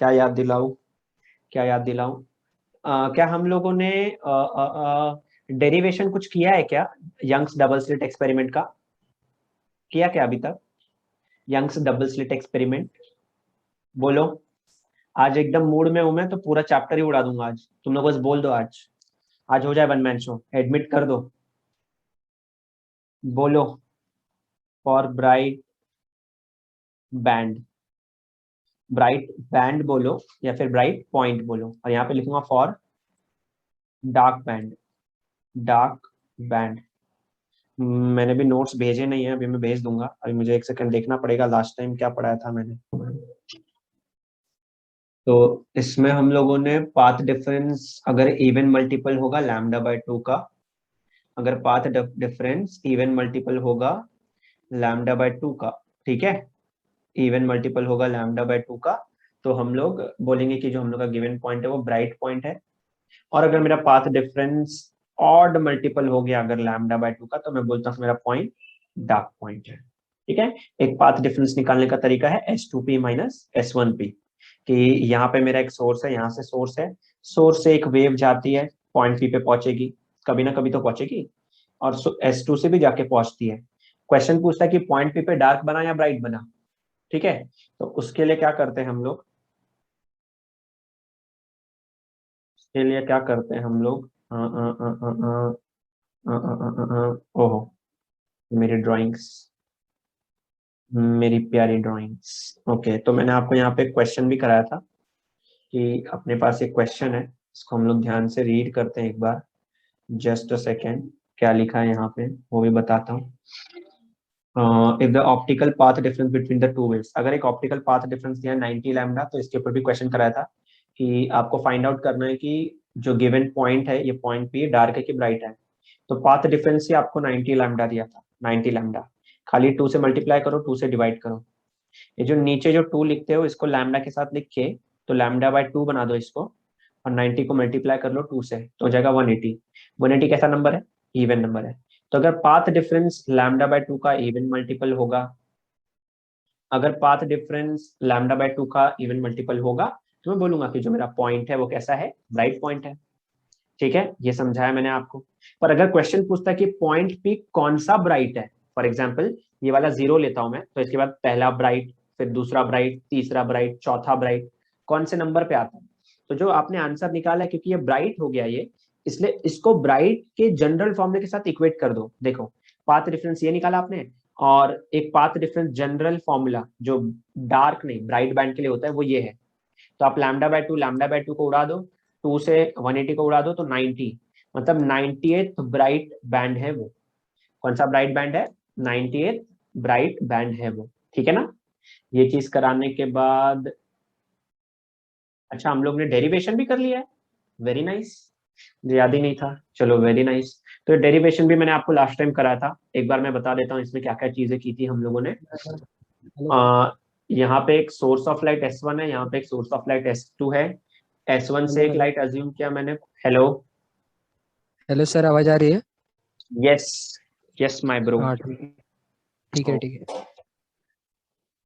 क्या याद दिलाऊं, क्या याद दिलाऊं? क्या हम लोगों ने डेरिवेशन कुछ किया है क्या, यंग्स डबल स्लिट एक्सपेरिमेंट का? किया क्या अभी तक यंग्स डबल स्लिट एक्सपेरिमेंट? बोलो। आज एकदम मूड में हूं मैं, तो पूरा चैप्टर ही उड़ा दूंगा आज। तुम लोग बस बोल दो, आज आज हो जाए वन मैन शो, एडमिट कर दो। बोलो। For bright band, bright band बोलो, या फिर ब्राइट पॉइंट बोलो, और यहाँ पे लिखूंगा for dark band, dark band. मैंने भी नोट्स भेजे नहीं है, अभी मैं भेज दूंगा। अभी मुझे एक सेकंड देखना पड़ेगा लास्ट टाइम क्या पढ़ाया था मैंने। तो इसमें हम लोगों ने पाथ डिफरेंस अगर इवन मल्टीपल होगा लैम्डा बाय 2 का, अगर पाथ डिफरेंस इवन मल्टीपल होगा लैम्डा बाय 2 का, ठीक है, इवन मल्टीपल होगा लैम्डा बाय 2 का, तो हम लोग बोलेंगे कि जो हम लोग का गिवन पॉइंट है वो ब्राइट पॉइंट है। और अगर मेरा पाथ डिफरेंस ऑड मल्टीपल हो गया अगर लैम्डा बाय 2 का, तो मैं बोलता हूँ मेरा पॉइंट डार्क पॉइंट है। ठीक है। एक पाथ डिफरेंस निकालने का तरीका है S2P माइनस S1P, कि यहाँ पे मेरा एक सोर्स है, यहाँ से सोर्स है, सोर्स से एक वेव जाती है, पॉइंट पी पे पहुंचेगी, कभी ना कभी तो पहुंचेगी, और S2 से भी जाके पहुंचती है। क्वेश्चन पूछता है कि पॉइंट पी पे डार्क बना या ब्राइट बना। ठीक है, तो उसके लिए क्या करते हैं हम लोग, उसके लिए क्या करते हैं हम लोग, ओहो, मेरी ड्राइंग्स, मेरी प्यारी ड्राइंग्स। ओके, तो मैंने आपको यहाँ पे क्वेश्चन भी कराया था कि अपने पास एक क्वेश्चन है, इसको हम लोग ध्यान से रीड करते हैं एक बार। जस्ट अ सेकेंड, क्या लिखा है यहाँ पे वो भी बताता हूँ। If the optical path difference between the two waves, अगर एक ऑप्टिकल पाथ डिफरेंस दिया 90 लैम्डा, तो इसके ऊपर भी क्वेश्चन कराया था कि आपको फाइंड आउट करना है कि जो गिवन पॉइंट है, ये पॉइंट पी डार्क है कि ब्राइट है। तो पाथ डिफरेंस ही आपको 90 लैम्डा दिया था, 90 लैम्डा, खाली 2 से मल्टीप्लाई करो, 2 से डिवाइड करो। ये जो नीचे जो 2 लिखते हो इसको लैम्डा के साथ लिख के, तो लैम्डा बाय 2 बना दो इसको, और 90 को मल्टीप्लाई कर लो 2 से, तो हो जाएगा 180। 180 कैसा नंबर है, इवन नंबर है। तो अगर पाथ डिफरेंस लैम्डा बाय 2 का इवन मल्टीपल होगा, अगर पाथ डिफरेंस लैम्डा बाय 2 का इवन मल्टीपल होगा, तो मैं बोलूंगा कि जो मेरा पॉइंट है वो कैसा है, ब्राइट पॉइंट है। ठीक है, ये समझाया मैंने आपको। पर अगर क्वेश्चन पूछता है कि पॉइंट पी कौन सा ब्राइट है, फॉर एग्जाम्पल ये वाला 0 लेता हूं मैं, तो इसके बाद पहला ब्राइट, फिर दूसरा ब्राइट, तीसरा ब्राइट, चौथा ब्राइट, कौन से नंबर पे आता है, तो जो आपने आंसर निकाला है, क्योंकि ये ब्राइट हो गया ये, इसलिए इसको ब्राइट के जनरल फॉर्मूले के साथ इक्वेट कर दो। देखो, पाथ डिफरेंस ये निकाला आपने, और एक पाथ डिफरेंस जनरल फॉर्मूला जो डार्क नहीं ब्राइट बैंड के लिए होता है वो ये है। तो आप लैम्डा बाय टू को उड़ा दो, 2 से 180 को उड़ा दो, तो 90, मतलब 98th ब्राइट बैंड है वो। कौन सा ब्राइट बैंड है, 98th ब्राइट बैंड है वो। ठीक है ना। ये चीज कराने के बाद, अच्छा हम लोग ने डेरिवेशन भी कर लिया है, वेरी नाइस, याद ही नहीं था, चलो वेरी नाइस। तो डेरिवेशन भी मैंने आपको लास्ट टाइम कराया था, एक बार मैं बता देता हूँ इसमें क्या क्या चीजें की थी हम लोगों ने। यहाँ पे एक सोर्स ऑफ लाइट S1 है, यहाँ पे एक सोर्स ऑफ लाइट S2 है, S1 से एक लाइट अज्यूम किया मैंने। हेलो, हेलो सर, आवाज आ रही है? Yes, yes my bro. हाँ ठीक है, ठीक है, ठीक है।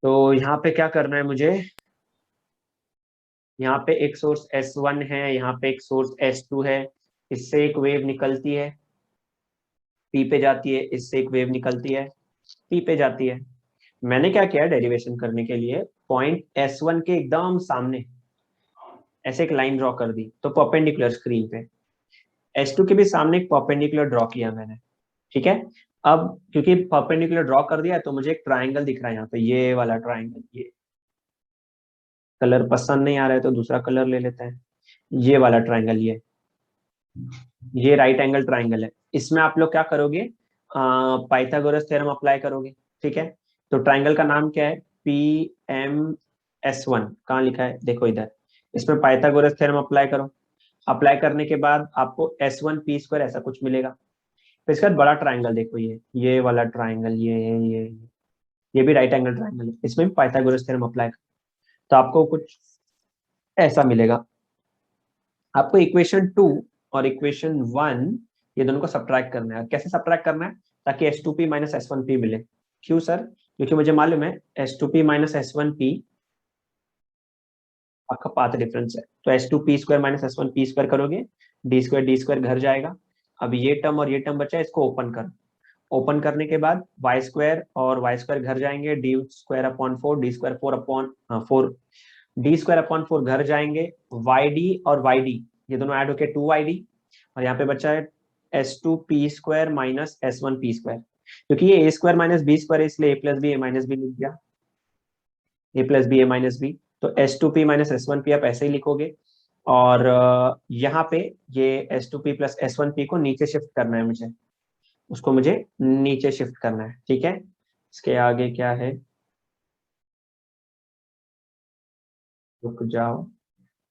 तो यहाँ पे क्या करना है मुझे, यहाँ पे एक सोर्स S1 है, यहाँ पे एक सोर्स S2 है, इससे एक वेव निकलती है, P पे जाती है, इससे एक वेव निकलती है, P पे जाती है। मैंने क्या किया डेरिवेशन करने के लिए, पॉइंट S1 के एकदम सामने ऐसे एक लाइन ड्रॉ कर दी, तो परपेंडिकुलर स्क्रीन पे, S2 के भी सामने एक परपेंडिकुलर ड्रॉ किया मैंने। ठीक है। अब क्योंकि परपेंडिकुलर ड्रॉ कर दिया है, तो मुझे एक ट्राइंगल दिख रहा है यहाँ पे, ये वाला ट्राइंगल, ये कलर पसंद नहीं आ रहा है तो दूसरा कलर ले लेते हैं, ये वाला ट्राइंगल, ये राइट एंगल ट्राइंगल है। इसमें आप लोग क्या करोगे, पाइथागोरस थ्योरम अप्लाई करोगे। ठीक है। तो ट्राइंगल का नाम क्या है, PMS1, कहाँ लिखा है देखो इधर, इसमें पाइथागोरस थ्योरम अप्लाई करो। अप्लाई करने के बाद आपको S1P² ऐसा कुछ मिलेगा। फिर इसके बाद बड़ा ट्राइंगल देखो, ये वाला ट्राइंगल, ये भी राइट एंगल ट्राइंगल है, इसमें भी पाइथागोरस थ्योरम अप्लाई करो, तो आपको कुछ ऐसा मिलेगा। आपको इक्वेशन 2 और इक्वेशन 1, ये दोनों को सब्ट्रैक्ट करना है। कैसे सब्ट्रैक्ट करना है, ताकि S2P माइनस S1P मिले। क्यों सर, क्योंकि मुझे मालूम है S2P माइनस S1P आपका पाथ डिफरेंस है। तो S2p² माइनस S1p² करोगे, d² घर जाएगा। अब ये टर्म और ये टर्म बचा है, इसको ओपन करो। ओपन करने के बाद y² और y² घर जाएंगे, d²/4, d²/4 d²/4 घर जाएंगे, yd और yd ये दोनों ऐड होके 2yd, और यहाँ पे बचा है S2p² माइनस S1p²। क्योंकि ये a² माइनस b² है, इसलिए a plus B a minus B लिख दिया, a plus B a minus B. तो S2p माइनस S1p आप ऐसे ही लिखोगे, और यहाँ पे ये S2p प्लस S1p को नीचे शिफ्ट करना है मुझे, उसको मुझे नीचे शिफ्ट करना है, ठीक है। इसके आगे क्या है, रुक जाओ,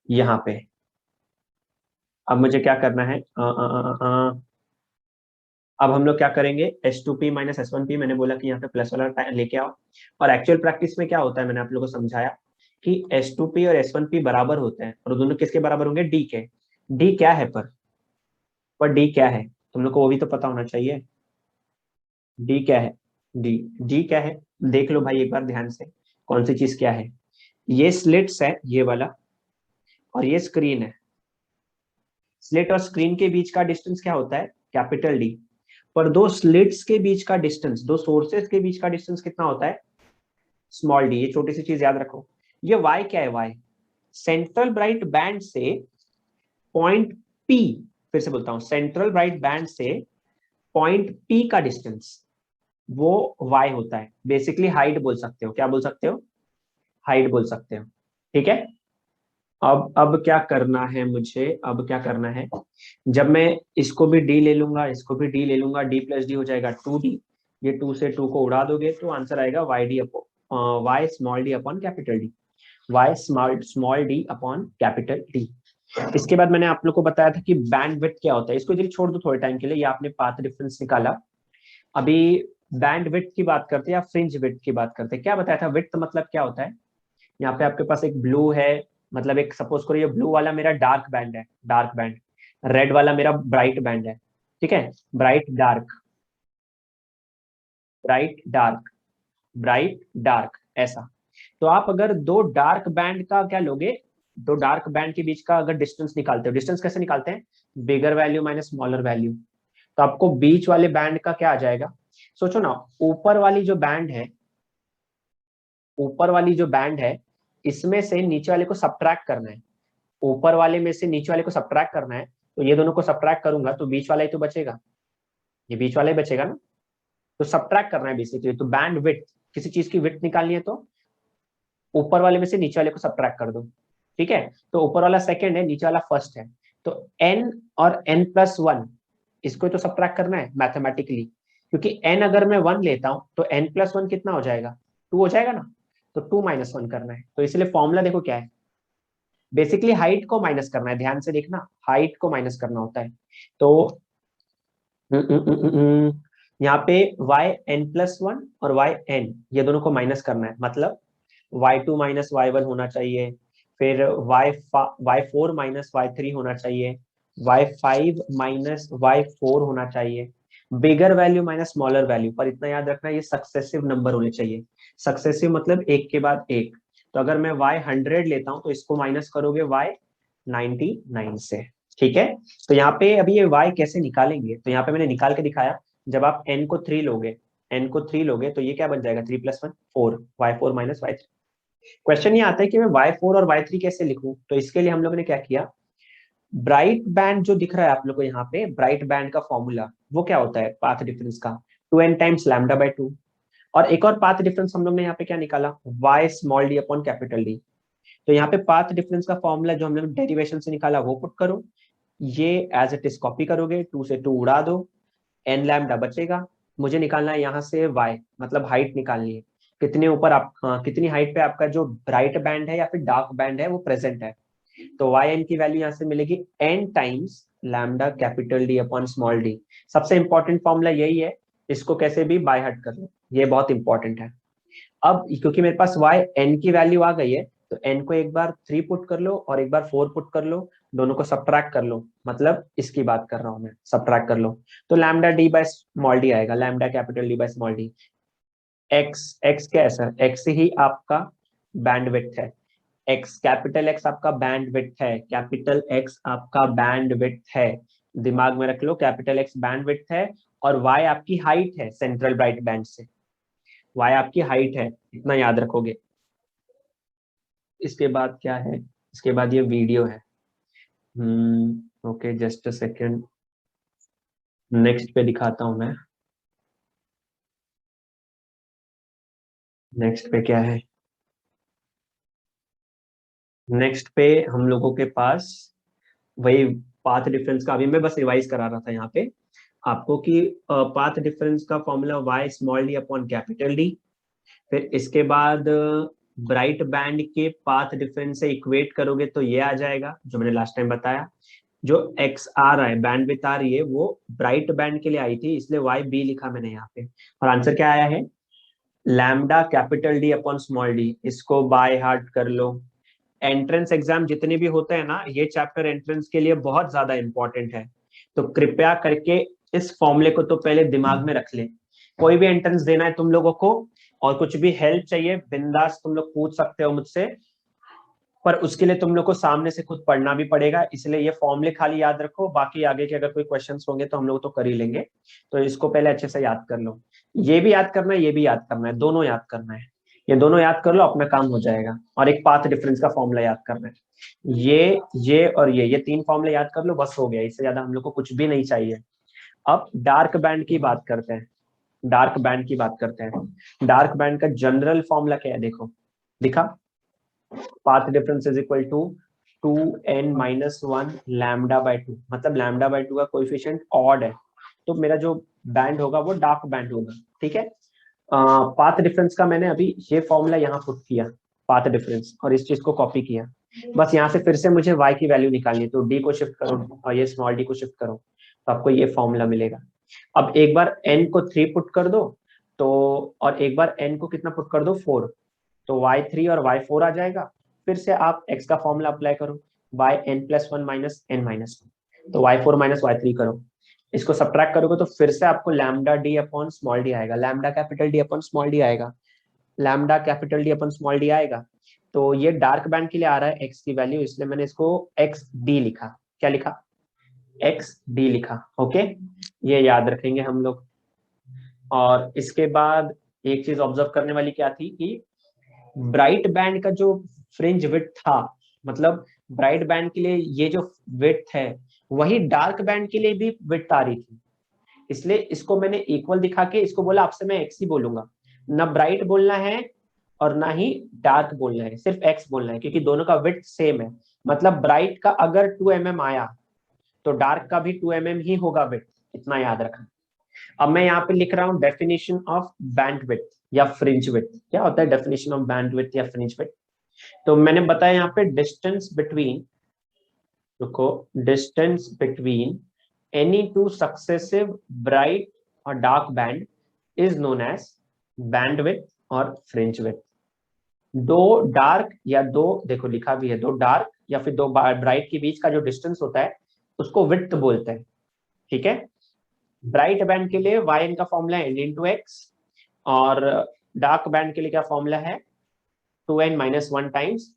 यहाँ पे अब मुझे क्या करना है, अब हम लोग क्या करेंगे, S2p माइनस S1p, मैंने बोला कि यहाँ पे प्लस वाला लेके आओ। और एक्चुअल प्रैक्टिस में क्या होता है, मैंने आप लोगों को समझाया कि S2p और S1p बराबर होते हैं, और दोनों किसके बराबर होंगे, d के। d क्या है पर d क्या है, तुम लोग को वो भी तो पता होना चाहिए। d क्या है, d क्या है, देख लो भाई एक बार ध्यान से, कौन सी चीज क्या है। ये स्लिट्स है ये वाला, और ये स्क्रीन है। स्लिट और स्क्रीन के बीच का डिस्टेंस क्या होता है, कैपिटल डी। पर दो स्लिट्स के बीच का डिस्टेंस, दो सोर्सेस के बीच का डिस्टेंस कितना होता है, स्मॉल डी। ये छोटी सी चीज याद रखो। ये वाई क्या है, वाई सेंट्रल ब्राइट बैंड से पॉइंट पी, फिर से बोलता हूं, सेंट्रल ब्राइट बैंड से पॉइंट पी का डिस्टेंस वो वाई होता है। बेसिकली हाइट बोल सकते हो, क्या बोल सकते हो, हाइट बोल सकते हो, ठीक है। अब क्या करना है मुझे, अब क्या करना है, जब मैं इसको भी डी ले लूंगा, इसको भी डी ले लूंगा, डी प्लस डी हो जाएगा 2d। ये 2 से 2 को उड़ा दोगे तो आंसर आएगा Y small D upon capital D, Y small D upon capital D. इसके बाद मैंने आप लोग को बताया था कि बैंड विड्थ क्या होता है। इसको इधर छोड़ दो थोड़े टाइम के लिए, ये आपने पाथ डिफरेंस निकाला। अभी बैंड विड्थ की बात करते हैं या फ्रिंज विड्थ की बात करते हैं। क्या बताया था, विड्थ मतलब क्या होता है, यहाँ पे आपके पास एक ब्लू है, मतलब एक सपोज करो ये ब्लू वाला मेरा डार्क बैंड है, डार्क बैंड, रेड वाला मेरा ब्राइट बैंड है, ठीक है। Bright dark, bright dark, bright dark, ऐसा। तो आप अगर दो डार्क बैंड का क्या लोगे, दो डार्क बैंड के बीच का अगर डिस्टेंस निकालते हो, डिस्टेंस कैसे निकालते हैं, बिगर वैल्यू माइनस स्मॉलर वैल्यू। तो आपको बीच वाले बैंड का क्या आ जाएगा, सोचो ना, ऊपर वाली जो बैंड है, ऊपर वाली जो बैंड है, इसमें से नीचे वाले को सब्ट्रैक्ट करना है, ऊपर वाले में से नीचे वाले को सब्ट्रैक्ट करना है। तो ये दोनों को सब्ट्रैक्ट करूंगा तो बीच वाला ही तो बचेगा, ये बीच वाला ही बचेगा ना। तो सब्ट्रैक्ट करना है बेसिकली। तो बैंड विड्थ, किसी चीज की विड्थ निकालनी है तो ऊपर वाले में से नीचे वाले को सब्ट्रैक्ट कर दो, ठीक है। तो ऊपर वाला सेकंड है, नीचे वाला फर्स्ट है। तो n और n+1 इसको तो सब्ट्रैक्ट करना है मैथमेटिकली, क्योंकि n अगर मैं 1 लेता हूं तो n+1 कितना हो जाएगा, 2 हो जाएगा ना। तो 2 - 1 करना है। तो इसलिए फॉर्मूला देखो क्या है, बेसिकली हाइट को माइनस करना है, ध्यान से देखना, हाइट को माइनस करना होता है। तो यहाँ पे yn+1 और yn ये दोनों को माइनस करना है, मतलब y2 माइनस y1 होना चाहिए, फिर y4 माइनस y3 होना चाहिए, y5 माइनस y4 होना चाहिए, बिगर वैल्यू माइनस स्मॉलर वैल्यू। पर इतना याद रखना, ये सक्सेसिव नंबर होने चाहिए। सक्सेसिव मतलब एक के बाद एक। तो अगर मैं y100 लेता हूं तो इसको माइनस करोगे y99 से, ठीक है। तो यहाँ पे अभी ये y कैसे निकालेंगे, तो यहाँ पे मैंने निकाल के दिखाया। जब आप n को 3 लोगे, n को 3 लोगे तो ये क्या बन जाएगा, 3+1 4, y4 माइनस y3। क्वेश्चन ये आता है कि मैं y4 और y3 कैसे लिखूं। तो इसके लिए हम लोगों ने क्या किया, ब्राइट बैंड जो दिख रहा है आप लोग को यहाँ पे, ब्राइट बैंड का फॉर्मूला वो क्या होता है, पाथ डिफरेंस का 2n टाइम्स λ/2। और एक और पाथ डिफरेंस हम लोग ने यहाँ पे क्या निकाला, y small d upon capital D. तो यहाँ पे पाथ डिफरेंस का फॉर्मूला जो हम लोग डेरिवेशन से निकाला वो पुट करो, ये एज इट इज कॉपी करोगे, 2 से 2 उड़ा दो, n लैम्डा बचेगा। मुझे निकालना है यहाँ से y, मतलब हाइट निकालनी है, कितने ऊपर आप, कितनी हाइट पे आपका जो ब्राइट बैंड है या फिर डार्क बैंड है वो प्रेजेंट है। तो yn की वैल्यू यहाँ से मिलेगी n times lambda capital D upon small d। सबसे इंपॉर्टेंट फॉर्मूला यही है, इसको कैसे भी बाय हार्ट कर लो, ये बहुत इंपॉर्टेंट है। अब क्योंकि मेरे पास y n की वैल्यू आ गई है, तो n को एक बार 3 पुट कर लो और एक बार 4 पुट कर लो, दोनों को सब्ट्रैक्ट कर लो, मतलब इसकी बात कर रहा हूं मैं, सब्ट्रैक्ट कर लो। तो lambda d by small d आएगा, lambda capital D by small d। x क्या है सर, x ही आपका बैंडविड्थ है। एक्स, कैपिटल एक्स आपका बैंड विड्थ है, कैपिटल एक्स आपका बैंड विड्थ है, दिमाग में रख लो, कैपिटल एक्स बैंड विड्थ है, और वाई आपकी हाइट है सेंट्रल ब्राइट बैंड से, वाई आपकी हाइट है, इतना याद रखोगे। इसके बाद क्या है, इसके बाद ये वीडियो है। Okay just a second, next पे दिखाता हूं मैं। नेक्स्ट पे क्या है, नेक्स्ट पे हम लोगों के पास वही पाथ डिफरेंस का, अभी मैं बस रिवाइज करा रहा था यहाँ पे आपको कि पाथ डिफरेंस का formula Y small D upon capital D, फिर इसके बाद ब्राइट बैंड के पाथ डिफरेंस से इक्वेट करोगे तो ये आ जाएगा जो मैंने लास्ट टाइम बताया। जो एक्स आ रहा है बैंड विड्थ आ रही है वो ब्राइट बैंड के लिए आई थी, इसलिए वाई बी लिखा मैंने यहाँ पे, और आंसर क्या आया है, lambda capital D upon small D. इसको बाय हार्ट कर लो। एंट्रेंस एग्जाम जितने भी होते हैं ना, ये चैप्टर एंट्रेंस के लिए बहुत ज्यादा इंपॉर्टेंट है, तो कृपया करके इस फॉर्मूले को तो पहले दिमाग में रख ले। कोई भी एंट्रेंस देना है तुम लोगों को, और कुछ भी हेल्प चाहिए बिंदास तुम लोग पूछ सकते हो मुझसे, पर उसके लिए तुम लोग को सामने से खुद पढ़ना भी पड़ेगा, इसलिए ये फॉर्मूले खाली याद रखो, बाकी आगे के अगर कोई क्वेश्चंस होंगे तो हम लोग तो कर ही लेंगे। तो इसको पहले अच्छे से याद कर लो, ये भी याद करना है, ये भी याद करना है, दोनों याद करना है, ये दोनों याद कर लो, अपना काम हो जाएगा। और एक पाथ डिफरेंस का फॉर्मूला याद करना है, ये और ये तीन फॉर्मूले याद कर लो, बस हो गया, इससे ज्यादा हम लोग को कुछ भी नहीं चाहिए। अब डार्क बैंड की बात करते हैं, डार्क बैंड की बात करते हैं। डार्क बैंड का जनरल फॉर्मूला क्या है, देखो दिखा, path difference is equal to 2n-1 lambda by 2, मतलब लैम्डा बाय 2 का कोएफिशिएंट ऑड है, तो मेरा जो बैंड होगा वो डार्क बैंड होगा, ठीक है। पाथ डिफरेंस का मैंने अभी ये फॉर्मूला यहाँ पुट किया, पाथ डिफरेंस, और इस चीज को कॉपी किया, बस यहाँ से फिर से मुझे y की वैल्यू निकालनी है, तो d को शिफ्ट करो और ये स्मॉल d को शिफ्ट करो, तो आपको ये फॉर्मूला मिलेगा। अब एक बार n को 3 पुट कर दो, तो और एक बार n को कितना पुट कर दो 4, तो y3 और y4 आ जाएगा। फिर से आप x का फॉर्मूला अप्लाई करो, yn+1 माइनस n-1, तो y4 माइनस y3 करो, इसको सब्ट्रैक्ट करोगे तो फिर से आपको lambda D upon small d आएगा, lambda capital D upon small d आएगा, lambda capital D upon small d आएगा। तो ये डार्क बैंड के लिए आ रहा है x की वैल्यू, इसलिए मैंने इसको एक्स डी लिखा, क्या लिखा, एक्स डी लिखा, ओके, ये याद रखेंगे हम लोग। और इसके बाद एक चीज ऑब्जर्व करने वाली क्या थी कि ब्राइट बैंड का जो फ्रिंज विड्थ था, मतलब ब्राइट बैंड के लिए ये जो विड्थ है वही डार्क बैंड के लिए भी विड्थ आ रही थी, इसलिए इसको मैंने इक्वल दिखा के इसको बोला आपसे मैं एक्स ही बोलूंगा, ना ब्राइट बोलना है और ना ही डार्क बोलना है, सिर्फ एक्स बोलना है, क्योंकि दोनों का विड्थ सेम है। मतलब ब्राइट का अगर 2 mm आया तो डार्क का भी 2 mm ही होगा विड्थ, इतना याद रखना। अब मैं यहाँ पे लिख रहा हूँ डेफिनेशन ऑफ बैंडविड्थ या फ्रिंज विड्थ, क्या होता है डेफिनेशन ऑफ बैंडविड्थ या फ्रिंज विड्थ, तो मैंने बताया यहाँ पे डिस्टेंस बिटवीन, रुको, distance between any two successive bright और dark band is known as bandwidth और फ्रिंज विड्थ। दो डार्क या दो, देखो लिखा भी है, दो डार्क या फिर दो ब्राइट के बीच का जो डिस्टेंस होता है उसको विड्थ बोलते हैं, ठीक है। ब्राइट बैंड के लिए yn का फॉर्मूला है n×x, और डार्क बैंड के लिए क्या फॉर्मूला है 2n-1 टाइम्स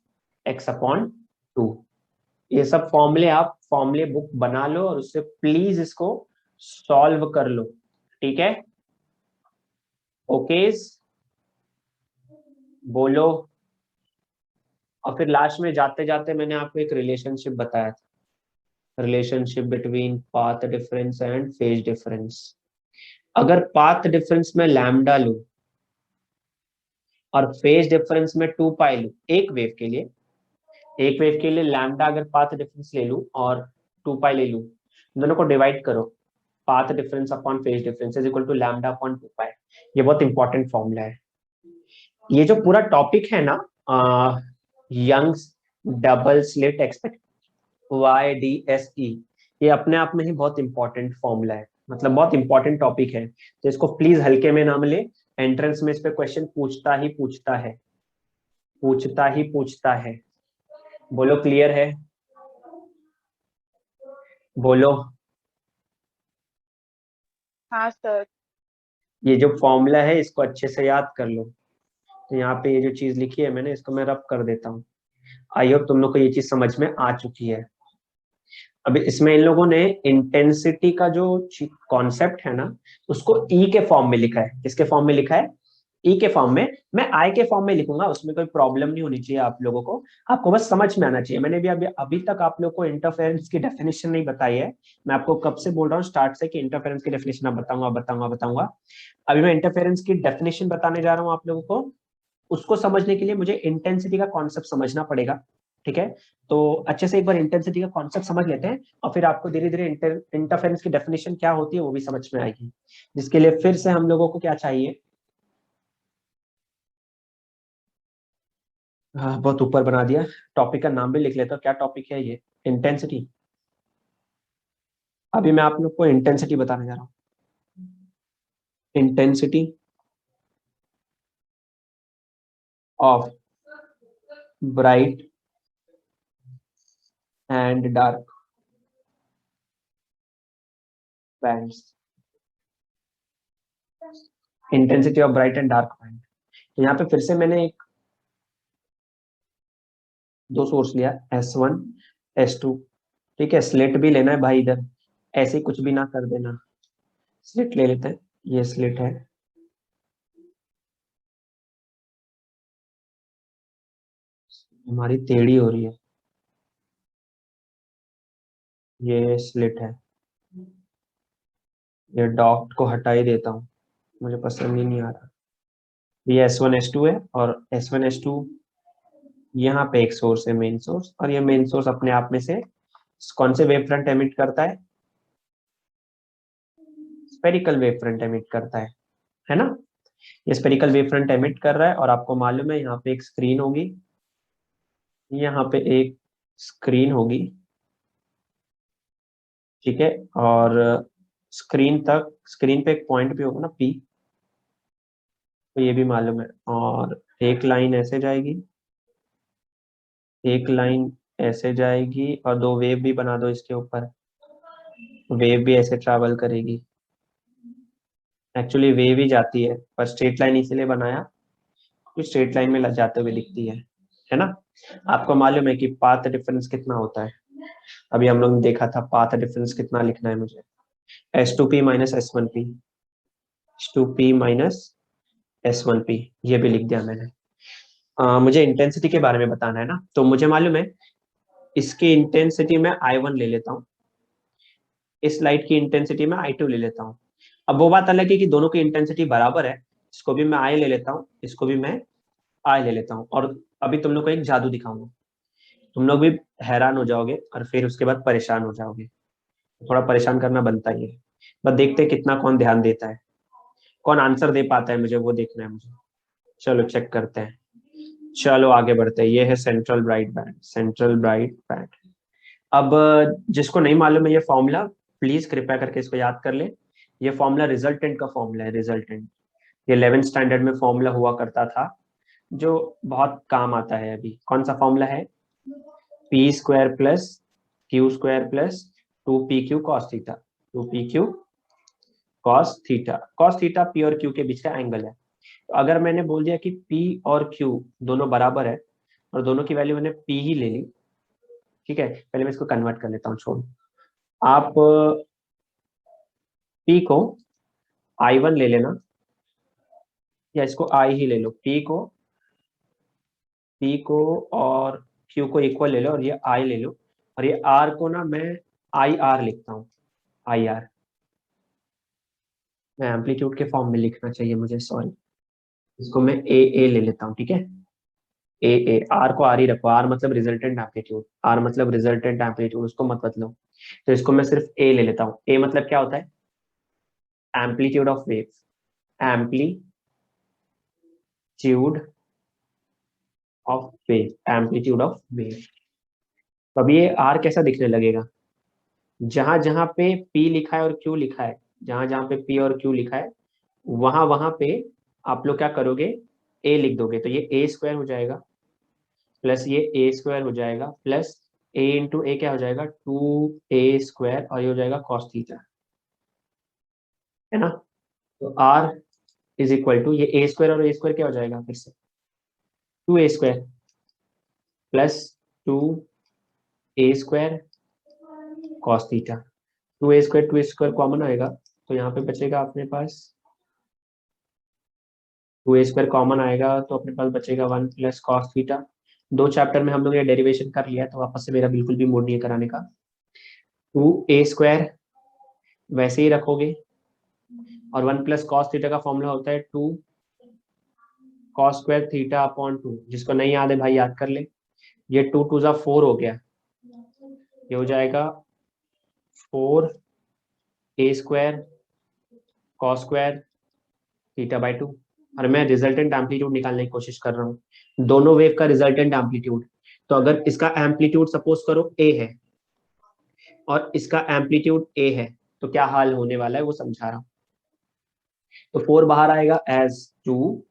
x/2। ये सब फॉर्मूले आप फॉर्मूले बुक बना लो और उससे प्लीज इसको सॉल्व कर लो, ठीक है, ओके बोलो। और फिर लास्ट में जाते जाते मैंने आपको एक रिलेशनशिप बताया था, relationship between path difference and phase difference. अगर पाथ डिफरेंस में लैम्डा लूं और फेज डिफरेंस में 2 पाई लूं, एक वेव के लिए, एक वेव के लिए लैम्डा अगर पाथ डिफरेंस ले लूं और 2 पाई ले लूं, दोनों को डिवाइड करो, path difference upon phase difference is equal to lambda upon 2 pi. ये बहुत इंपॉर्टेंट फॉर्मूला है। ये जो पूरा टॉपिक है ना, Young's double slit expect YDSE, ये अपने आप में ही बहुत इंपॉर्टेंट फॉर्मूला है, मतलब बहुत इंपॉर्टेंट टॉपिक है, तो इसको प्लीज हल्के में ना मिले, एंट्रेंस में इस पे क्वेश्चन पूछता ही पूछता है, पूछता ही पूछता है। बोलो क्लियर है, बोलो। हाँ सर। ये जो फॉर्मूला है इसको अच्छे से याद कर लो, तो यहाँ पे ये जो चीज लिखी है मैंने इसको मैं रब कर देता हूँ, आई होप तुम लोग को ये चीज समझ में आ चुकी है। अभी इसमें इन लोगों ने इंटेंसिटी का जो कॉन्सेप्ट है ना, उसको ई के फॉर्म में लिखा है। किसके फॉर्म में लिखा है? ई के फॉर्म में। मैं आई के फॉर्म में लिखूंगा, उसमें कोई प्रॉब्लम नहीं होनी चाहिए आप लोगों को। आपको बस समझ में आना चाहिए। मैंने भी अभी तक आप लोग को इंटरफेरेंस की डेफिनेशन नहीं बताई है। मैं आपको कब से बोल रहा हूँ स्टार्ट से कि इंटरफेरेंस की डेफिनेशन आप बताऊंगा। अभी मैं इंटरफेरेंस की डेफिनेशन बताने जा रहा हूँ आप लोगों को। उसको समझने के लिए मुझे इंटेंसिटी का कॉन्सेप्ट समझना पड़ेगा। ठीक है, तो अच्छे से एक बार इंटेंसिटी का कॉन्सेप्ट समझ लेते हैं, और फिर आपको धीरे धीरे इंटरफेरेंस की डेफिनेशन क्या होती है वो भी समझ में आएगी। जिसके लिए फिर से हम लोगों को क्या चाहिए, हाँ बहुत ऊपर बना दिया। टॉपिक का नाम भी लिख लेता हूँ। क्या टॉपिक है ये? इंटेंसिटी। अभी मैं आप लोग को इंटेंसिटी बताने जा रहा हूँ। Intensity of bright and dark bands. Intensity of bright and dark band. तो यहाँ पे फिर से मैंने एक दो सोर्स लिया, S1 S2। ठीक है, स्लिट भी लेना है भाई इधर, ऐसे ही कुछ भी ना कर देना। स्लिट ले लेते हैं, ये स्लिट है। हमारी टेढ़ी हो रही है, ये स्लिट है। ये डॉट को हटा ही देता हूँ, मुझे पसंद ही नहीं आ रहा। ये S1 S2 है, और S1 S2 यहाँ पे एक सोर्स है, मेन सोर्स। और ये मेन सोर्स अपने आप में से कौन से वेव फ्रंट एमिट करता है? स्पेरिकल वेव फ्रंट एमिट करता है ना? ये स्पेरिकल वेव फ्रंट एमिट कर रहा है, और आपको मालूम है यहाँ पे एक स्क्रीन होगी, यहाँ पे एक स्क्रीन होगी। ठीक है, और स्क्रीन पे एक पॉइंट भी होगा ना, पी। तो ये भी मालूम है। और एक लाइन ऐसे जाएगी, एक लाइन ऐसे जाएगी, और दो वेव भी बना दो इसके ऊपर। वेव भी ऐसे ट्रैवल करेगी। एक्चुअली वेव ही जाती है, पर स्ट्रेट लाइन इसीलिए बनाया कि स्ट्रेट लाइन में जाते हुए दिखती है ना? आपको मालूम है कि पाथ डिफरेंस कितना होता है? अभी हम लोग ने देखा था पाथ डिफरेंस कितना लिखना है मुझे। S2P minus S1P, S2P minus S1P, ये भी लिख दिया मैंने। मुझे इंटेंसिटी के बारे में बताना है ना, तो मुझे मालूम है इसकी इंटेंसिटी में I1 ले लेता हूँ, इस लाइट की इंटेंसिटी में I2 ले लेता हूँ। अब वो बात अलग है कि दोनों की इंटेंसिटी बराबर है। इसको भी मैं I ले लेता हूँ, इसको भी मैं I ले लेता हूँ। और अभी तुम लोग को एक जादू दिखाऊंगा, तुम लोग भी हैरान हो जाओगे और फिर उसके बाद परेशान हो जाओगे। थोड़ा परेशान करना बनता ही है। बस देखते हैं कितना कौन ध्यान देता है, कौन आंसर दे पाता है, मुझे वो देखना है मुझे। चलो चेक करते हैं, चलो आगे बढ़ते हैं। ये है central bright band, central bright band. अब जिसको नहीं मालूम है ये फॉर्मूला, प्लीज कृपया करके इसको याद कर ले। ये फॉर्मूला रिजल्टेंट का फॉर्मूला है, रिजल्टेंट। ये 11th स्टैंडर्ड में फॉर्मूला हुआ करता था, जो बहुत काम आता है अभी। कौन सा फॉर्मूला है? P square plus Q square plus 2PQ cos theta, 2PQ cos theta P और क्यू के बीच का एंगल है। तो अगर मैंने बोल दिया कि पी और क्यू दोनों बराबर है, और दोनों की वैल्यू मैंने पी ही ले ली, ठीक है, पहले मैं इसको कन्वर्ट कर लेता हूँ, छोड़। आप पी को I1 ले लेना, या इसको I ही ले लो। पी को और क्यू को इक्वल ले लो, और ये I ले लो। और ये R को ना मैं IR लिखता हूँ, IR। मैं एम्पलीट्यूड के फॉर्म में लिखना चाहिए मुझे, सॉरी। इसको मैं ए ले लेता हूँ, ठीक है। ए आर को आर ही रखो, आर मतलब रिजल्टेंट एम्पलीट्यूड, आर मतलब रिजल्टेंट एम्पलीट्यूड, उसको मत बदलो। तो इसको मैं सिर्फ ए ले लेता हूँ। ए मतलब क्या होता है? Amplitude of wave, amplitude of wave, amplitude of wave. तो अब ये आर कैसा दिखने लगेगा? जहां जहां पे पी लिखा है और क्यू लिखा है, जहां जहां पे पी और क्यू लिखा है, वहां वहां पे आप लोग क्या करोगे? ए लिख दोगे। तो ये ए स्क्वायर हो जाएगा, प्लस ये ए स्क्वायर हो जाएगा, प्लस ए इंटू ए क्या हो जाएगा? 2A स्क्वायर, और ये हो जाएगा कॉस थीटा, है ना? तो आर इज इक्वल टू ये ए स्क्वायर और ए स्क्वायर क्या हो जाएगा फिर से? 2A square plus 2a² cos theta. 2a² common आएगा तो यहाँ पे बचेगा अपने पास 2a² कॉमन आएगा तो अपने पास बचेगा 1 प्लस cos थीटा। 2 चैप्टर में हम लोग ये डेरिवेशन कर लिया तो वापस से मेरा बिल्कुल भी मूड नहीं है कराने का। 2a² वैसे ही रखोगे और 1 प्लस cos थीटा का फॉर्मूला होता है 2 cos² थीटा अपॉन 2। जिसको नहीं याद है भाई याद कर ले। ये 2 2 जा 4 हो गया, ये हो जाएगा 4a² cos² थीटा बाई 2। और मैं रिजल्टेंट एम्पलीट्यूड निकालने की कोशिश कर रहा हूँ, दोनों वेव का रिजल्टेंट एम्पलीट्यूड। तो अगर इसका एम्पलीट्यूड सपोज करो a है और इसका एम्पलीट्यूड a है तो क्या हाल होने वाला है वो समझा रहा हूँ। तो 4 बाहर आएगा एज 2,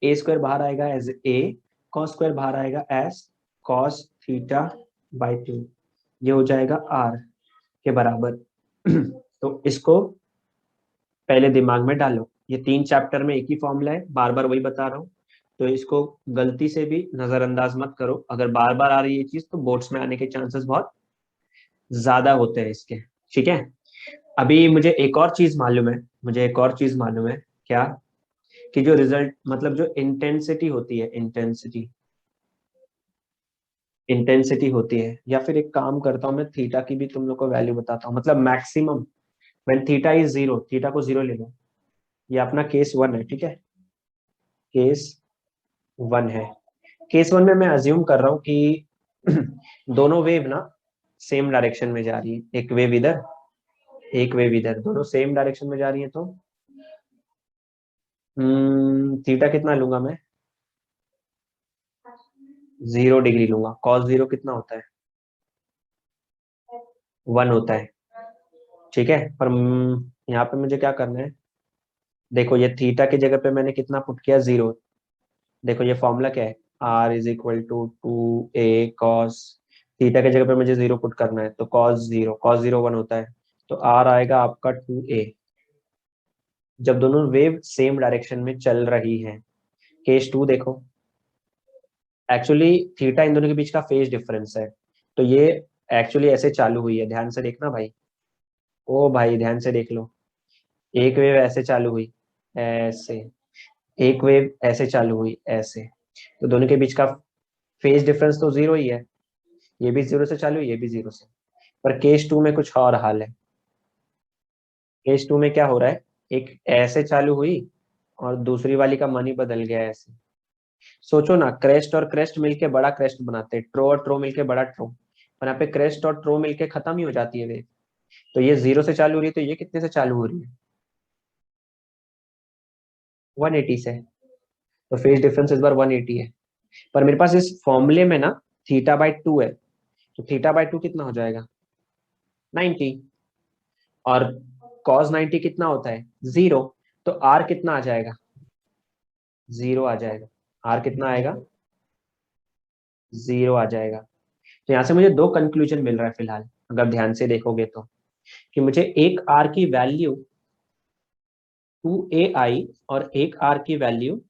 a² बाहर आएगा एज a, cos² बाहर आएगा एज cos थीटा बाई 2। ये हो जाएगा r के बराबर। तो इसको पहले दिमाग में डालो, ये 3 चैप्टर में एक ही फॉर्मूला है, बार बार वही बता रहा हूँ, तो इसको गलती से भी नजरअंदाज मत करो। अगर बार बार आ रही है ये चीज तो बोर्ड्स में आने के चांसेस बहुत ज्यादा होते हैं इसके, ठीक है। अभी मुझे एक और चीज मालूम है, मुझे एक और चीज मालूम है क्या, कि जो रिजल्ट मतलब जो इंटेंसिटी होती है, इंटेंसिटी होती है, या फिर एक काम करता हूँ मैं थीटा की भी तुम लोग को वैल्यू बताता हूँ, मतलब maximum when theta is 0, theta को 0 ले लो। ये अपना केस 1 है, ठीक है, केस 1 है। केस 1 में मैं अज्यूम कर रहा हूँ कि दोनों वेव ना सेम डायरेक्शन में जा रही है, एक वेव इधर एक वेव इधर, दोनों सेम डायरेक्शन में जा रही है। तो थीटा कितना लूंगा मैं, 0 डिग्री लूंगा। cos 0 कितना होता है, 1 होता है, ठीक है। पर यहाँ पे मुझे क्या करना है, देखो ये थीटा की जगह पे मैंने कितना पुट किया, 0। देखो ये फॉर्मूला क्या है, r is equal to 2a cos, theta की जगह पे मुझे 0 पुट करना है तो cos 0 1 होता है, तो r आएगा आपका 2a। जब दोनों वेव सेम डायरेक्शन में चल रही है, केस 2 देखो, एक्चुअली थीटा इन दोनों के बीच का फेज डिफरेंस है, तो ये एक्चुअली ऐसे चालू हुई है, ध्यान से देखना भाई, ओ भाई ध्यान से देख लो। एक वेव ऐसे चालू हुई ऐसे, एक वेव ऐसे चालू हुई ऐसे, तो दोनों के बीच का फेज डिफरेंस तो 0 ही है, ये भी 0 से चालू हुई, ये भी 0 से। पर केस 2 में कुछ और हाल है। केस 2 में क्या हो रहा है, एक ऐसे चालू हुई और दूसरी वाली का मन ही बदल गया ऐसे। सोचो ना, क्रेस्ट और क्रेस्ट मिलके बड़ा क्रेस्ट बनाते हैं, ट्रो और ट्रो मिलके बड़ा ट्रो, पर यहाँ पे क्रेस्ट और ट्रो मिलके खत्म ही हो जाती है वेव। तो ये 0 से चालू हो रही है, तो ये कितने से चालू हो रही है, 180 से। तो फेज डिफरेंस इस बार 180 है। पर मेरे पास इस फॉर्मूले में ना थीटा बाई 2 है, तो थीटा बाई 2 कितना हो जाएगा, 90। और cos 90 कितना होता है, 0। तो r कितना आ जाएगा, 0 आ जाएगा। r कितना आएगा, 0 आ जाएगा। तो यहाँ से मुझे दो कंक्लूजन मिल रहा है फिलहाल, अगर ध्यान से देखोगे तो, कि मुझे एक r की वैल्यू 2ai और एक r की वैल्यू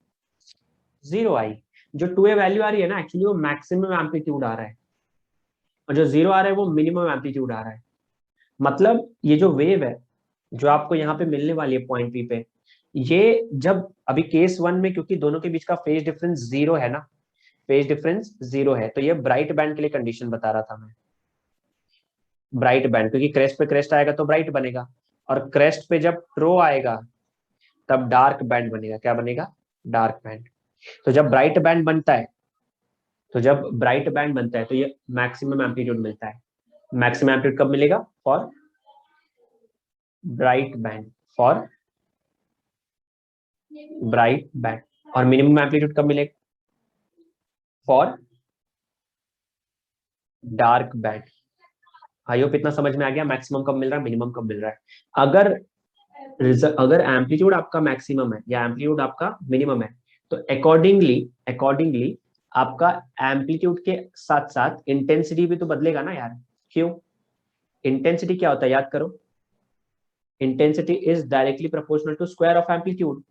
0i। जो 2a वैल्यू आ रही है ना, एक्चुअली वो मैक्सिमम एम्पलीट्यूड आ रहा है, और जो 0 आ रहा है वो मिनिमम एम्पलीट्यूड आ रहा है। मतलब ये जो वेव है जो आपको यहाँ पे मिलने वाली है पॉइंट पी पे, ये जब अभी केस 1 में क्योंकि दोनों के बीच का फेज डिफरेंस 0 है ना, फेज डिफरेंस 0 है, तो ये ब्राइट बैंड के लिए कंडीशन बता रहा था मैं, ब्राइट बैंड, क्योंकि क्रेस्ट पे क्रेस्ट आएगा तो ब्राइट बनेगा, और क्रेस्ट पे जब ट्रो आएगा तब डार्क बैंड बनेगा। क्या बनेगा, डार्क बैंड। तो जब ब्राइट बैंड बनता है, तो ये मैक्सिमम एम्पलीट्यूड मिलता है। मैक्सिमम एम्पलीट्यूड कब मिलेगा, for bright band, for bright band. और मिनिमम एम्पलीट्यूड कब मिलेगा, for dark band. I hope इतना समझ में आ गया, मैक्सिमम कब मिल रहा है, मिनिमम कब मिल रहा है। अगर एम्पलीट्यूड आपका मैक्सिमम है या एम्पलीट्यूड आपका मिनिमम है, तो अकॉर्डिंगली आपका एम्पलीट्यूड के साथ साथ इंटेंसिटी भी तो बदलेगा ना यार। क्यों, इंटेंसिटी क्या होता है याद करो, intensity is directly proportional to square of amplitude.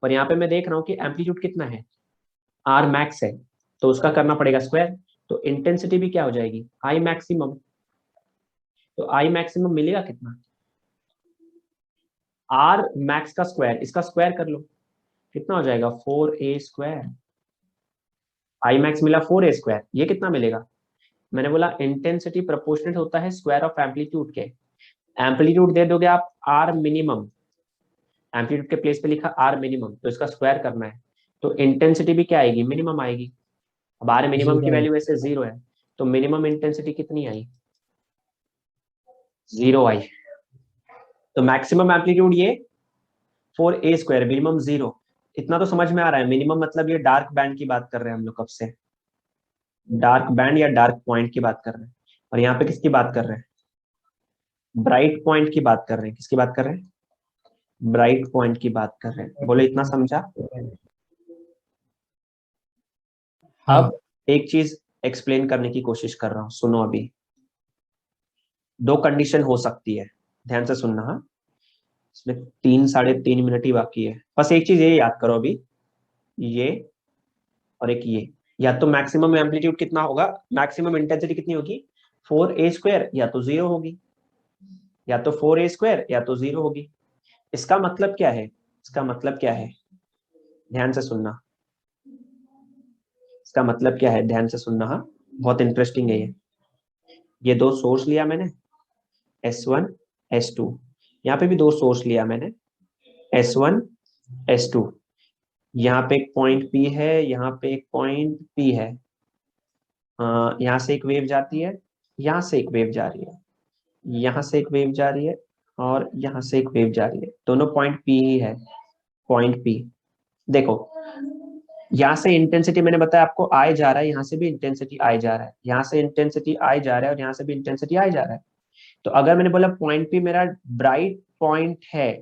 और यहाँ पे मैं देख रहा हूँ कि एम्पलीट्यूड कितना है, आर मैक्स है, तो उसका करना पड़ेगा स्क्वायर, तो इंटेंसिटी भी क्या हो जाएगी, आई मैक्सिमम। तो आई मैक्सिमम मिलेगा कितना, आर मैक्स का स्क्वायर, इसका स्क्वायर कर लो, कितना हो जाएगा 4a स्क्वायर। आई मैक्स मिला 4a स्क्वायर, ये कितना मिलेगा, मैंने बोला इंटेंसिटी प्रोपोर्शनल होता है स्क्वायर ऑफ एम्पलीट्यूड के। एम्पलीट्यूड दे दोगे आप आर मिनिमम, एम्पलीट्यूड के प्लेस पे लिखा आर मिनिमम, तो इसका स्क्वायर करना है, तो इंटेंसिटी भी क्या आएगी, मिनिमम आएगी। अब आर मिनिमम की 0 वैल्यू वैसे 0 है, तो मिनिमम इंटेंसिटी कितनी आई, 0 आई। तो मैक्सिमम एम्पलीट्यूड ये 4a स्क्वायर, मिनिमम 0। इतना तो समझ में आ रहा है, मिनिमम मतलब ये डार्क बैंड की बात कर रहे हैं हम लोग कब से, डार्क बैंड या डार्क पॉइंट की बात कर रहे हैं। और यहाँ पे किसकी बात कर रहे हैं, ब्राइट पॉइंट की बात कर रहे हैं। किसकी बात कर रहे हैं, ब्राइट पॉइंट की बात कर रहे हैं। बोले इतना समझा। हाँ अब एक चीज एक्सप्लेन करने की कोशिश कर रहा हूं, सुनो। अभी दो कंडीशन हो सकती है, ध्यान से सुनना। हाँ, इसमें 3-3.5 मिनट ही बाकी है। बस एक चीज ये याद करो अभी, ये और एक ये, या तो मैक्सिमम एम्पलीट्यूड कितना होगा, मैक्सिमम इंटेंसिटी कितनी होगी, 4a स्क्वायर, या तो 0 होगी, या तो 4a स्क्वायर या तो 0 होगी। इसका मतलब क्या है, इसका मतलब क्या है, ध्यान से सुनना। इसका मतलब क्या है, ध्यान से सुनना। हाँ, बहुत इंटरेस्टिंग है ये दो सोर्स लिया मैंने, S1 S2, यहाँ पे भी दो सोर्स लिया मैंने, S1 S2। यहाँ पे एक पॉइंट P है, यहाँ पे एक पॉइंट P है। यहाँ से एक वेव जाती है, यहाँ से एक वेव जा रही है, यहाँ से एक वेव जा रही है, और यहाँ से एक वेव जा रही है। दोनों पॉइंट P ही है, पॉइंट P। देखो यहाँ से इंटेंसिटी मैंने बताया आपको आई जा रहा है, यहाँ से भी इंटेंसिटी आई जा रहा है, यहाँ से इंटेंसिटी आई जा रहा है, और यहाँ से भी इंटेंसिटी आई जा रहा है। तो अगर मैंने बोला पॉइंट P मेरा ब्राइट पॉइंट है,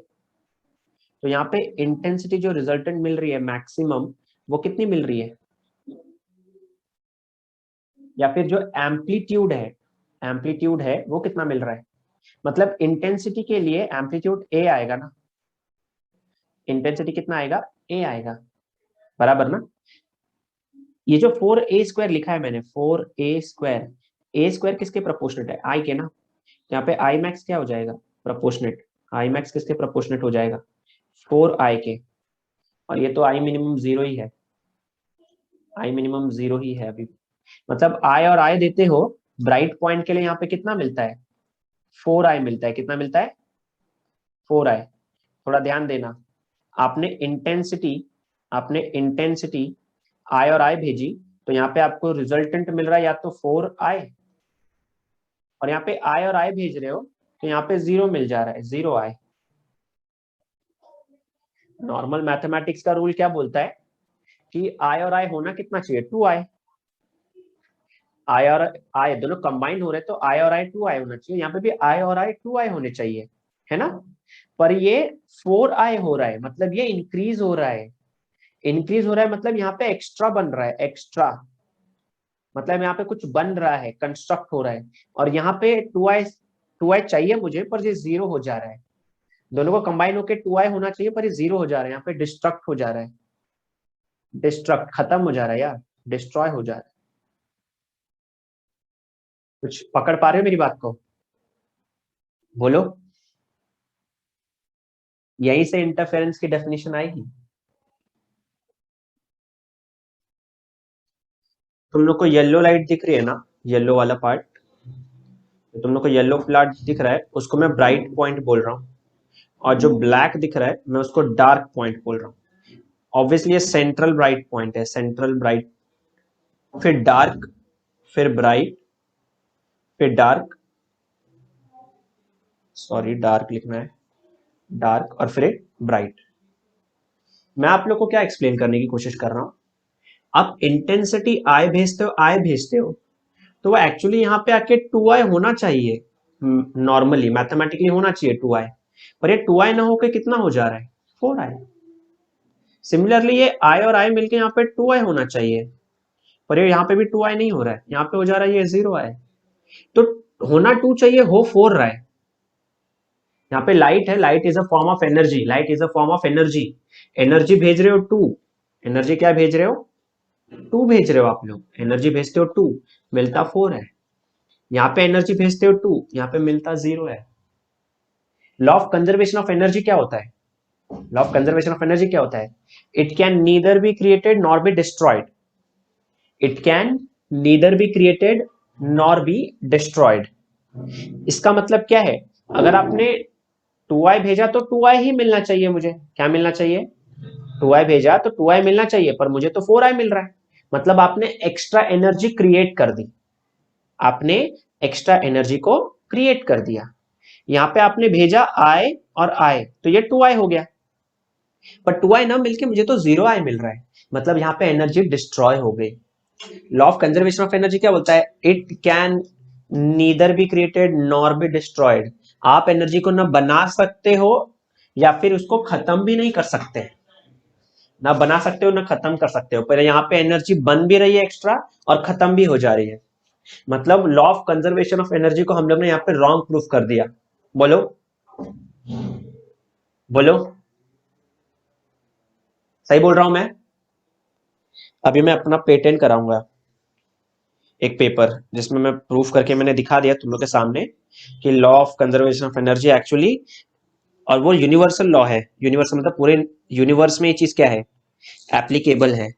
तो यहाँ पे इंटेंसिटी जो रिजल्टेंट मिल रही है मैक्सिमम, वो कितनी मिल रही है, या फिर जो एम्पलीट्यूड है, एम्पलीट्यूड है वो कितना मिल रहा है। मतलब इंटेंसिटी के लिए एम्पलीट्यूड ए आएगा ना, इंटेंसिटी कितना आएगा, ए आएगा, बराबर ना। ये जो 4a स्क्वायर लिखा है मैंने, 4a स्क्वायर, ए स्क्वायर किसके प्रोपोर्शनेट है, आई के ना। यहाँ पे आई मैक्स क्या हो जाएगा, प्रोपोर्शनेट, आई मैक्स किसके प्रोपोर्शनेट हो जाएगा, 4i के। और ये तो आई मिनिमम 0 ही है, आई मिनिमम 0 ही है अभी। मतलब आई और आई देते हो, ब्राइट पॉइंट के लिए यहाँ पे कितना मिलता है, 4i मिलता है। कितना मिलता है, 4i। थोड़ा ध्यान देना, आपने इंटेंसिटी आई और आई भेजी, तो यहाँ पे आपको रिजल्टेंट मिल रहा है या तो 4i, और यहाँ पे आई और आई भेज रहे हो तो यहाँ पे 0 मिल जा रहा है, 0i। नॉर्मल मैथमेटिक्स का रूल क्या बोलता है कि आई और आई होना कितना चाहिए, 2i। आई और आई दोनों कंबाइन हो रहे तो आई और आई 2i होना चाहिए, यहाँ पे भी आई और आई 2i होने चाहिए, है ना। पर ये 4i हो रहा है, मतलब ये इंक्रीज हो रहा है। इंक्रीज हो रहा है मतलब यहाँ पे एक्स्ट्रा बन रहा है, एक्स्ट्रा मतलब यहाँ पे कुछ बन रहा है, कंस्ट्रक्ट हो रहा है। और यहाँ पे 2i चाहिए मुझे, पर ये 0 हो जा रहा है। दोनों को कंबाइन होकर 2i होना चाहिए, पर ये 0 हो जा रहा है, यहाँ पे डिस्ट्रक्ट हो जा रहा है, डिस्ट्रक्ट खत्म हो जा रहा है यार, डिस्ट्रॉय हो जा रहा है। कुछ पकड़ पा रहे हो मेरी बात को, बोलो। यहीं से इंटरफेरेंस की डेफिनेशन आएगी। तुम लोग को येलो लाइट दिख रही है ना, येलो वाला पार्ट, तुम लोग को येलो फ्लैट दिख रहा है, उसको मैं ब्राइट पॉइंट बोल रहा हूँ। और जो ब्लैक दिख रहा है मैं उसको डार्क पॉइंट बोल रहा हूँ। ऑब्वियसली ये सेंट्रल ब्राइट पॉइंट है, सेंट्रल ब्राइट, फिर डार्क, फिर ब्राइट, फिर डार्क, सॉरी डार्क लिखना है, डार्क, और फिर ब्राइट। मैं आप लोग को क्या एक्सप्लेन करने की कोशिश कर रहा हूं, आप इंटेंसिटी आई भेजते हो, आई भेजते हो, तो वो एक्चुअली यहाँ पे आके 2i होना चाहिए, नॉर्मली मैथमेटिकली होना चाहिए 2i, पर ये 2i ना होके कितना हो जा रहा है, 4i। सिमिलरली ये i और i मिलके यहाँ पे 2i होना चाहिए, पर ये यहाँ पे भी 2i नहीं हो रहा है, यहाँ पे हो जा रहा है ये 0i। तो होना 2 चाहिए, हो 4 रहा है। यहाँ पे लाइट है, light is a form of energy, light is a form of energy, energy भेज रहे हो 2, एनर्जी क्या भेज रहे हो 2 भेज रहे हो आप लोग, एनर्जी भेजते हो 2, मिलता 4 है। यहाँ पे एनर्जी भेजते हो 2, यहाँ पे मिलता 0 है। Law of conservation of energy क्या होता है? Law of conservation of energy क्या होता है? It can neither be created nor be destroyed. It can neither be created nor be destroyed. इसका मतलब क्या है? अगर आपने 2i भेजा तो 2i ही मिलना चाहिए मुझे। क्या मिलना चाहिए? 2i भेजा तो 2i मिलना चाहिए, पर मुझे तो 4i मिल रहा है। मतलब आपने एक्स्ट्रा एनर्जी क्रिएट कर दी। आपने एक्स्ट्रा एनर्जी को क्रिएट कर दिया। यहां पे आपने भेजा i और i, तो ये 2i हो गया। पर 2i ना मिलके मुझे तो 0i मिल रहा है। मतलब यहां पे एनर्जी डिस्ट्रॉय हो गई। Law of conservation of energy क्या बोलता है? It can neither be created nor be destroyed. आप एनर्जी को ना बना सकते हो या फिर उसको खत्म भी नहीं कर सकते। ना बना सकते हो ना खत्म कर सकते हो, पर यहाँ पे एनर्जी बन भी रही है एक्स्ट्रा और खत्म भी हो जा रही है। मतलब law of conservation of energy को हम लोग ने यहाँ पे रॉन्ग प्रूफ कर दिया। बोलो बोलो, सही बोल रहा हूं मैं? अभी मैं अपना पेटेंट कराऊंगा, एक पेपर जिसमें मैं प्रूफ करके मैंने दिखा दिया तुम लोग के सामने कि law of conservation of energy actually, और वो यूनिवर्सल लॉ है। यूनिवर्सल मतलब पूरे यूनिवर्स में ये चीज क्या है? एप्लीकेबल है।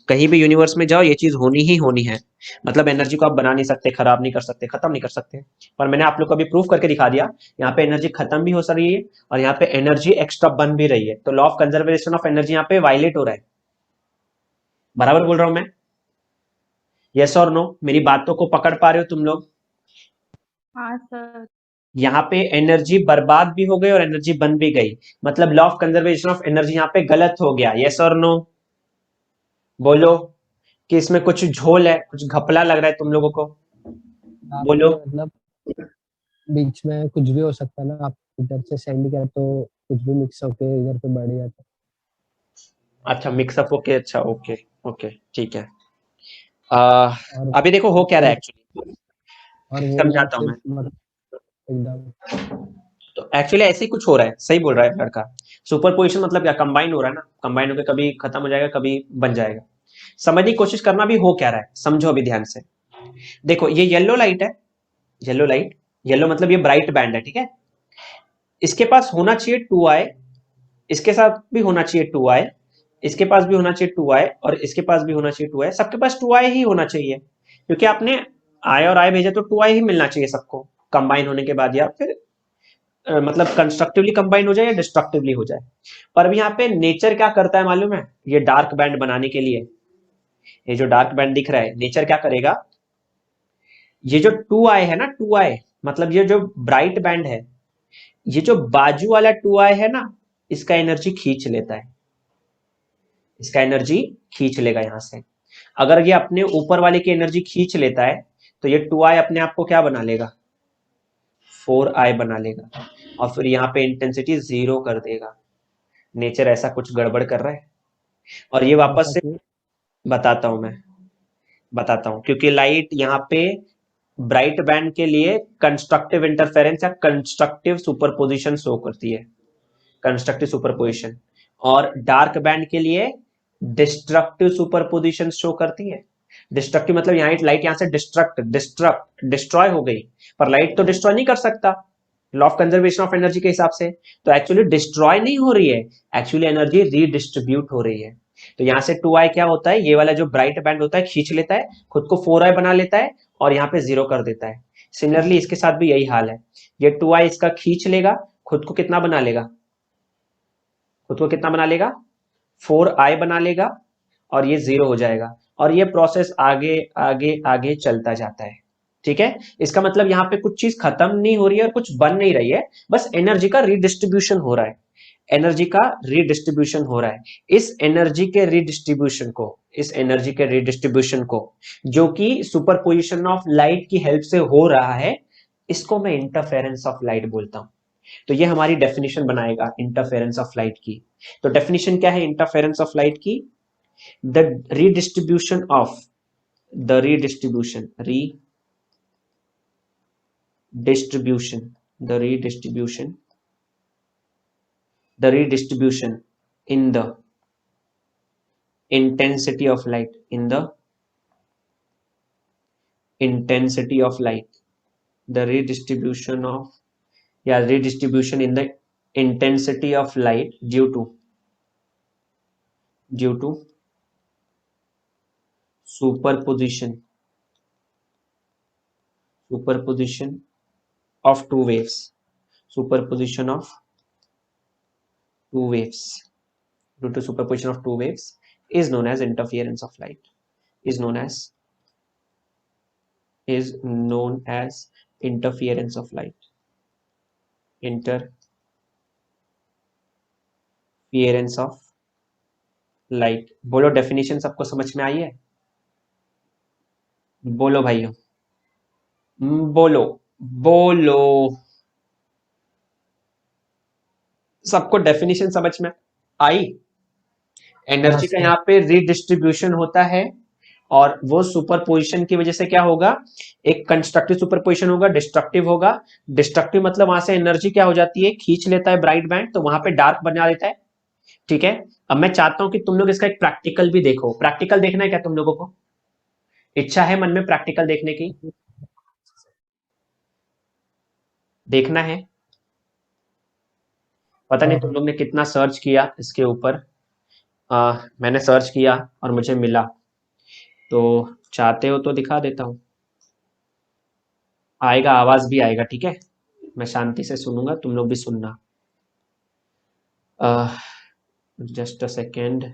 कहीं भी यूनिवर्स में जाओ ये चीज होनी ही होनी है। मतलब एनर्जी को आप बना नहीं सकते, खराब नहीं कर सकते, खत्म नहीं कर सकते। पर मैंने आप लोग को अभी प्रूफ करके दिखा दिया, यहाँ पे एनर्जी खत्म भी हो रही है और यहाँ पे एनर्जी एक्स्ट्रा बन भी रही है। तो law of conservation of energy यहाँ पे वायलेट हो रहा है। बराबर बोल रहा हूं मैं? यस और नो? मेरी बातों को पकड़ पा रहे हो तुम लोग? हाँ सर। यहाँ पे एनर्जी बर्बाद भी हो गई और एनर्जी बन भी गई। मतलब law of conservation of energy यहाँ पे गलत हो गया। यस और नो? बोलो कि इसमें कुछ झोल है, कुछ घपला लग रहा है तुम लोगों को। बोलो। आपने मतलब बीच में कुछ भी हो सकता है ना, आप इधर से सेंड किया तो कुछ भी मिक्स होके इधर पे बढ़ जाता। अच्छा मिक्सअप ओके, अच्छा ओके ओके ठीक है। और अभी देखो हो क्या रहा है एक्चुअली, और वो भी समझाता हूँ सिर्फ मैं। मतलब एकदम। तो एक्चुअली ऐसे ही कुछ हो रहा है, सही बोल रहा है लड़का। सुपर पोजिशन मतलब क्या? कंबाइन हो रहा है ना, कंबाइन होकर कभी खत्म हो जाएगा कभी बन जाएगा। समझने की कोशिश करना भी हो क्या रहा है, समझो अभी ध्यान से। देखो ये येलो लाइट है, येलो लाइट, येलो मतलब ये ब्राइट बैंड है, ठीक है। इसके पास होना चाहिए 2i, इसके साथ भी होना चाहिए 2i, इसके पास भी होना चाहिए 2i और इसके पास भी होना चाहिए 2i। सबके पास 2i ही होना चाहिए, क्योंकि आपने i और i भेजा तो 2i ही मिलना चाहिए सबको कंबाइन होने के बाद, या फिर मतलब कंस्ट्रक्टिवली कंबाइन हो जाए या डिस्ट्रक्टिवली हो जाए। पर अभी यहाँ पे नेचर क्या करता है मालूम है? ये डार्क बैंड बनाने के लिए, ये जो डार्क बैंड दिख रहा है, नेचर क्या करेगा? ये जो 2i है ना, 2i मतलब ये जो ब्राइट बैंड है, ये जो बाजू वाला 2i है ना, इसका एनर्जी खींच लेता है, इसका एनर्जी खींच लेगा यहां से। अगर ये अपने ऊपर वाले की एनर्जी खींच लेता है तो ये 2i अपने आप को क्या बना लेगा? 4i बना लेगा और फिर यहाँ पे इंटेंसिटी 0 कर देगा। नेचर ऐसा कुछ गड़बड़ कर रहा है। और ये वापस ऐसा से क्यों? बताता हूं मैं, बताता हूं, क्योंकि लाइट यहाँ पे ब्राइट बैंड के लिए कंस्ट्रक्टिव इंटरफेरेंस या कंस्ट्रक्टिव सुपरपोजिशन शो करती है, कंस्ट्रक्टिव सुपरपोजिशन। और डार्क बैंड के लिए डिस्ट्रक्टिव सुपरपोजिशन शो करती है। डिस्ट्रक्टिव मतलब यहाँ लाइट यहाँ से डिस्ट्रॉय हो गई, पर लाइट तो डिस्ट्रॉय नहीं कर सकता law of conservation of energy के हिसाब से। तो एक्चुअली डिस्ट्रॉय नहीं हो रही है, एक्चुअली एनर्जी रीडिस्ट्रीब्यूट हो रही है। तो यहां से 2i क्या होता है, ये वाला जो ब्राइट बैंड होता है खींच लेता है, खुद को 4i बना लेता है और यहाँ पे 0 कर देता है। सिमिलरली इसके साथ भी यही हाल है, ये 2i इसका खींच लेगा, खुद को कितना बना लेगा? खुद को कितना बना लेगा? 4i बना लेगा और ये 0 हो जाएगा। और ये प्रोसेस आगे आगे आगे चलता जाता है, ठीक है। इसका मतलब यहाँ पे कुछ चीज खत्म नहीं हो रही है और कुछ बन नहीं रही है, बस एनर्जी का रीडिस्ट्रीब्यूशन हो रहा है, एनर्जी का रीडिस्ट्रीब्यूशन हो रहा है। इस एनर्जी के रीडिस्ट्रीब्यूशन को, इस एनर्जी के रीडिस्ट्रीब्यूशन को जो कि सुपरपोजिशन ऑफ लाइट की हेल्प से हो रहा है, इसको मैं इंटरफेरेंस ऑफ लाइट बोलता हूं। तो ये हमारी डेफिनेशन बनाएगा इंटरफेरेंस ऑफ लाइट की। तो डेफिनेशन क्या है इंटरफेरेंस ऑफ लाइट की? The redistribution of the redistribution the redistribution in the intensity of light, in the intensity of light, the redistribution of, redistribution in the intensity of light due to superposition of two waves, superposition of two waves, due to superposition of two waves, is known as interference of light, is known as interference of light, interference of light. बोलो definition सबको समझ में आई है? बोलो भाइयों, बोलो सबको definition समझ में आई? एनर्जी का यहाँ पे रीडिस्ट्रीब्यूशन होता है और वो सुपरपोजिशन की वजह से क्या होगा, एक कंस्ट्रक्टिव सुपरपोजिशन होगा, डिस्ट्रक्टिव होगा। डिस्ट्रक्टिव मतलब वहां से एनर्जी क्या हो जाती है, खींच लेता है ब्राइट बैंड, तो वहां पे डार्क बना देता है। ठीक है, अब मैं चाहता हूं कि तुम लोग इसका एक प्रैक्टिकल भी देखो। प्रैक्टिकल देखना है क्या तुम लोगों को? इच्छा है मन में प्रैक्टिकल देखने की? देखना है? पता नहीं तुम लोग ने कितना सर्च किया इसके ऊपर। मैंने सर्च किया और मुझे मिला, तो चाहते हो तो दिखा देता हूं। आएगा, आवाज भी आएगा, ठीक है? मैं शांति से सुनूंगा, तुम लोग भी सुनना। Just a second.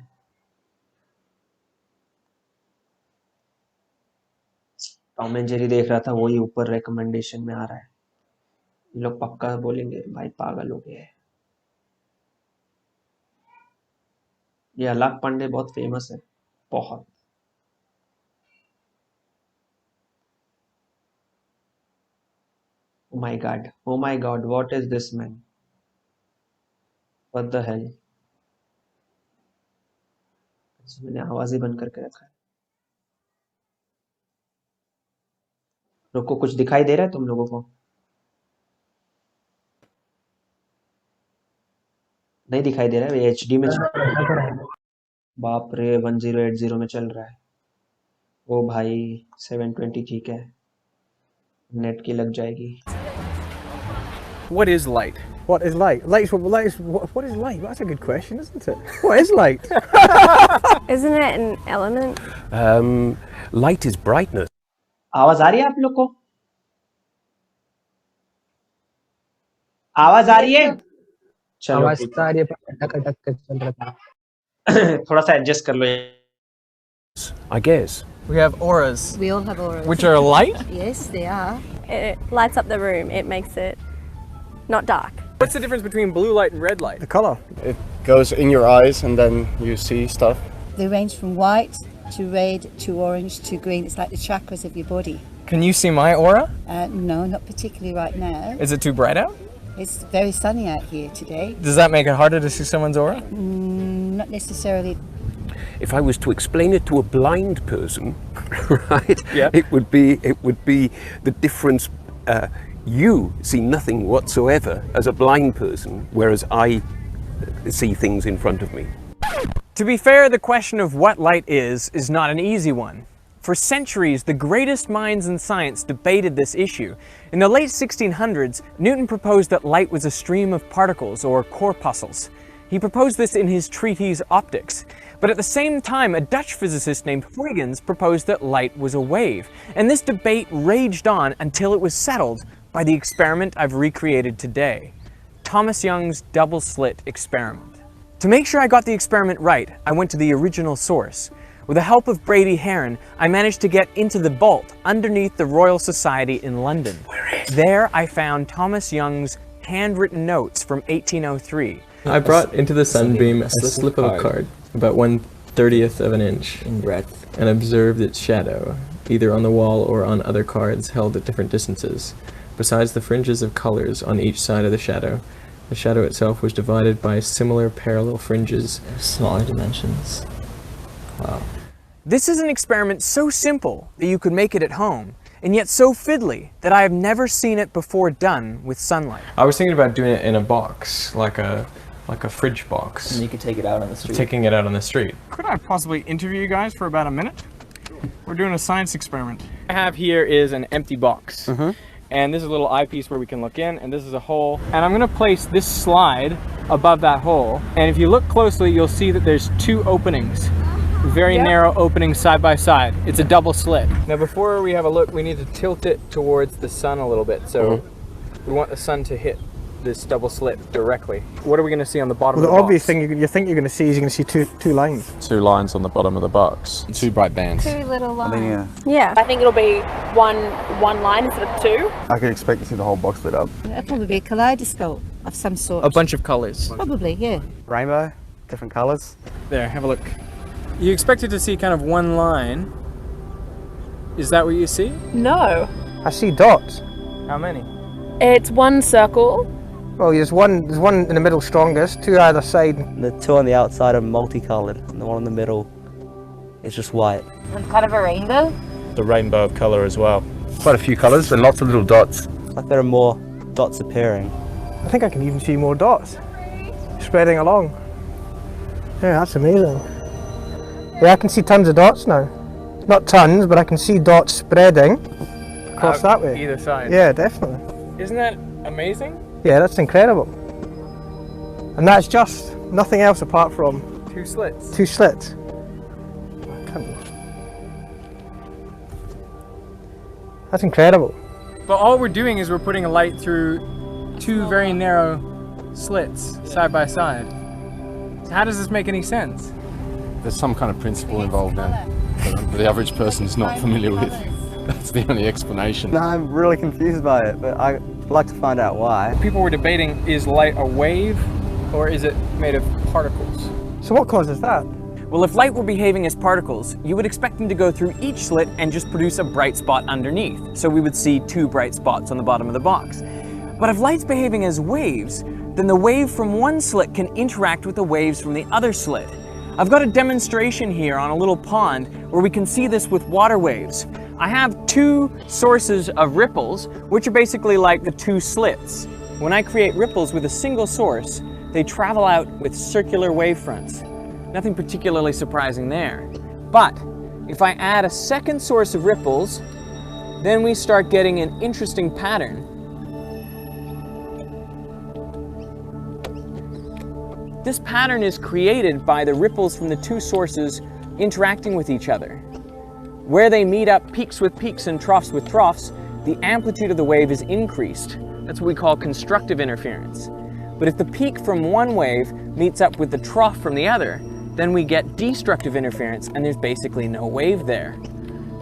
Tom and Jerry देख रहा था, वही ऊपर रिकमेंडेशन में आ रहा है। लोग पक्का बोलेंगे भाई पागल हो गए। ये अलग पांडे बहुत फेमस है, बहुत। Oh my God, what is this, man? What the hell? मैंने आवाज ही बंद करके रखा है। रुको, कुछ दिखाई दे रहा है तुम लोगों को? नहीं दिखाई दे रहा है? HD में चल रहा है। बाप रे, 1080 में चल रहा है। ओ भाई 720 ठीक है, नेट की लग जाएगी। What is light? What is light? What is light? That's a good question, isn't it? What is light? Isn't it an element? Light is brightness. आवाज आ रही है आप लोग को? आवाज आ रही है? चलो आवाज ठीक तो आ रही है, पर अटक अटक कर चल रहा था। है। थोड़ा सा एडजस्ट कर लो। I guess. We have auras. We all have auras. Which are light? Yes, they are. It lights up the room. It makes it not dark. What's the difference between blue light and red light? The color. It goes in your eyes and then you see stuff. They range from white to red to orange to green. It's like the chakras of your body. Can you see my aura? No, not particularly right now. Is it too bright out? It's very sunny out here today. Does that make it harder to see someone's aura? Not necessarily. If I was to explain it to a blind person, right? Yeah. It would be the difference. You see nothing whatsoever as a blind person, whereas I see things in front of me. To be fair, the question of what light is not an easy one. For centuries, the greatest minds in science debated this issue. In the late 1600s, Newton proposed that light was a stream of particles, or corpuscles. He proposed this in his treatise Optics. But at the same time, a Dutch physicist named Huygens proposed that light was a wave. And this debate raged on until it was settled by the experiment I've recreated today, Thomas Young's double-slit experiment. To make sure I got the experiment right, I went to the original source. With the help of Brady Heron, I managed to get into the vault underneath the Royal Society in London. There I found Thomas Young's handwritten notes from 1803. I brought into the sunbeam a slip of a card, about 1/30th of an inch in breadth, and observed its shadow, either on the wall or on other cards held at different distances. Besides the fringes of colors on each side of the shadow itself was divided by similar parallel fringes of smaller dimensions. Wow. This is an experiment so simple that you could make it at home, and yet so fiddly that I have never seen it before done with sunlight. I was thinking about doing it in a box, like a like a fridge box. And you can take it out on the street. Taking it out on the street. Could I possibly interview you guys for about a minute? We're doing a science experiment. I have here is an empty box. And this is a little eyepiece where we can look in, and this is a hole. And I'm gonna place this slide above that hole. And if you look closely, you'll see that there's two openings. Very narrow openings side by side. It's a double slit. Now before we have a look, we need to tilt it towards the sun a little bit. So we want the sun to hit this double slit directly. What are we going to see on the bottom of the box? The obvious thing you think you're going to see is you're going to see two lines. 2 lines on the bottom of the box. 2 bright bands. 2 little lines. Yeah. I think it'll be one line instead of 2. I can expect to see the whole box lit up. It'll probably be a kaleidoscope of some sort. A bunch of colors. Probably, yeah. Rainbow, different colours. There, have a look. You expected to see kind of one line. Is that what you see? No. I see dots. How many? It's one circle. Well, there's one in the middle strongest, 2 either side. The 2 on the outside are multicolored, and the one in the middle is just white. And kind of a rainbow. The rainbow of colour as well. Quite a few colours and lots of little dots. Like there are more dots appearing. I think I can even see more dots spreading along. Yeah, that's amazing. Yeah, I can see tons of dots now. Not tons, but I can see dots spreading across that way. Either side. Yeah, definitely. Isn't that amazing? Yeah, that's incredible. And that's just nothing else apart from 2 slits. 2 slits. That's incredible. But all we're doing is we're putting a light through 2 very narrow slits side by side. So how does this make any sense? There's some kind of principle involved then that the average person is not familiar with. That's the only explanation. No, I'm really confused by it, but I'd like to find out why. People were debating, is light a wave or is it made of particles? So what causes that? Well, if light were behaving as particles, you would expect them to go through each slit and just produce a bright spot underneath. So we would see 2 bright spots on the bottom of the box. But if light's behaving as waves, then the wave from one slit can interact with the waves from the other slit. I've got a demonstration here on a little pond where we can see this with water waves. I have 2 sources of ripples, which are basically like the 2 slits. When I create ripples with a single source, they travel out with circular wavefronts. Nothing particularly surprising there. But if I add a second source of ripples, then we start getting an interesting pattern. This pattern is created by the ripples from the 2 sources interacting with each other. Where they meet up peaks with peaks and troughs with troughs, the amplitude of the wave is increased. That's what we call constructive interference. But if the peak from one wave meets up with the trough from the other, then we get destructive interference and there's basically no wave there.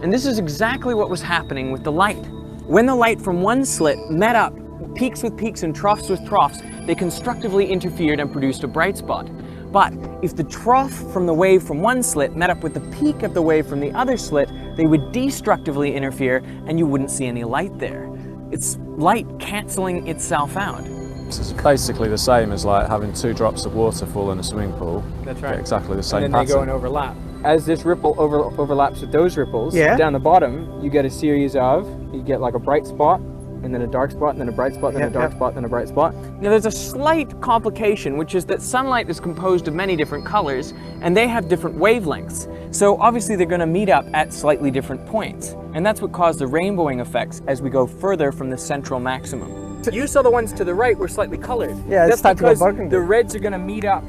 And this is exactly what was happening with the light. When the light from one slit met up peaks with peaks and troughs with troughs, they constructively interfered and produced a bright spot. But if the trough from the wave from one slit met up with the peak of the wave from the other slit, they would destructively interfere and you wouldn't see any light there. It's light canceling itself out. This is basically the same as like having 2 drops of water fall in a swimming pool. That's right. Get exactly the same and then pattern. They go and overlap. As this ripple overlaps with those ripples, Yeah. down the bottom, you get a series of, you get like a bright spot, and then a dark spot, and then a bright spot, then a dark spot, then a bright spot. Now there's a slight complication, which is that sunlight is composed of many different colors, and they have different wavelengths. So obviously they're gonna meet up at slightly different points. And that's what caused the rainbowing effects as we go further from the central maximum. You saw the ones to the right were slightly colored. Yeah, that's it's because burgundy. the reds are gonna meet up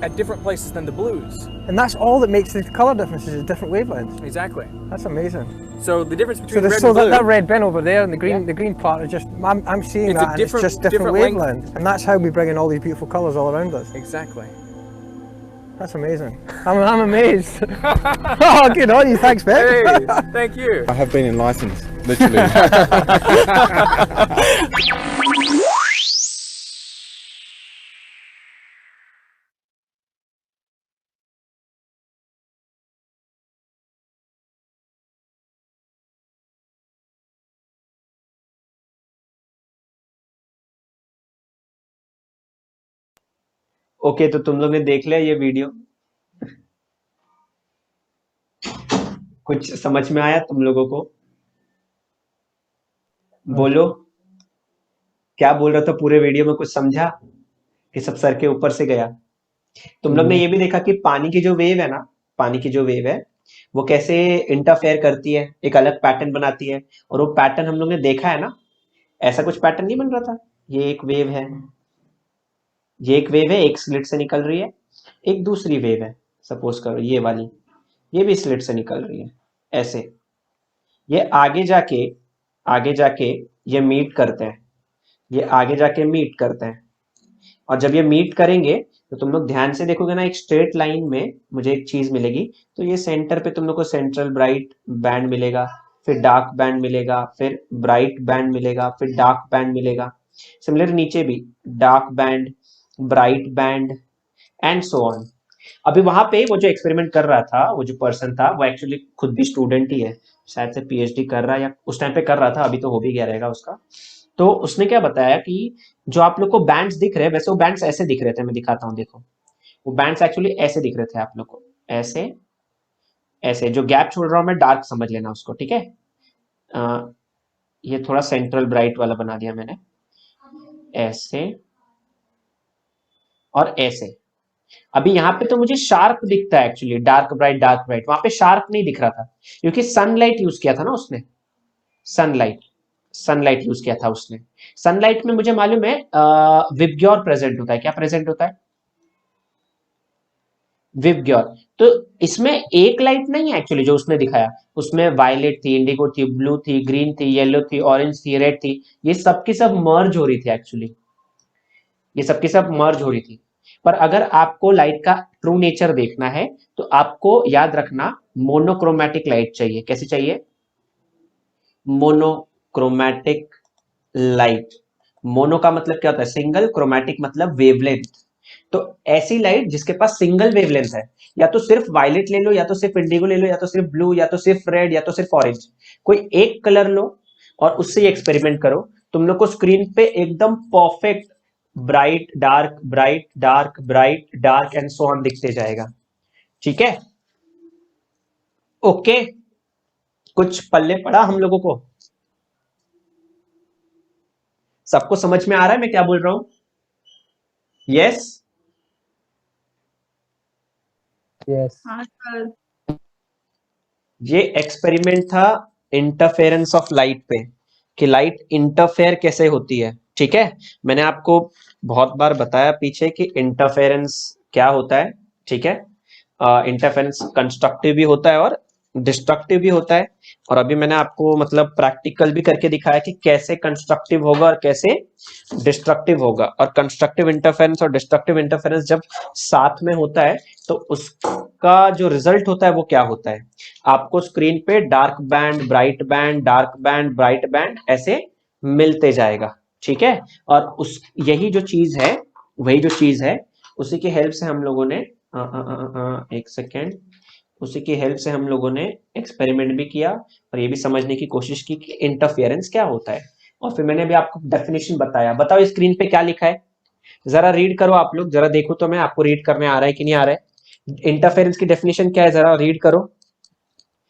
at different places than the blues. And that's all that makes the colour differences, is different wavelengths. Exactly. That's amazing. So the difference between So, red so and blue, that red bin over there and the green part is just, I'm seeing It's a that and it's different- just different different length. wavelengths. And that's how we bring in all these beautiful colours all around us. Exactly. That's amazing. I'm amazed. Oh, good on you, thanks, Ben. Hey, thank you. I have been enlightened, literally. Okay, तो तुम लोग ने देख लिया ये video? कुछ समझ में आया तुम लोगों को? बोलो, क्या बोल रहा था? पूरे वीडियो में कुछ समझा? ये सब सर के ऊपर से गया। तुम लोग ने ये भी देखा कि पानी की जो वेव है ना, पानी की जो वेव है वो कैसे इंटरफेयर करती है, एक अलग पैटर्न बनाती है। और वो पैटर्न हम लोग ने देखा है ना, ऐसा कुछ पैटर्न नहीं बन रहा था। ये एक वेव है, ये एक वेव है, एक स्लिट से निकल रही है, एक दूसरी वेव है, सपोज करो ये वाली, ये भी स्लिट से निकल रही है ऐसे। ये आगे जाके ये मीट करते हैं, ये आगे जाके मीट करते हैं। और जब ये मीट करेंगे तो तुम लोग ध्यान से देखोगे ना, एक स्ट्रेट लाइन में मुझे एक चीज मिलेगी। तो ये सेंटर पे तुम लोग को सेंट्रल ब्राइट बैंड मिलेगा, फिर डार्क बैंड मिलेगा, फिर ब्राइट बैंड मिलेगा, फिर डार्क बैंड मिलेगा। सिमिलर नीचे भी dark band, bright band and so on. अभी वहां पे वो जो एक्सपेरिमेंट कर रहा था, वो जो पर्सन था, वो एक्चुअली खुद भी स्टूडेंट ही है, शायद से पीएचडी कर रहा है या उस टाइम पे कर रहा था, अभी तो हो भी गया रहेगा उसका। तो उसने क्या बताया कि जो आप लोग को बैंड्स दिख रहे हैं, वैसे वो बैंड्स ऐसे दिख रहे थे, मैं दिखाता हूँ, देखो वो बैंड्स एक्चुअली ऐसे दिख रहे थे आप लोग को, ऐसे ऐसे। जो गैप छोड़ रहा हूं मैं डार्क समझ लेना उसको, ठीक है। ये थोड़ा सेंट्रल ब्राइट वाला बना दिया मैंने, ऐसे और ऐसे। अभी यहाँ पे तो मुझे शार्प दिखता है एक्चुअली, डार्क ब्राइट, वहां पे शार्प नहीं दिख रहा था क्योंकि सनलाइट यूज किया था ना उसने, सनलाइट यूज किया था उसने। सनलाइट में मुझे मालूम है विबग्योर प्रेजेंट होता है। क्या प्रेजेंट होता है? विबग्योर। तो इसमें एक लाइट नहीं है एक्चुअली जो उसने दिखाया, उसमें वायलेट थी, इंडिगो थी, ब्लू थी, ग्रीन थी, येलो थी, ऑरेंज थी, रेड थी। ये सबकी सब मर्ज हो रही थी एक्चुअली, ये सबकी सब मर्ज हो रही थी। पर अगर आपको लाइट का ट्रू नेचर देखना है तो आपको याद रखना मोनोक्रोमैटिक लाइट चाहिए। कैसी चाहिए? Monochromatic light. मोनो का मतलब क्या होता है? सिंगल, क्रोमैटिक मतलब वेवलेंथ। तो ऐसी लाइट जिसके पास सिंगल वेवलेंथ है, या तो सिर्फ वायलेट ले लो, या तो सिर्फ इंडिगो ले लो, या तो सिर्फ ब्लू, या तो सिर्फ रेड, या तो सिर्फ ऑरेंज। कोई एक कलर लो और उससे एक्सपेरिमेंट करो। तुम लोग को स्क्रीन पे एकदम perfect bright dark, bright dark, bright dark and so on दिखते जाएगा। ठीक है, ओके। कुछ पल्ले पड़ा हम लोगों को? सबको समझ में आ रहा है मैं क्या बोल रहा हूं? Yes yes. ये एक्सपेरिमेंट था इंटरफेरेंस ऑफ लाइट पे, कि लाइट इंटरफेयर कैसे होती है। ठीक है, मैंने आपको बहुत बार बताया पीछे कि इंटरफेरेंस क्या होता है। ठीक है, इंटरफेरेंस कंस्ट्रक्टिव भी होता है और डिस्ट्रक्टिव भी होता है। और अभी मैंने आपको मतलब प्रैक्टिकल भी करके दिखाया कि कैसे कंस्ट्रक्टिव होगा और कैसे डिस्ट्रक्टिव होगा। और कंस्ट्रक्टिव इंटरफेरेंस और डिस्ट्रक्टिव इंटरफेरेंस जब साथ में होता है तो उसका जो रिजल्ट होता है वो क्या होता है। आपको स्क्रीन पे dark band, bright band, dark band, bright band ऐसे मिलते जाएगा। ठीक है, और उस यही जो चीज है, वही जो चीज है, उसी की हेल्प से हम लोगों ने एक सेकेंड, उसी की हेल्प से हम लोगों ने एक्सपेरिमेंट भी किया और ये भी समझने की कोशिश की कि इंटरफेरेंस क्या होता है। और फिर मैंने अभी आपको डेफिनेशन बताया। बताओ स्क्रीन पे क्या लिखा है, जरा रीड करो आप लोग, जरा देखो तो मैं आपको रीड करने आ रहा है कि नहीं आ रहा है। इंटरफेरेंस की डेफिनेशन क्या है, जरा रीड करो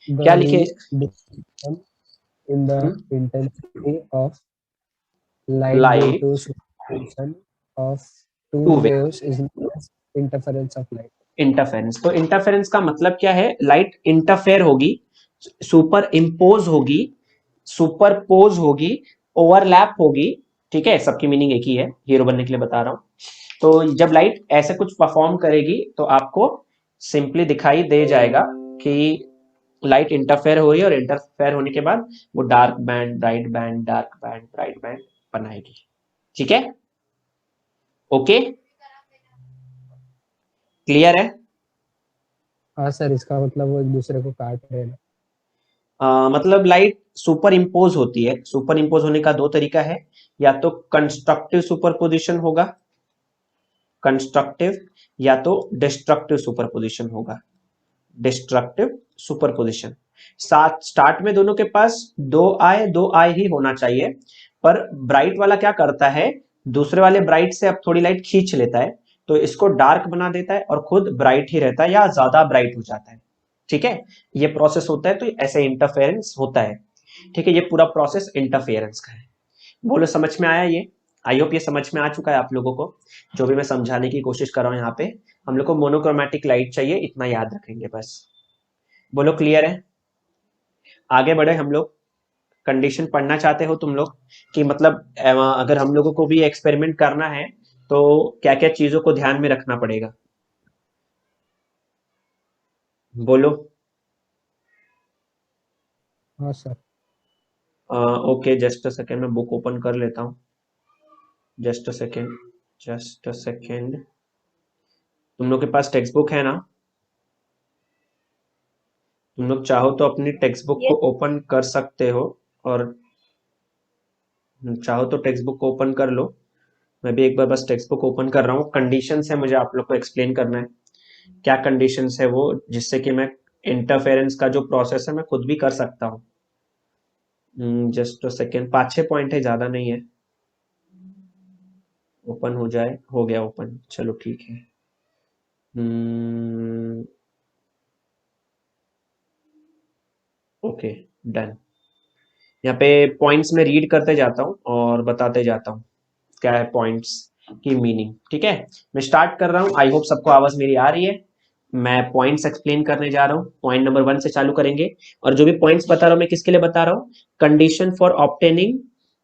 क्या लिखे। in the intensity of light due to superposition of two waves is known as interference of light. Interference, तो इंटरफेरेंस का मतलब क्या है? लाइट इंटरफेयर होगी, सुपर इम्पोज होगी, सुपरपोज होगी, ओवरलैप होगी। ठीक है, सबकी मीनिंग एक ही है, हीरो बनने के लिए बता रहा हूं। तो जब लाइट ऐसे कुछ परफॉर्म करेगी तो आपको सिंपली दिखाई दे जाएगा कि लाइट इंटरफेयर हो रही है, और इंटरफेयर होने के बाद वो dark band, bright band, dark band, bright band बनाएगी। ठीक है, ओके, क्लियर है? हाँ सर, इसका मतलब वो एक दूसरे को काट रहे हैं। मतलब लाइट सुपर इम्पोज होती है। सुपर इम्पोज होने का दो तरीका है, या तो कंस्ट्रक्टिव सुपरपोजिशन होगा, कंस्ट्रक्टिव, या तो डिस्ट्रक्टिव सुपरपोजिशन होगा, डिस्ट्रक्टिव सुपरपोजिशन। स्टार्ट में दोनों के पास दो आई ही होना चाहिए, पर ब्राइट वाला क्या करता है, दूसरे वाले ब्राइट से अब थोड़ी लाइट खींच लेता है, तो इसको डार्क बना देता है और खुद ब्राइट ही रहता है या ज्यादा ब्राइट हो जाता है। ठीक है, ये प्रोसेस होता है, तो ऐसे इंटरफेरेंस होता है। ठीक है, ये पूरा प्रोसेस इंटरफेरेंस का है। बोलो समझ में आया ये? आई होप ये समझ में आ चुका है आप लोगों को, जो भी मैं समझाने की कोशिश कर रहा हूँ यहाँ पे। हम लोग को मोनोक्रोमेटिक लाइट चाहिए, इतना याद रखेंगे बस। बोलो क्लियर है? आगे बढ़े हम लोग। कंडीशन पढ़ना चाहते हो तुम लोग कि मतलब अगर हम लोगों को भी एक्सपेरिमेंट करना है तो क्या क्या चीजों को ध्यान में रखना पड़ेगा, बोलो। हाँ sir. Okay just a second, मैं बुक ओपन कर लेता हूँ। Just a second, just a second. तुम लोग के पास टेक्स्ट बुक है ना? तुम लोग चाहो तो अपनी टेक्स्ट बुक को ओपन कर सकते हो, और चाहो तो टेक्स्ट बुक को ओपन कर लो। मैं भी एक बार बस टेक्स्ट बुक ओपन कर रहा हूँ। कंडीशंस है, मुझे आप लोग को एक्सप्लेन करना है क्या कंडीशंस है वो, जिससे कि मैं इंटरफेरेंस का जो प्रोसेस है मैं खुद भी कर सकता हूँ। जस्ट अ सेकेंड, 5-6 पॉइंट है, ज्यादा नहीं है। ओपन हो जाए, हो गया ओपन, चलो ठीक है। Okay done. यहाँ पे पॉइंट्स में रीड करते जाता हूँ और बताते जाता हूँ क्या है पॉइंट्स की मीनिंग, ठीक है। मैं स्टार्ट कर रहा हूँ, आई होप सबको आवाज मेरी आ रही है। मैं पॉइंट्स एक्सप्लेन करने जा रहा हूँ, पॉइंट नंबर 1 से चालू करेंगे। और जो भी पॉइंट्स बता रहा हूँ मैं किसके लिए बता रहा हूँ? Condition for obtaining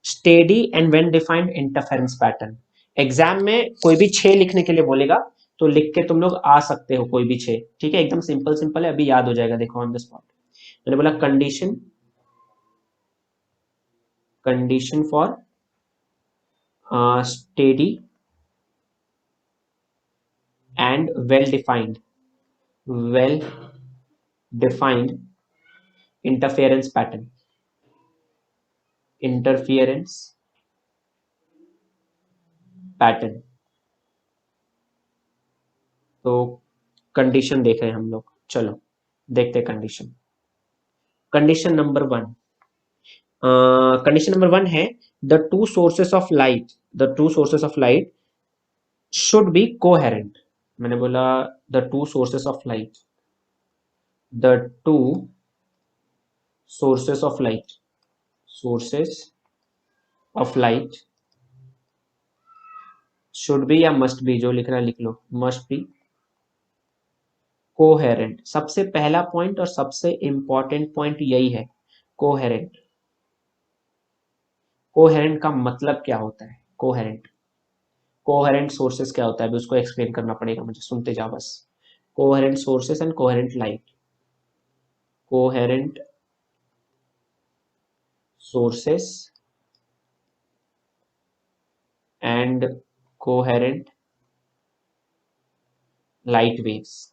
steady and well defined interference pattern. Exam में कोई भी 6 लिखने के लिए बोलेगा तो लिख के तुम लोग आ सकते हो, कोई भी 6, ठीक है। एकदम सिंपल सिंपल है, अभी याद हो जाएगा, देखो ऑन द स्पॉट। मैंने बोला condition for steady and well defined interference pattern तो कंडीशन देख रहे हैं हम लोग, चलो देखते हैं कंडीशन। कंडीशन नंबर 1 है the two sources of light should be coherent। मैंने बोला the two sources of light should be या must be, जो लिख रहा है लिख लो, must be coherent। सबसे पहला पॉइंट और सबसे इंपॉर्टेंट पॉइंट यही है, कोहेरेंट। कोहेरेंट का मतलब क्या होता है? कोहेरेंट सोर्सेस क्या होता है, अभी उसको एक्सप्लेन करना पड़ेगा मुझे, सुनते जाओ बस। Coherent sources and coherent light. Coherent sources and coherent light waves.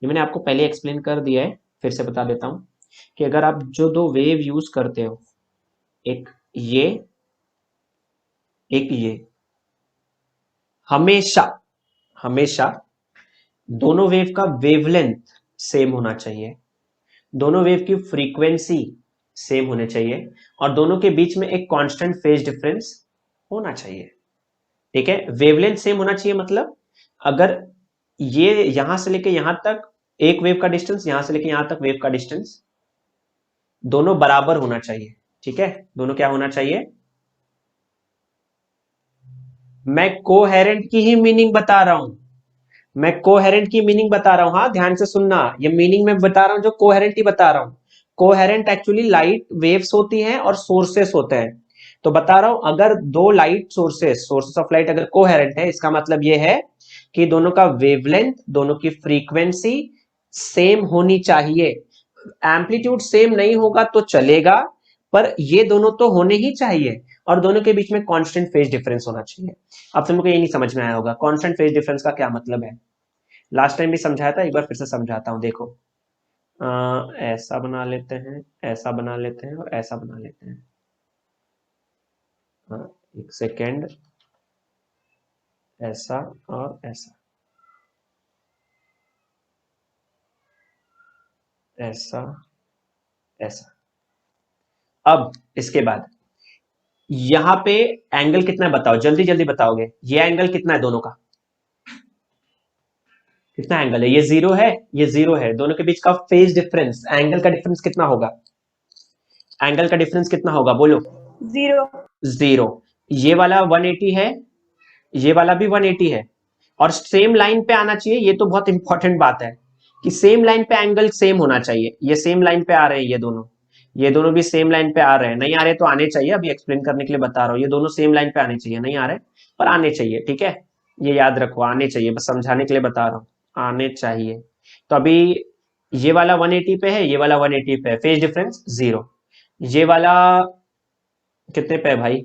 ये मैंने आपको पहले एक्सप्लेन कर दिया है, फिर से बता देता हूं कि अगर आप जो 2 वेव यूज करते हो, एक ये हमेशा दोनों वेव का वेवलेंथ सेम होना चाहिए, दोनों वेव की फ्रीक्वेंसी सेम होने चाहिए, और दोनों के बीच में एक कांस्टेंट फेज डिफरेंस होना चाहिए, ठीक है। वेवलेंथ सेम होना चाहिए मतलब अगर ये यहां से लेके यहां तक एक वेव का डिस्टेंस, यहां से लेके यहां तक वेव का डिस्टेंस, दोनों बराबर होना चाहिए, ठीक है। दोनों क्या होना चाहिए? मैं कोहेरेंट की ही मीनिंग बता रहा हूं, हाँ ध्यान से सुनना, ये मीनिंग मैं बता रहा हूं जो कोहेरेंट ही बता रहा हूं। कोहेरेंट एक्चुअली लाइट वेव्स होती हैं और सोर्सेस होते हैं, तो बता रहा हूं अगर 2 लाइट सोर्सेस ऑफ लाइट अगर कोहेरेंट है, इसका मतलब ये है कि दोनों का वेवलेंथ, दोनों की फ्रीक्वेंसी सेम होनी चाहिए। एम्पलीट्यूड सेम नहीं होगा तो चलेगा, पर ये दोनों तो होने ही चाहिए, और दोनों के बीच में कांस्टेंट फेज डिफरेंस होना चाहिए। अब तुमको ये नहीं समझ में आया होगा कांस्टेंट फेज डिफरेंस का क्या मतलब है। लास्ट टाइम भी समझाया था, एक बार फिर से समझाता हूं, देखो ऐसा बना लेते हैं, ऐसा बना लेते हैं और ऐसा बना लेते हैं। एक सेकेंड, ऐसा और ऐसा, ऐसा। अब इसके बाद यहां पे एंगल कितना है बताओ, जल्दी जल्दी बताओगे। ये एंगल कितना है दोनों का? कितना एंगल है? ये 0 है, ये 0 है। दोनों के बीच का फेज डिफरेंस, एंगल का डिफरेंस कितना होगा? एंगल का डिफरेंस कितना होगा बोलो? 0। ये वाला 180 है, ये वाला भी 180 है, और सेम लाइन पे आना चाहिए। ये तो बहुत इंपॉर्टेंट बात है कि सेम लाइन पे एंगल सेम होना चाहिए। ये सेम लाइन पे आ रहे हैं, ये दोनों भी सेम लाइन पे आ रहे हैं। नहीं आ रहे तो आने चाहिए, अभी एक्सप्लेन करने के लिए बता रहा हूँ। ये दोनों सेम लाइन पे आने चाहिए, नहीं आ रहे पर आने चाहिए, ठीक है, ये याद रखो, आने चाहिए, बस समझाने के लिए बता रहा हूँ, आने चाहिए। तो अभी ये वाला 180 पे है, ये वाला 180 पे है, फेज डिफरेंस 0। ये वाला कितने पे है भाई,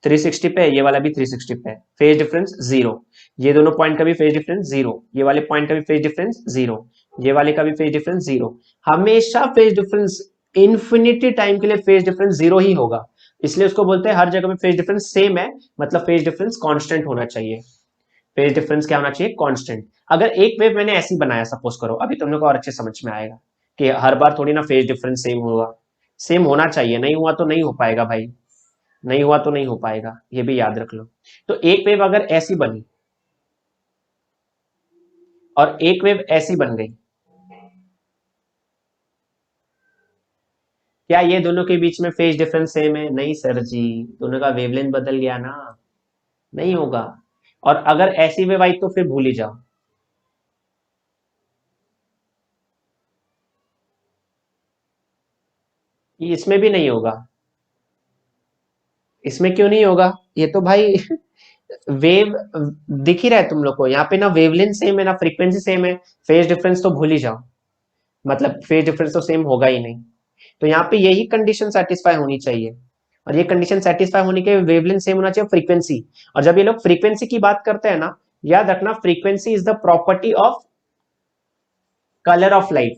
360 पे है, ये वाला भी 360 पे है, फेज डिफरेंस 0। ये दोनों पॉइंट का भी फेज डिफरेंस 0, ये वाले पॉइंट का भी फेज डिफरेंस 0, ये वाले का भी फेज डिफरेंस 0। हमेशा फेज डिफरेंस इन्फिनिटी टाइम के लिए फेज डिफरेंस 0 ही होगा, इसलिए उसको बोलते हैं हर जगह में फेज डिफरेंस सेम है, मतलब फेज डिफरेंस कांस्टेंट होना चाहिए। फेज डिफरेंस क्या होना चाहिए, कांस्टेंट। अगर एक वेव मैंने ऐसी बनाया, सपोज करो, अभी तुम लोग को और अच्छे समझ में आएगा कि हर बार थोड़ी ना फेज डिफरेंस सेम होगा, सेम होना चाहिए, नहीं हुआ तो नहीं हो पाएगा भाई, नहीं हुआ तो नहीं हो पाएगा, ये भी याद रख लो। तो एक वेव अगर ऐसी बनी और एक वेव ऐसी बन गई, क्या ये दोनों के बीच में फेज डिफरेंस सेम है? नहीं सर जी, दोनों का वेवलेंथ बदल गया ना, नहीं होगा। और अगर ऐसी वेव आई तो फिर भूल ही जाओ, इसमें भी नहीं होगा। इसमें क्यों नहीं होगा, ये तो भाई वेव दिख ही रहा है तुम लोग को, यहाँ पे ना वेवलेंथ सेम है ना फ्रीक्वेंसी सेम है, फेज डिफरेंस तो भूल ही जाओ, मतलब फेज डिफरेंस तो सेम होगा ही नहीं। तो यहाँ पे यही कंडीशन सेटिस्फाई होनी चाहिए, और ये कंडीशन सेटिस्फाई होने के वेवलेंथ सेम होना चाहिए, फ्रीक्वेंसी। और जब ये लोग फ्रीक्वेंसी की बात करते हैं ना, याद रखना frequency is the property of colour of light.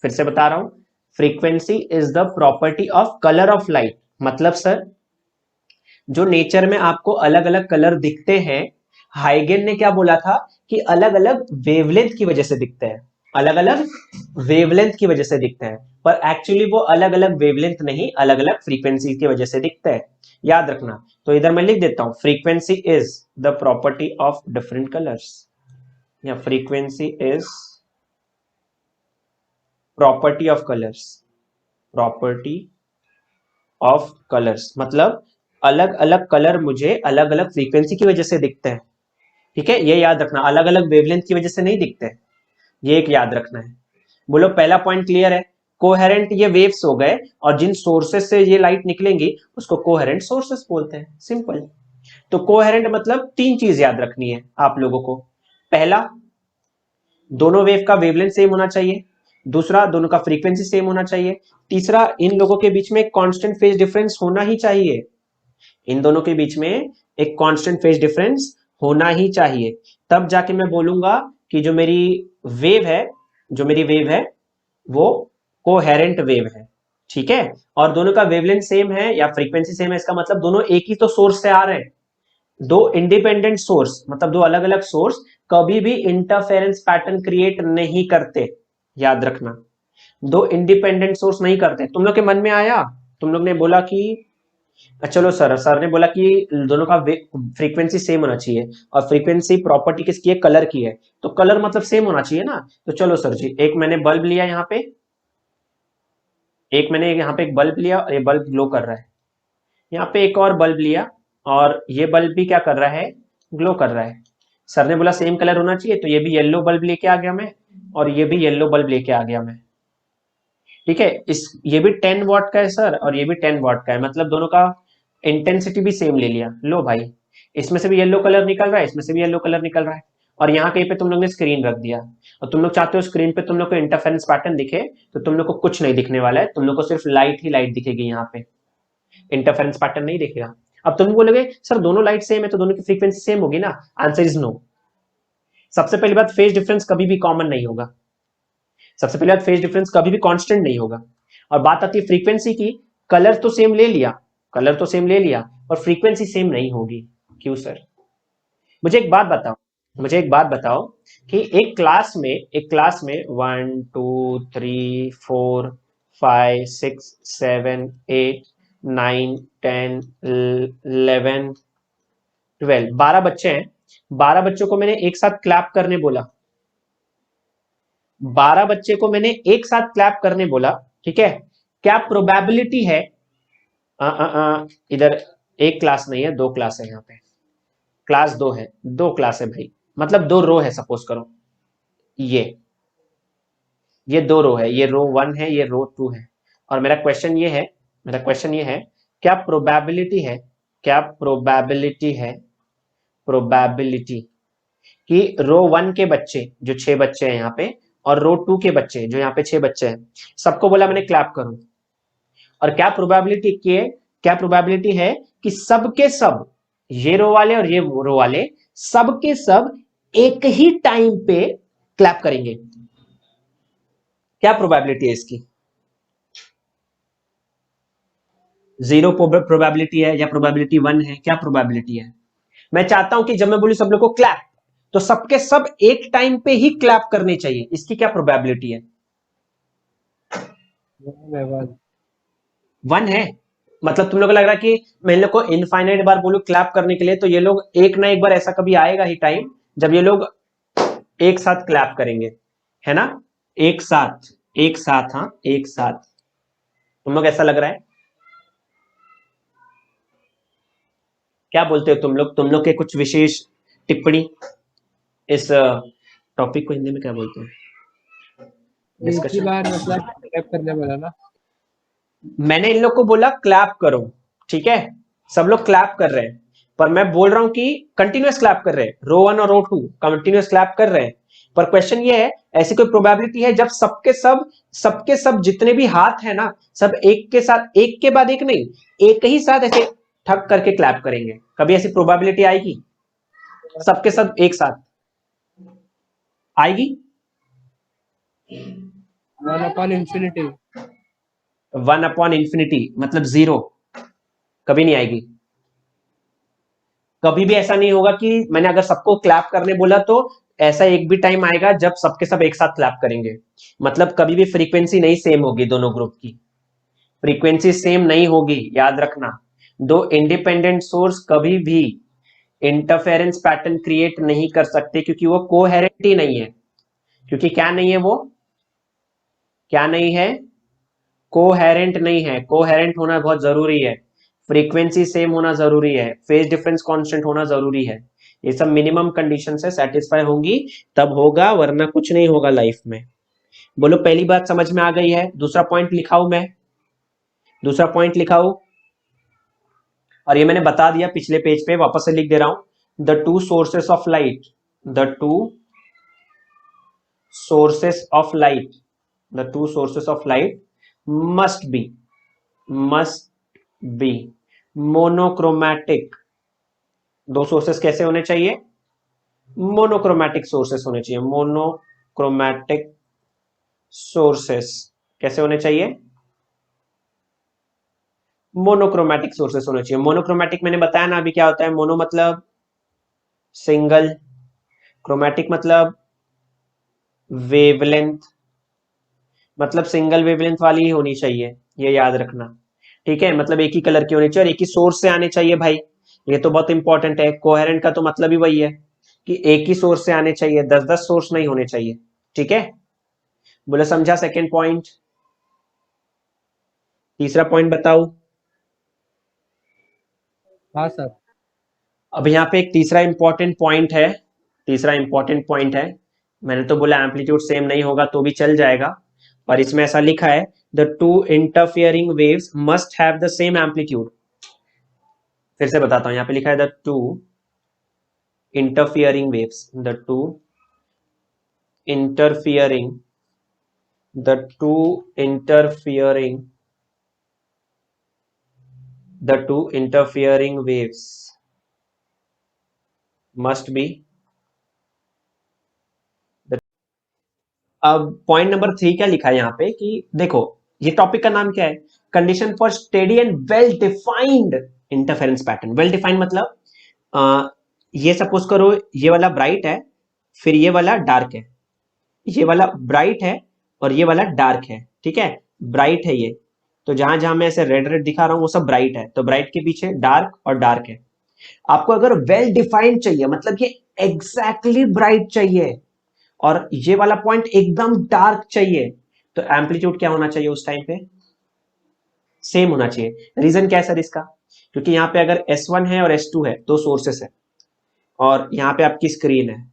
फिर से बता रहा हूं, frequency is the property of colour of light. मतलब सर, जो नेचर में आपको अलग अलग कलर दिखते हैं, हाइगन ने क्या बोला था कि अलग अलग वेवलेंथ की वजह से दिखते हैं, अलग अलग वेवलेंथ की वजह से दिखते हैं, पर एक्चुअली वो अलग अलग वेवलेंथ नहीं, अलग अलग फ्रीक्वेंसी की वजह से दिखते हैं, याद रखना। तो इधर मैं लिख देता हूं, frequency is the property of different colours, या frequency is property of colours, property of colours, मतलब अलग अलग कलर मुझे अलग अलग फ्रीक्वेंसी की वजह से दिखते हैं, ठीक है, ये याद रखना, अलग अलग वेवलेंथ की वजह से नहीं दिखते, ये एक याद रखना है। बोलो पहला पॉइंट क्लियर है? कोहेरेंट ये वेव्स हो गए, और जिन सोर्सेस से ये लाइट निकलेंगी उसको कोहेरेंट सोर्सेस बोलते हैं, सिंपल। तो कोहेरेंट मतलब 3 चीज याद रखनी है आप लोगों को। पहला, दोनों वेव का वेवलेंथ सेम होना चाहिए। दूसरा, दोनों का फ्रीक्वेंसी सेम होना चाहिए। तीसरा, इन लोगों के बीच में कांस्टेंट फेज डिफरेंस होना ही चाहिए, इन दोनों के बीच में एक कांस्टेंट फेज डिफरेंस होना ही चाहिए। तब जाके मैं बोलूंगा कि जो मेरी वेव है वो कोहेरेंट वेव है, ठीक है। और दोनों का वेवलेंथ सेम है या फ्रीक्वेंसी सेम है, इसका मतलब दोनों एक ही तो सोर्स से आ रहे हैं। दो इंडिपेंडेंट सोर्स, मतलब दो अलग अलग सोर्स कभी भी इंटरफेरेंस पैटर्न क्रिएट नहीं करते, याद रखना, दो इंडिपेंडेंट सोर्स नहीं करते। तुम लोग के मन में आया, तुम लोग ने बोला कि चलो सर ने बोला कि दोनों का फ्रीक्वेंसी सेम होना चाहिए, और फ्रीक्वेंसी प्रॉपर्टी किसकी है, कलर की है, तो कलर मतलब सेम होना चाहिए ना। तो चलो सर जी, एक मैंने बल्ब लिया यहाँ पे, एक बल्ब लिया और ये बल्ब ग्लो कर रहा है, यहाँ पे एक और बल्ब लिया और ये बल्ब भी क्या कर रहा है, ग्लो कर रहा है। सर ने बोला सेम कलर होना चाहिए, तो ये भी येलो बल्ब लेके आ गया मैं, और ये भी येलो बल्ब लेके आ गया मैं, ठीक है। ये भी 10 वॉट का है सर, और ये भी 10 वॉट का है, मतलब दोनों का इंटेंसिटी भी सेम ले लिया। लो भाई, इसमें से भी येलो कलर निकल रहा है, इसमें से भी येलो कलर निकल रहा है, और यहाँ कहीं पे तुम लोग ने स्क्रीन रख दिया, और तुम लोग चाहते हो स्क्रीन पे तुम लोग को इंटरफेरेंस पैटर्न दिखे, तो तुम लोग को कुछ नहीं दिखने वाला है, तुम लोग को सिर्फ लाइट ही लाइट दिखेगी, यहाँ पे इंटरफेरेंस पैटर्न नहीं दिखेगा। अब तुम बोलोगे सर दोनों लाइट सेम है तो दोनों की फ्रीक्वेंसी सेम होगी ना, आंसर इज नो। सबसे पहली बात, फेज डिफरेंस कभी भी कॉमन नहीं होगा, सबसे पहले बात फेज डिफरेंस कभी भी कांस्टेंट नहीं होगा। और बात आती है फ्रीक्वेंसी की, कलर तो सेम ले लिया, और फ्रीक्वेंसी सेम नहीं होगी, क्यों सर? मुझे एक बात बताओ कि एक क्लास में 1 2 3 4 5 6 7 8 9 10 11 12 12 बच्चे हैं, 12 बच्चों को मैंने एक साथ क्लैप करने बोला, 12 बच्चे को मैंने एक साथ क्लैप करने बोला, ठीक है। क्या प्रोबेबिलिटी है इधर एक क्लास नहीं है, 2 क्लास है यहाँ पे, क्लास 2 है, 2 क्लास है भाई, मतलब 2 रो है, सपोज करो ये 2 रो है, ये रो 1 है, ये रो 2 है, और मेरा क्वेश्चन ये है क्या प्रोबेबिलिटी कि रो 1 के बच्चे जो 6 बच्चे हैं यहाँ पे और रो 2 के बच्चे जो यहाँ पे 6 बच्चे हैं, सबको बोला मैंने क्लैप करो, और क्या प्रोबेबिलिटी है कि सब के सब, ये रो वाले और ये रो वाले सब के सब एक ही टाइम पे क्लैप करेंगे, क्या प्रोबेबिलिटी है इसकी? 0 प्रोबेबिलिटी है या प्रोबेबिलिटी 1 है, क्या प्रोबेबिलिटी है? मैं चाहता हूं कि जब मैं बोलूं सब लोग को क्लैप, तो सबके सब एक टाइम पे ही क्लैप करने चाहिए, इसकी क्या प्रोबेबिलिटी है? 1 है। मतलब तुम लोग को लग रहा है कि मैं इन लोग को इनफाइनाइट बार बोलूं क्लैप करने के लिए, तो ये लोग एक ना एक बार ऐसा कभी आएगा ही टाइम जब ये लोग एक साथ क्लैप करेंगे, है ना? एक साथ, हाँ, एक साथ। तुम लोग ऐसा लग रहा है? क्या बोलते हो तुम लोग के कुछ विशेष टिप्पणी इस टॉपिक को हिंदी में क्या बोलते हैं? एक ही बार मतलब क्लैप करने बोला ना, मैंने इन लोग को बोला क्लैप करो, ठीक है, सब लोग क्लैप कर रहे हैं, पर मैं बोल रहा हूं कि कंटिन्यूअस क्लैप कर रहे हैं, रो 1 और रो 2 कंटिन्यूअस क्लैप कर रहे हैं, पर क्वेश्चन ये है ऐसी कोई प्रोबेबिलिटी है जब सबके सब जितने भी हाथ है ना, सब एक के साथ, एक के बाद एक नहीं, एक ही साथ ऐसे ठक करके क्लैप करेंगे, कभी ऐसी प्रोबेबिलिटी आएगी? सबके सब एक साथ आएगी? 1/infinity मतलब 0, कभी नहीं आएगी। कभी भी ऐसा नहीं होगा कि मैंने अगर सबको क्लैप करने बोला तो ऐसा एक भी टाइम आएगा जब सबके सब एक साथ क्लैप करेंगे, मतलब कभी भी फ्रीक्वेंसी नहीं सेम होगी, दोनों ग्रुप की फ्रीक्वेंसी सेम नहीं होगी, याद रखना। 2 इंडिपेंडेंट सोर्स कभी भी इंटरफेरेंस पैटर्न क्रिएट नहीं कर सकते, क्योंकि वो कोहेरेंट ही नहीं है, क्योंकि क्या नहीं है, वो क्या नहीं है, कोहेरेंट नहीं है। कोहेरेंट होना बहुत जरूरी है, फ्रीक्वेंसी सेम होना जरूरी है, फेज डिफरेंस कांस्टेंट होना जरूरी है, ये सब मिनिमम कंडीशन से सेटिस्फाई होंगी तब होगा, वरना कुछ नहीं होगा लाइफ में। बोलो पहली बात समझ में आ गई है? दूसरा पॉइंट लिखाऊं मैं, दूसरा पॉइंट लिखाऊं, और ये मैंने बता दिया पिछले पेज पे, वापस से लिख दे रहा हूं। The two sources of light, the two sources of light, the two sources of light must be monochromatic. 2 sources कैसे होने चाहिए? मोनोक्रोमैटिक सोर्सेस होने चाहिए, मोनोक्रोमैटिक सोर्सेस कैसे होने चाहिए? मोनोक्रोमैटिक सोर्सेस होने चाहिए। मोनोक्रोमैटिक मैंने बताया ना अभी क्या होता है, मोनो मतलब सिंगल, क्रोमैटिक मतलब वेवलेंथ, मतलब सिंगल वेवलेंथ वाली ही होनी चाहिए, ये याद रखना, ठीक है? मतलब एक ही कलर की होनी चाहिए और एक ही सोर्स से आने चाहिए भाई, ये तो बहुत इंपॉर्टेंट है। कोहेरेंट का तो मतलब ही वही है कि एक ही सोर्स से आने चाहिए, 10-10 सोर्स नहीं होने चाहिए, ठीक है? बोले समझा सेकेंड पॉइंट? तीसरा पॉइंट बताओ। हाँ सर। अब यहाँ पे एक तीसरा इंपॉर्टेंट पॉइंट है, तीसरा इंपॉर्टेंट पॉइंट है, मैंने तो बोला एम्पलीट्यूड सेम नहीं होगा तो भी चल जाएगा, पर इसमें ऐसा लिखा है the two interfering waves must have the same amplitude. फिर से बताता हूं, यहाँ पे लिखा है the two interfering waves, the two interfering, the two interfering, the two interfering waves must be अब पॉइंट नंबर 3 क्या लिखा है यहाँ पे कि देखो ये टॉपिक का नाम क्या है? Condition for steady and well defined interference pattern. Well defined मतलब ये सपोज करो ये वाला ब्राइट है, फिर ये वाला डार्क है, ये वाला ब्राइट है और ये वाला डार्क है, ठीक है? ब्राइट है ये, तो जहां जहां मैं ऐसे रेड रेड दिखा रहा हूं वो सब ब्राइट है, तो ब्राइट के पीछे डार्क और डार्क है। आपको अगर वेल डिफाइंड चाहिए मतलब ये एग्जैक्टली ब्राइट चाहिए और ये वाला पॉइंट एकदम डार्क चाहिए, तो एम्पलीट्यूड क्या होना चाहिए उस टाइम पे? सेम होना चाहिए। रीजन क्या है सर इसका? क्योंकि यहाँ पे अगर S1 है और S2 है, दो सोर्सेस है, और यहाँ पे आपकी स्क्रीन है,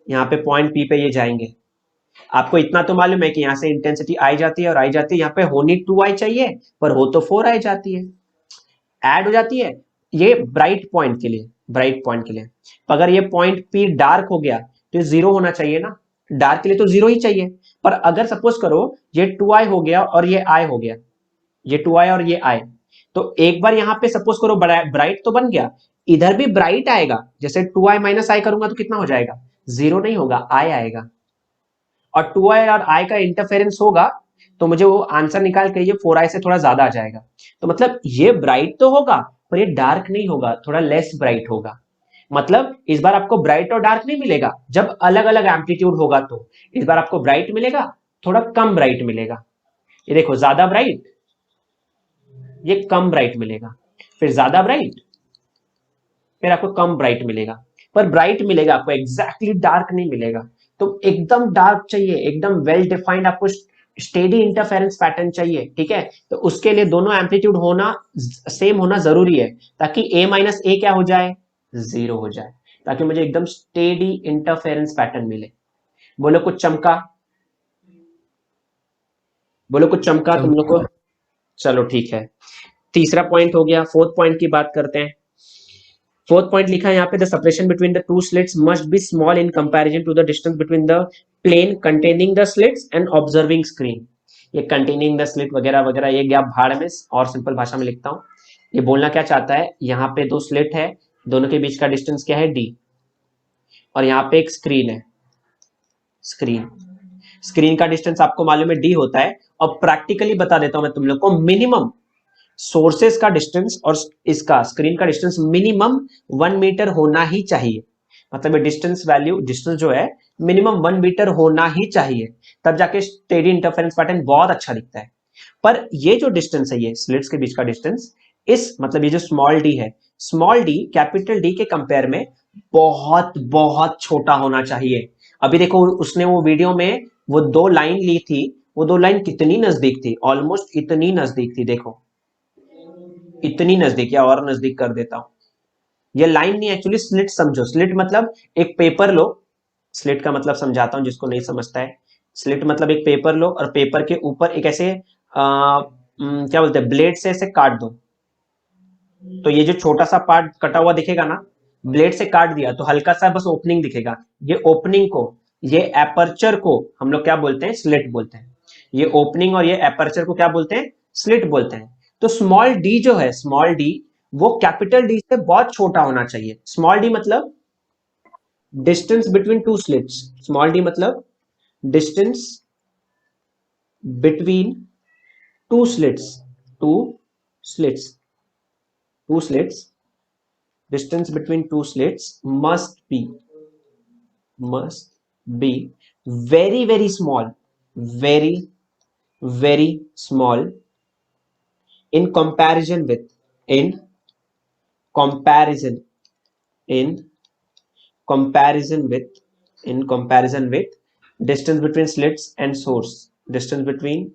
यहाँ पे पॉइंट P पे ये जाएंगे। आपको इतना तो मालूम है कि यहाँ से इंटेंसिटी आई जाती है और आई जाती है, यहाँ पे होनी 2i चाहिए पर हो तो 4i जाती है, ऐड हो जाती है। ये ब्राइट पॉइंट के लिए, ब्राइट पॉइंट के लिए। अगर ये पॉइंट P डार्क हो गया तो ये 0 होना चाहिए ना, डार्क के लिए तो 0 ही चाहिए। पर अगर सपोज करो ये 2i हो गया और ये i हो गया, ये 2i और ये i, तो एक बार यहाँ पे सपोज करो ब्राइट तो बन गया, इधर भी ब्राइट आएगा। जैसे 2i माइनस i करूंगा तो कितना हो जाएगा? 0 नहीं होगा, i आएगा। और 2i और i का इंटरफेरेंस होगा तो मुझे वो आंसर निकाल के ये 4i से थोड़ा ज्यादा आ जाएगा। तो मतलब ये ब्राइट तो होगा पर ये डार्क नहीं होगा, थोड़ा लेस ब्राइट होगा। मतलब इस बार आपको ब्राइट और डार्क नहीं मिलेगा, जब अलग अलग एम्पलीट्यूड होगा तो इस बार आपको ब्राइट मिलेगा, थोड़ा कम ब्राइट मिलेगा। ये देखो ज्यादा ब्राइट, ये कम ब्राइट मिलेगा, फिर ज्यादा ब्राइट, फिर आपको कम ब्राइट मिलेगा। पर ब्राइट मिलेगा आपको, एग्जैक्टली डार्क नहीं मिलेगा। तो एकदम डार्क चाहिए, एकदम वेल डिफाइंड, आपको स्टेडी इंटरफेरेंस पैटर्न चाहिए, ठीक है। तो उसके लिए दोनों एम्पलीट्यूड होना सेम होना जरूरी है, ताकि a माइनस ए क्या हो जाए? 0 हो जाए, ताकि मुझे एकदम स्टेडी इंटरफेरेंस पैटर्न मिले। बोलो कुछ चमका, बोलो कुछ चमका तुम लोग को। चलो ठीक है, तीसरा पॉइंट हो गया। फोर्थ पॉइंट की बात करते हैं। फोर्थ पॉइंट लिखा है यहाँ पे, the separation between the two slits must be small in comparison to the distance between the plane containing the slits and observing screen. ये कंटेनिंग द स्लिट वगैरह वगैरह ये गया भाड़ में, और सिंपल भाषा में लिखता हूँ। ये बोलना क्या चाहता है, यहाँ पे दो स्लिट है, दोनों के बीच का डिस्टेंस क्या है? d, और यहाँ पे एक स्क्रीन है, स्क्रीन का डिस्टेंस आपको मालूम है d होता है। और प्रैक्टिकली बता देता हूं मैं तुम लोग को, मिनिमम सोर्सेस का डिस्टेंस और इसका स्क्रीन का डिस्टेंस मिनिमम 1 मीटर होना ही चाहिए। मतलब डिस्टेंस वैल्यू, डिस्टेंस जो है मिनिमम 1 मीटर होना ही चाहिए, तब जाके स्टेडी इंटरफेरेंस पैटर्न बहुत अच्छा दिखता है। पर ये जो डिस्टेंस है, ये स्लिट्स के बीच का डिस्टेंस, इस मतलब ये जो स्मॉल d है, स्मॉल d कैपिटल D के कंपेयर में बहुत बहुत छोटा होना चाहिए। अभी देखो उसने वो वीडियो में वो 2 लाइन ली थी, वो 2 लाइन कितनी नजदीक थी, ऑलमोस्ट इतनी नजदीक थी। देखो इतनी नजदीक, या और नजदीक कर देता हूं। ये लाइन नहीं, एक्चुअली स्लिट समझो। स्लिट मतलब एक पेपर लो, स्लिट का मतलब समझाता हूं जिसको नहीं समझता है। स्लिट मतलब एक पेपर लो और पेपर के ऊपर एक ऐसे क्या बोलते हैं, ब्लेड से ऐसे काट दो। तो ये जो छोटा सा पार्ट कटा हुआ दिखेगा ना, ब्लेड से काट दिया तो हल्का सा बस ओपनिंग दिखेगा। ये ओपनिंग को, ये एपर्चर को हम लोग क्या बोलते हैं? स्लिट बोलते हैं। ये ओपनिंग और ये एपर्चर को क्या बोलते हैं? स्लिट बोलते हैं। तो स्मॉल d जो है, स्मॉल d वो कैपिटल D से बहुत छोटा होना चाहिए। स्मॉल d मतलब distance between two slits, small d मतलब distance between two slits, distance between two slits must be very small, very small in comparison with distance between slits and source, distance between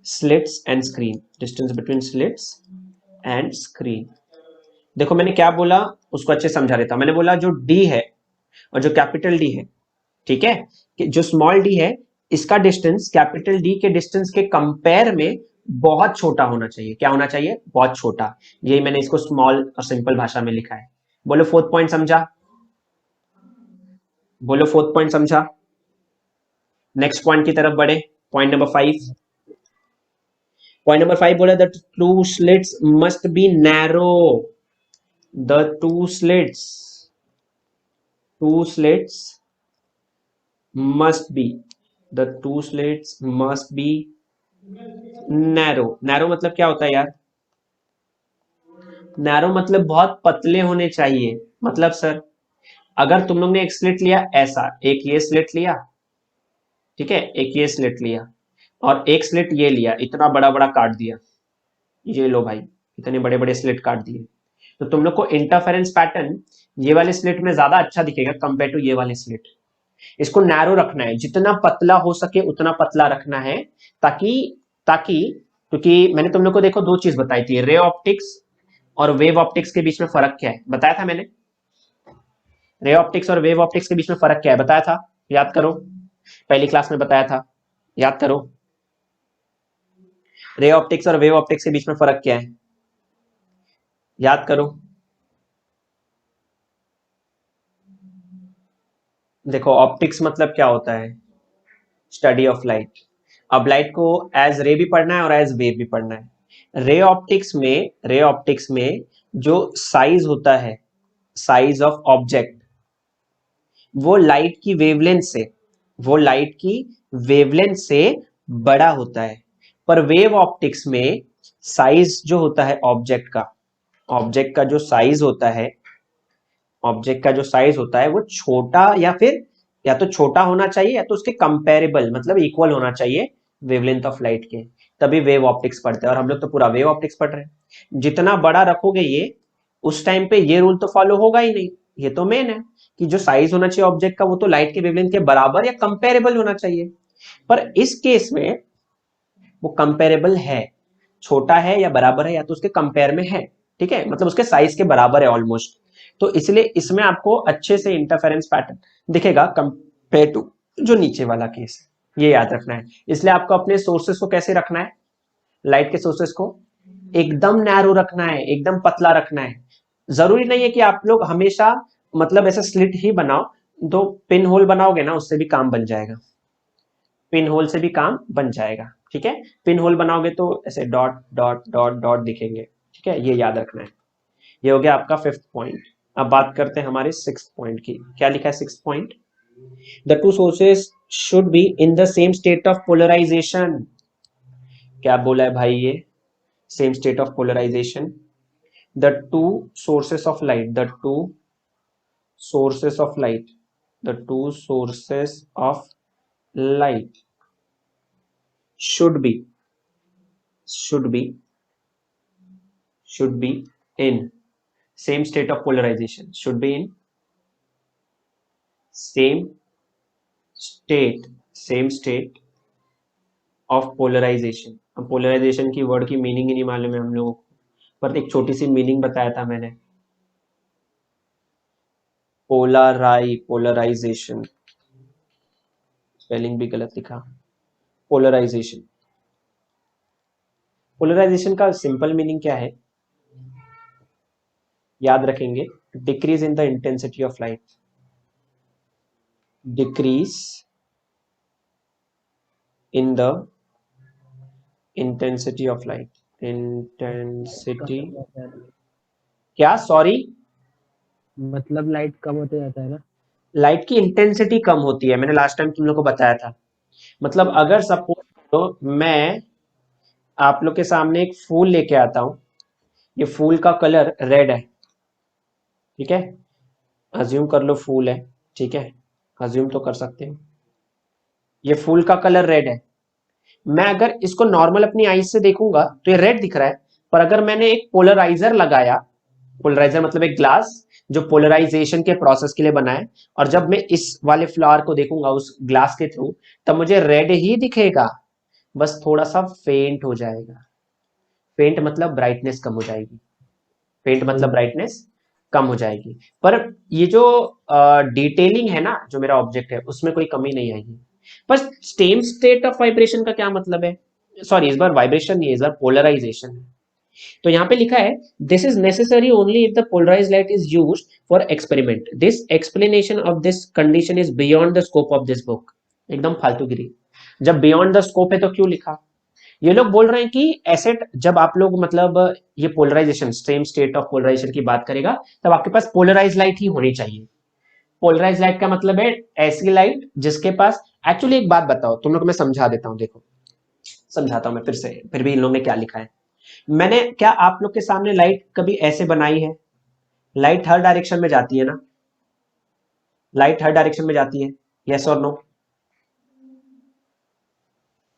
slits and screen, distance between slits and screen। देखो मैंने क्या बोला उसको अच्छे समझा देता। मैंने बोला जो d है और जो कैपिटल D है, ठीक है, कि जो स्मॉल d है इसका डिस्टेंस कैपिटल D के डिस्टेंस के कंपेयर में बहुत छोटा होना चाहिए। क्या होना चाहिए? बहुत छोटा। यही मैंने इसको स्मॉल और सिंपल भाषा में लिखा है। बोलो फोर्थ पॉइंट समझा, बोलो फोर्थ पॉइंट समझा। नेक्स्ट पॉइंट की तरफ बढ़े, पॉइंट नंबर 5। पॉइंट नंबर 5 बोला the two slits must B narrow, the two slits must B narrow. Narrow मतलब क्या होता है यार? नैरो मतलब बहुत पतले होने चाहिए। मतलब सर अगर तुम लोग ने एक स्लिट लिया ऐसा, एक ये स्लिट लिया, ठीक है, एक ये स्लिट लिया और एक स्लिट ये लिया, इतना बड़ा बड़ा काट दिया, ये लो भाई इतने बड़े बड़े स्लिट काट दिए, तो तुम लोग को इंटरफेरेंस पैटर्न ये वाले स्लिट में ज्यादा अच्छा दिखेगा कंपेयर टू ये वाले स्लिट। इसको नैरो रखना है, जितना पतला हो सके उतना पतला रखना है, ताकि ताकि, क्योंकि मैंने तुम लोग को देखो दो चीज बताई थी, रे ऑप्टिक्स और वेव ऑप्टिक्स के बीच में फर्क क्या है बताया था मैंने। रे ऑप्टिक्स और वेव ऑप्टिक्स के बीच में फर्क क्या है बताया था, याद करो, पहली क्लास में बताया था, याद करो। रे ऑप्टिक्स और वेव ऑप्टिक्स के बीच में फर्क क्या है, याद करो। देखो ऑप्टिक्स मतलब क्या होता है, स्टडी ऑफ लाइट। अब लाइट को एज रे भी पढ़ना है और एज वेव भी पढ़ना है। रे ऑप्टिक्स में जो साइज होता है, साइज ऑफ ऑब्जेक्ट, वो लाइट की वेवलेंथ से बड़ा होता है। पर वेव ऑप्टिक्स में साइज जो होता है ऑब्जेक्ट का जो साइज होता है वो छोटा, या तो छोटा होना चाहिए या तो उसके कंपेरेबल मतलब इक्वल होना चाहिए वेवलेंथ ऑफ लाइट के, तभी वेव ऑप्टिक्स पढ़ते हैं। और हम लोग तो पूरा वेव ऑप्टिक्स पढ़ रहे हैं। जितना बड़ा रखोगे ये, उस टाइम पे ये रूल तो फॉलो होगा ही नहीं। ये तो मेन है कि जो साइज होना चाहिए ऑब्जेक्ट का वो तो लाइट के वेवलेंथ के बराबर या कंपेरेबल होना चाहिए। पर इस केस में वो कंपेरेबल है, छोटा है या बराबर है या तो उसके कंपेयर में है, ठीक है, मतलब उसके साइज के बराबर है ऑलमोस्ट। तो इसलिए इसमें आपको अच्छे से इंटरफेरेंस पैटर्न दिखेगा कंपेयर टू जो नीचे वाला केस है, ये याद रखना है। इसलिए आपको अपने सोर्सेस को कैसे रखना है, लाइट के सोर्सेस को एकदम नैरो रखना है, एकदम पतला रखना है। जरूरी नहीं है कि आप लोग हमेशा मतलब ऐसा स्लिट ही बनाओ, तो पिन होल बनाओगे ना उससे भी काम बन जाएगा, पिन होल से भी काम बन जाएगा, ठीक है। पिन होल बनाओगे तो ऐसे डॉट डॉट डॉट डॉट दिखेंगे, ठीक है, ये याद रखना है। ये हो गया आपका 5th पॉइंट। अब बात करते हैं हमारे 6th पॉइंट की। क्या लिखा है 6th point, the two sources should be in the same state of polarisation. क्या बोला है भाई, ये same state of polarisation. The two sources of light, the two sources of light should be in same state of polarization, should be in same state of polarization। अब polarisation की word की meaning ही नहीं मालूम है हम लोगों को, पर एक छोटी सी मीनिंग बताया था मैंने, पोलराइजेशन, स्पेलिंग भी गलत लिखा, पोलराइजेशन का सिंपल मीनिंग क्या है, याद रखेंगे, decrease in the intensity of light, decrease in the intensity of light, intensity क्या, सॉरी, मतलब लाइट कम होते जाता है ना, लाइट की इंटेंसिटी कम होती है। मैंने लास्ट टाइम तुम लोग को बताया था। मतलब अगर सपोज तो मैं आप लोग के सामने एक फूल लेके आता हूं, ये फूल का कलर रेड है, ठीक है, अज्यूम कर लो फूल है, ठीक है, अज्यूम तो कर सकते हो, ये फूल का कलर रेड है। मैं अगर इसको नॉर्मल अपनी आईज से देखूंगा तो ये रेड दिख रहा है, पर अगर मैंने एक पोलराइजर लगाया, पोलराइजर मतलब एक ग्लास जो पोलराइजेशन के प्रोसेस के लिए बना है, और जब मैं इस वाले फ्लावर को देखूंगा उस ग्लास के थ्रू, तब मुझे रेड ही दिखेगा, बस थोड़ा सा फेंट हो जाएगा। फेंट मतलब ब्राइटनेस कम हो जाएगी, फेंट मतलब ब्राइटनेस कम हो जाएगी, पर ये जो डिटेलिंग है ना, जो मेरा ऑब्जेक्ट है उसमें कोई कमी नहीं आएगी। पर सेम स्टेट ऑफ वाइब्रेशन का क्या मतलब है, सॉरी इस बार वाइब्रेशन नहीं है, इस बार पोलराइजेशन है। तो यहाँ पे लिखा है this is necessary only if the polarised light is used for experiment, this explanation of this condition is beyond the scope of this book. एकदम फालतूगिरी, जब बियॉन्ड द स्कोप है तो क्यों लिखा। ये लोग बोल रहे हैं कि एसेट, जब आप लोग मतलब ये polarisation, same state of polarisation की बात करेगा, तब आपके पास पोलराइज लाइट ही होनी चाहिए। पोलराइज लाइट का मतलब है ऐसी लाइट जिसके पास, एक्चुअली एक बात बताओ तुम लोग, मैं समझा देता हूं, देखो समझाता हूं मैं फिर से, फिर भी इन लोगों ने क्या लिखा है। मैंने क्या आप लोग के सामने लाइट कभी ऐसे बनाई है, लाइट हर डायरेक्शन में जाती है ना, लाइट हर डायरेक्शन में जाती है, यस और नो,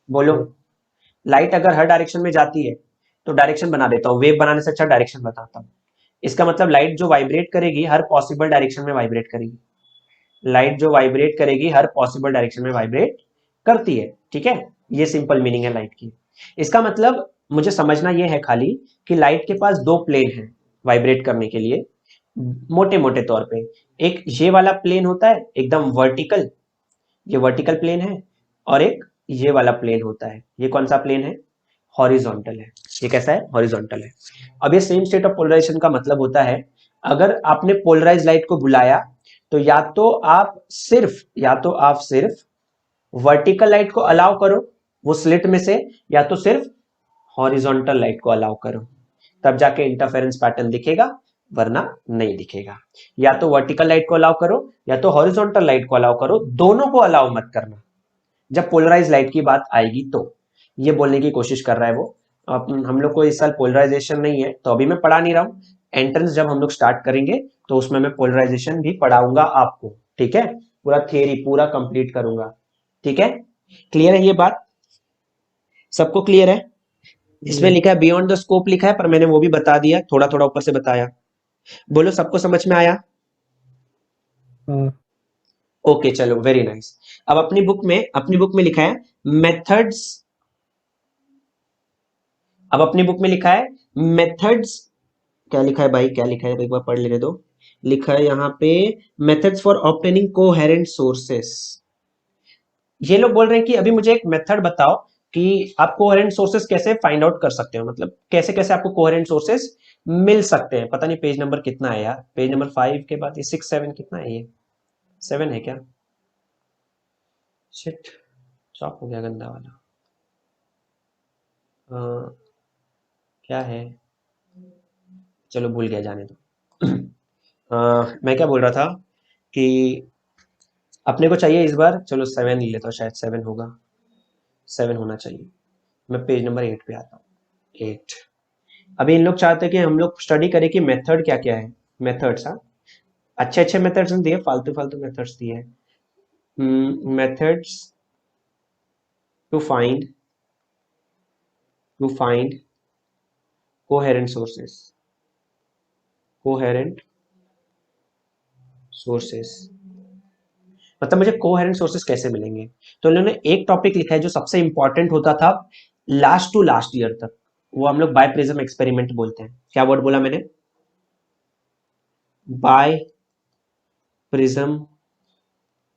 बोलो। लाइट अगर हर डायरेक्शन में जाती है तो डायरेक्शन बना देता हूं, वेव बनाने से अच्छा डायरेक्शन बताता हूं। इसका मतलब लाइट जो वाइब्रेट करेगी हर पॉसिबल डायरेक्शन में वाइब्रेट करेगी, लाइट जो वाइब्रेट करेगी हर पॉसिबल डायरेक्शन में वाइब्रेट करती है, ठीक है, ये सिंपल मीनिंग है लाइट की। इसका मतलब मुझे समझना यह है खाली कि लाइट के पास दो प्लेन हैं वाइब्रेट करने के लिए, मोटे मोटे तौर पे। एक ये वाला प्लेन होता है एकदम वर्टिकल, ये वर्टिकल प्लेन है, और एक ये वाला प्लेन होता है। ये कौन सा प्लेन है? हॉरिजॉन्टल है। ये कैसा है? हॉरिजॉन्टल है। अब ये सेम स्टेट ऑफ पोलराइजेशन का मतलब होता है, अगर आपने पोलराइज लाइट को बुलाया तो या तो आप सिर्फ वर्टिकल लाइट को अलाउ करो वो स्लिट में से, या तो सिर्फ हॉरिजॉन्टल लाइट को अलाउ करो, तब जाके इंटरफेरेंस पैटर्न दिखेगा, वरना नहीं दिखेगा। या तो वर्टिकल लाइट को अलाउ करो या तो हॉरिजॉन्टल लाइट को अलाउ करो, दोनों को अलाउ मत करना जब पोलराइज लाइट की बात आएगी। तो ये बोलने की कोशिश कर रहा है वो। हम लोग को इस साल पोलराइजेशन नहीं है तो अभी मैं पढ़ा नहीं रहा हूं। एंट्रेंस जब हम लोग स्टार्ट करेंगे तो उसमें मैं पोलराइजेशन भी पढ़ाऊंगा आपको, ठीक है? पूरा थियरी पूरा कंप्लीट करूंगा, ठीक है? क्लियर है ये बात? सबको क्लियर है? इसमें लिखा है बियॉन्ड द स्कोप लिखा है, पर मैंने वो भी बता दिया, थोड़ा थोड़ा ऊपर से बताया। बोलो सबको समझ में आया? ओके चलो, वेरी नाइस। अब अपनी बुक में लिखा है मेथड्स। अब अपनी बुक में लिखा है मेथड्स, क्या लिखा है भाई, क्या लिखा है एक बार पढ़ लेने दो। लिखा है यहाँ पे methods for obtaining coherent sources. ये लोग बोल रहे हैं कि अभी मुझे एक मेथड बताओ कि आप कोहेरेंट सोर्सेस कैसे फाइंड आउट कर सकते हो, मतलब कैसे कैसे आपको कोहेरेंट सोर्सेस मिल सकते हैं। पता नहीं पेज नंबर कितना है यार, पेज नंबर 5 के बाद ये 6 7 कितना है, ये 7 है क्या? शिट, चॉप हो गया गंदा वाला। क्या है, चलो भूल गया, जाने दो। मैं क्या बोल रहा था कि अपने को चाहिए इस बार, चलो 7 ले लेता हूँ, शायद 7 होगा, 7 होना चाहिए। मैं पेज नंबर 8 पे आता हूँ। 8 अभी इन लोग चाहते हैं कि हम लोग स्टडी करें कि मेथड क्या क्या है। मेथड्स, हाँ अच्छे अच्छे मेथड्स दिए, फालतू फालतू मेथड्स दिए हैं। Methods to find coherent sources. मतलब मुझे कोहेरेंट सोर्सेस कैसे मिलेंगे? तो इन्होंने एक टॉपिक लिखा है जो सबसे इंपॉर्टेंट होता था लास्ट टू लास्ट ईयर तक, वो हम लोग बाय प्रिज्म एक्सपेरिमेंट बोलते हैं। क्या वर्ड बोला मैंने? By prism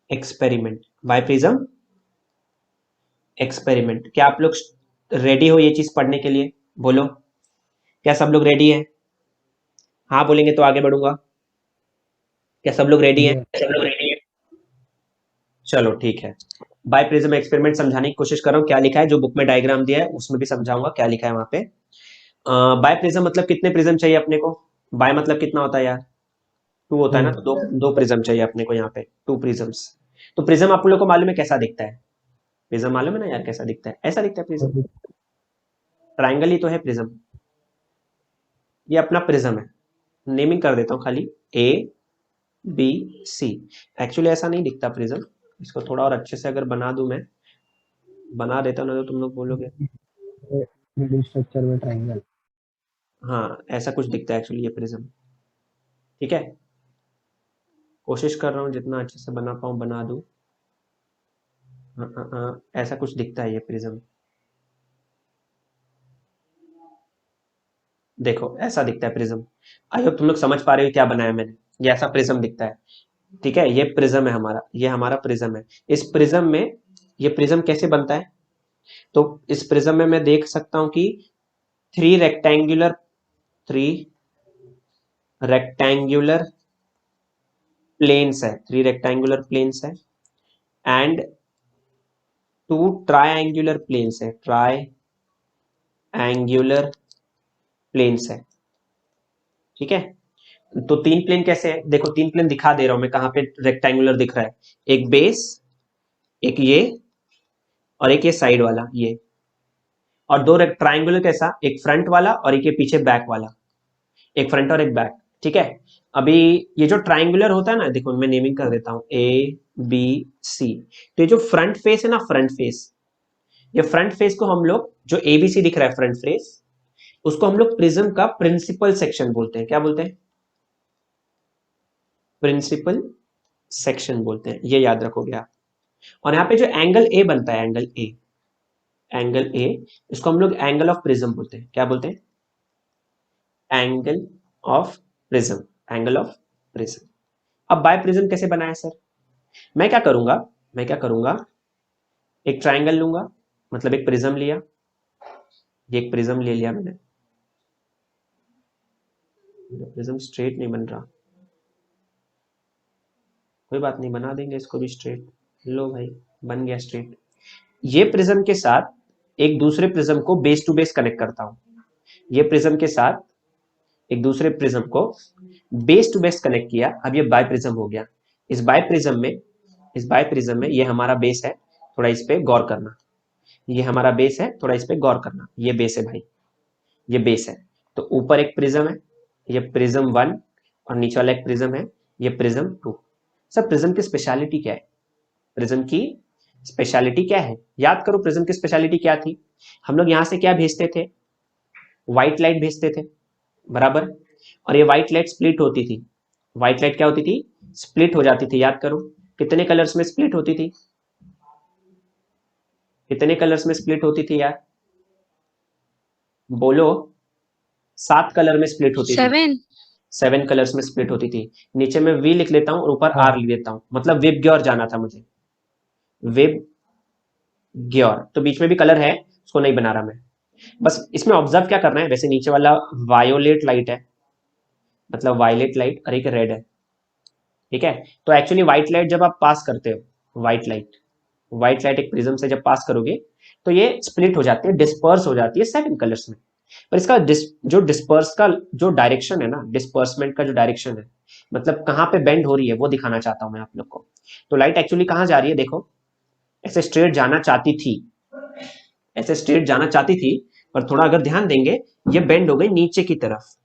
experiment. By prism experiment. क्या आप लोग रेडी हो ये चीज पढ़ने के लिए? बोलो, क्या सब लोग रेडी हैं? हाँ बोलेंगे तो आगे बढ़ूंगा। क्या सब लोग रेडी हैं? चलो ठीक है। बाय प्रिज्म एक्सपेरिमेंट समझाने की कोशिश कर रहा हूँ। क्या लिखा है, जो बुक में डायग्राम दिया है उसमें भी समझाऊंगा क्या लिखा है वहां पे। बाय प्रिज्म मतलब कितने प्रिज्म चाहिए अपने को? बाय मतलब कितना होता है यार? 2 होता है ना, तो दो प्रिज्म चाहिए अपने को यहाँ पे, 2 प्रिज्म्स। तो प्रिज्म आप लोगों को मालूम है कैसा दिखता है? प्रिज्म मालूम है ना यार कैसा दिखता है? ऐसा दिखता है प्रिज्म, ट्राइंगल ही तो है प्रिज्म। ये अपना प्रिज्म है, नेमिंग कर देता हूँ खाली, ABC। एक्चुअली ऐसा नहीं दिखता प्रिज्म, इसको थोड़ा और अच्छे से अगर बना दूं, मैं बना देता हूँ ना तो तुम लोग बोलोगे स्ट्रक्चर में ट्रायंगल। हाँ ऐसा कुछ दिखता है एक्चुअली ये प्रिज्म, ठीक है? कोशिश कर रहा हूँ जितना अच्छे से बना पाऊँ बना दूं। ऐसा कुछ दिखता है ये प्रिज्म, देखो ऐसा दिखता है प्रिज्म। आई होप तुम लोग समझ पा रहे हो क्या बनाया मैंने। ये ऐसा प्रिज्म दिखता है, ठीक है? ये प्रिज्म है हमारा, ये हमारा प्रिज्म है। इस प्रिज्म में, ये प्रिज्म कैसे बनता है? तो इस प्रिज्म में मैं देख सकता हूं कि 3 रेक्टेंगुलर प्लेन्स है, 3 रेक्टेंगुलर प्लेन्स है, एंड 2 ट्रायंगुलर प्लेन्स है, ट्रायंगुलर प्लेन्स है, ठीक है? तो 3 प्लेन कैसे है? देखो 3 प्लेन दिखा दे रहा हूं मैं, कहां पे रेक्टेंगुलर दिख रहा है। एक बेस, एक ये, और एक ये साइड वाला ये, और 2 ट्रायंगुलर कैसा, एक फ्रंट वाला और एक ये पीछे बैक वाला, एक फ्रंट और एक बैक, ठीक है? अभी ये जो ट्रायंगुलर होता है ना, देखो मैं नेमिंग कर देता हूं ABC। तो ये जो फ्रंट फेस है ना, फ्रंट फेस, ये फ्रंट फेस को हम लोग, जो ABC दिख रहा है फ्रंट फेस, उसको हम लोग प्रिज्म का प्रिंसिपल सेक्शन बोलते हैं। क्या बोलते हैं? प्रिंसिपल सेक्शन बोलते हैं, ये याद रखोगे आप। और यहाँ पे जो एंगल A बनता है, एंगल A, एंगल ए, इसको हम लोग एंगल ऑफ प्रिज्म बोलते हैं। क्या बोलते हैं? Angle of prism, angle of prism. अब बाय प्रिज्म कैसे बनाया सर? मैं क्या करूंगा, एक ट्रायंगल लूंगा, मतलब एक प्रिज्म लिया, ये एक प्रिज्म ले लिया मैंने, प्रिज्म स्ट्रेट नहीं बन रहा, कोई बात नहीं, बना देंगे इसको भी स्ट्रेट। लो भाई, बन गया स्ट्रेट। ये प्रिज्म के साथ एक दूसरे प्रिज्म को बेस टू बेस कनेक्ट करता हूं, ये प्रिज्म के साथ एक दूसरे प्रिज्म को बेस टू बेस कनेक्ट किया, अब ये बाय प्रिज्म हो गया। इस बाय प्रिज्म में ये हमारा बेस है, थोड़ा इस पे गौर करना, ये हमारा बेस है, थोड़ा इस पे गौर करना, ये बेस है भाई, ये बेस है। तो ऊपर एक प्रिज्म है, ये प्रिज्म 1, और नीचे वाला एक प्रिज्म है, ये प्रिज्म 2। सर प्रिज्म की स्पेशलिटी क्या है? प्रिज्म की स्पेशलिटी क्या है? याद करो प्रिज्म की स्पेशलिटी क्या थी? हम लोग यहां से क्या भेजते थे? व्हाइट लाइट भेजते थे, बराबर, और ये व्हाइट लाइट स्प्लिट होती थी। व्हाइट लाइट क्या होती थी? स्प्लिट हो जाती थी। याद करो कितने कलर्स में स्प्लिट होती थी? कितने कलर्स में स्प्लिट होती थी यार? बोलो। 7 कलर में स्प्लिट होती थी। 7 कलर्स में स्प्लिट होती थी। नीचे में वी लिख लेता हूं और ऊपर आर लिख देता हूं, मतलब वेब ग्योर जाना था मुझे, वेब ग्योर। तो बीच में भी कलर है, उसको नहीं बना रहा मैं, बस इसमें ऑब्जर्व क्या करना है, वैसे नीचे वाला वायोलेट लाइट है, मतलब वायलेट लाइट, और एक रेड है, ठीक है। तो एक्चुअली व्हाइट लाइट जब आप पास करते हो, व्हाइट लाइट एक प्रिज्म से जब पास करोगे तो ये स्प्लिट हो जाती है, डिस्पर्स हो जाती है 7 कलर्स में। पर इसका जो डिस्पर्स का जो डायरेक्शन है ना, डिस्पर्समेंट का जो डायरेक्शन है, मतलब कहाँ पे बेंड हो रही है, वो दिखाना चाहता हूं मैं आप लोग को। तो लाइट एक्चुअली कहाँ जा रही है? देखो, ऐसे स्ट्रेट जाना चाहती थी, ऐसे स्ट्रेट जाना चाहती थी, पर थोड़ा अगर ध्यान देंगे ये बेंड हो गई नीचे की तरफ।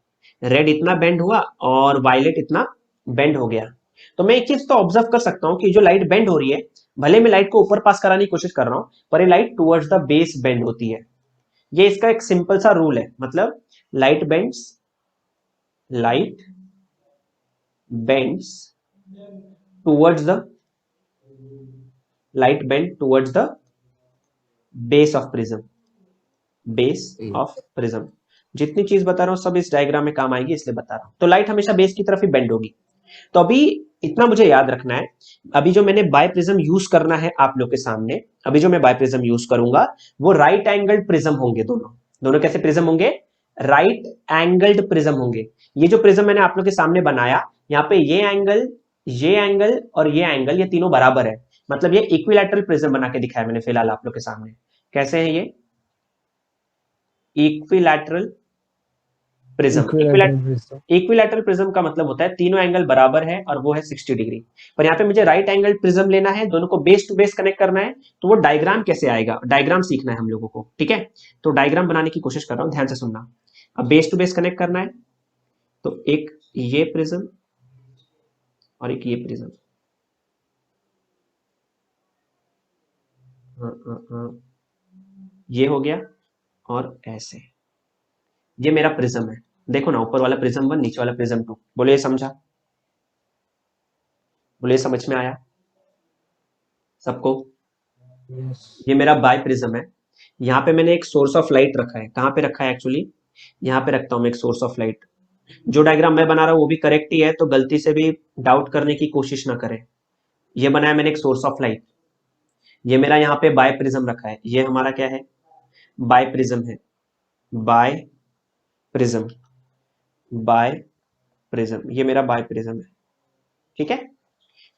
रेड इतना बेंड हुआ और वायलेट इतना बेंड हो गया। तो मैं एक चीज तो ऑब्जर्व कर सकता हूं कि जो लाइट बेंड हो रही है, भले मैं लाइट को ऊपर पास कराने की कोशिश कर रहा हूं, पर ये light towards the base bend होती है। ये इसका एक सिंपल सा रूल है, मतलब light bends towards the base of prism. जितनी चीज बता रहा हूं सब इस डायग्राम में काम आएगी, इसलिए बता रहा हूं। तो लाइट हमेशा बेस की तरफ ही बेंड होगी। तो अभी इतना मुझे याद रखना है, अभी जो मैंने बाय प्रिज्म यूज करना है आप लोग के सामने, अभी जो मैं बाय प्रिज्म यूज करूंगा वो राइट एंगल्ड प्रिज्म होंगे। दोनों कैसे प्रिज्म होंगे? राइट एंगल्ड प्रिज्म होंगे। ये जो प्रिज्म मैंने आप लोग के सामने बनाया, यहाँ पे ये एंगल और ये एंगल, ये तीनों बराबर है, मतलब ये इक्विलैटरल प्रिज्म बना के दिखाया मैंने फिलहाल आप लोग के सामने। कैसे है ये? Equilateral prism. इक्विलैटरल प्रिज्म का मतलब होता है तीनों एंगल बराबर है और वो है 60 डिग्री। पर यहाँ पे मुझे राइट एंगल प्रिज्म लेना है, दोनों को बेस टू बेस कनेक्ट करना है, तो वो डायग्राम कैसे आएगा? डायग्राम सीखना है हम लोगों को, ठीक है। तो डायग्राम बनाने की कोशिश कर रहा हूं, ध्यान से सुनना। अब बेस टू बेस कनेक्ट करना है, तो एक ये प्रिज्म और एक ये प्रिज्म, ये हो गया, और ऐसे ये मेरा प्रिज्म है। देखो ना, ऊपर वाला प्रिज्म 1, नीचे वाला प्रिज्म 2। बोले ये समझा? बोले समझ में आया सबको? ये मेरा बाय प्रिज्म है। यहाँ पे मैंने एक सोर्स ऑफ लाइट रखा है। कहाँ पे रखा है? एक्चुअली यहाँ पे रखता हूँ मैं एक सोर्स ऑफ लाइट। जो डायग्राम मैं बना रहा हूँ वो भी करेक्ट ही है, तो गलती से भी डाउट करने की कोशिश ना करें। ये बनाया मैंने एक सोर्स ऑफ लाइट, ये मेरा यहाँ पे बाय प्रिज्म रखा है, ये हमारा क्या है? बाय प्रिज्म है, बाय प्रिज्म, ये मेरा बाय प्रिज्म है, ठीक है।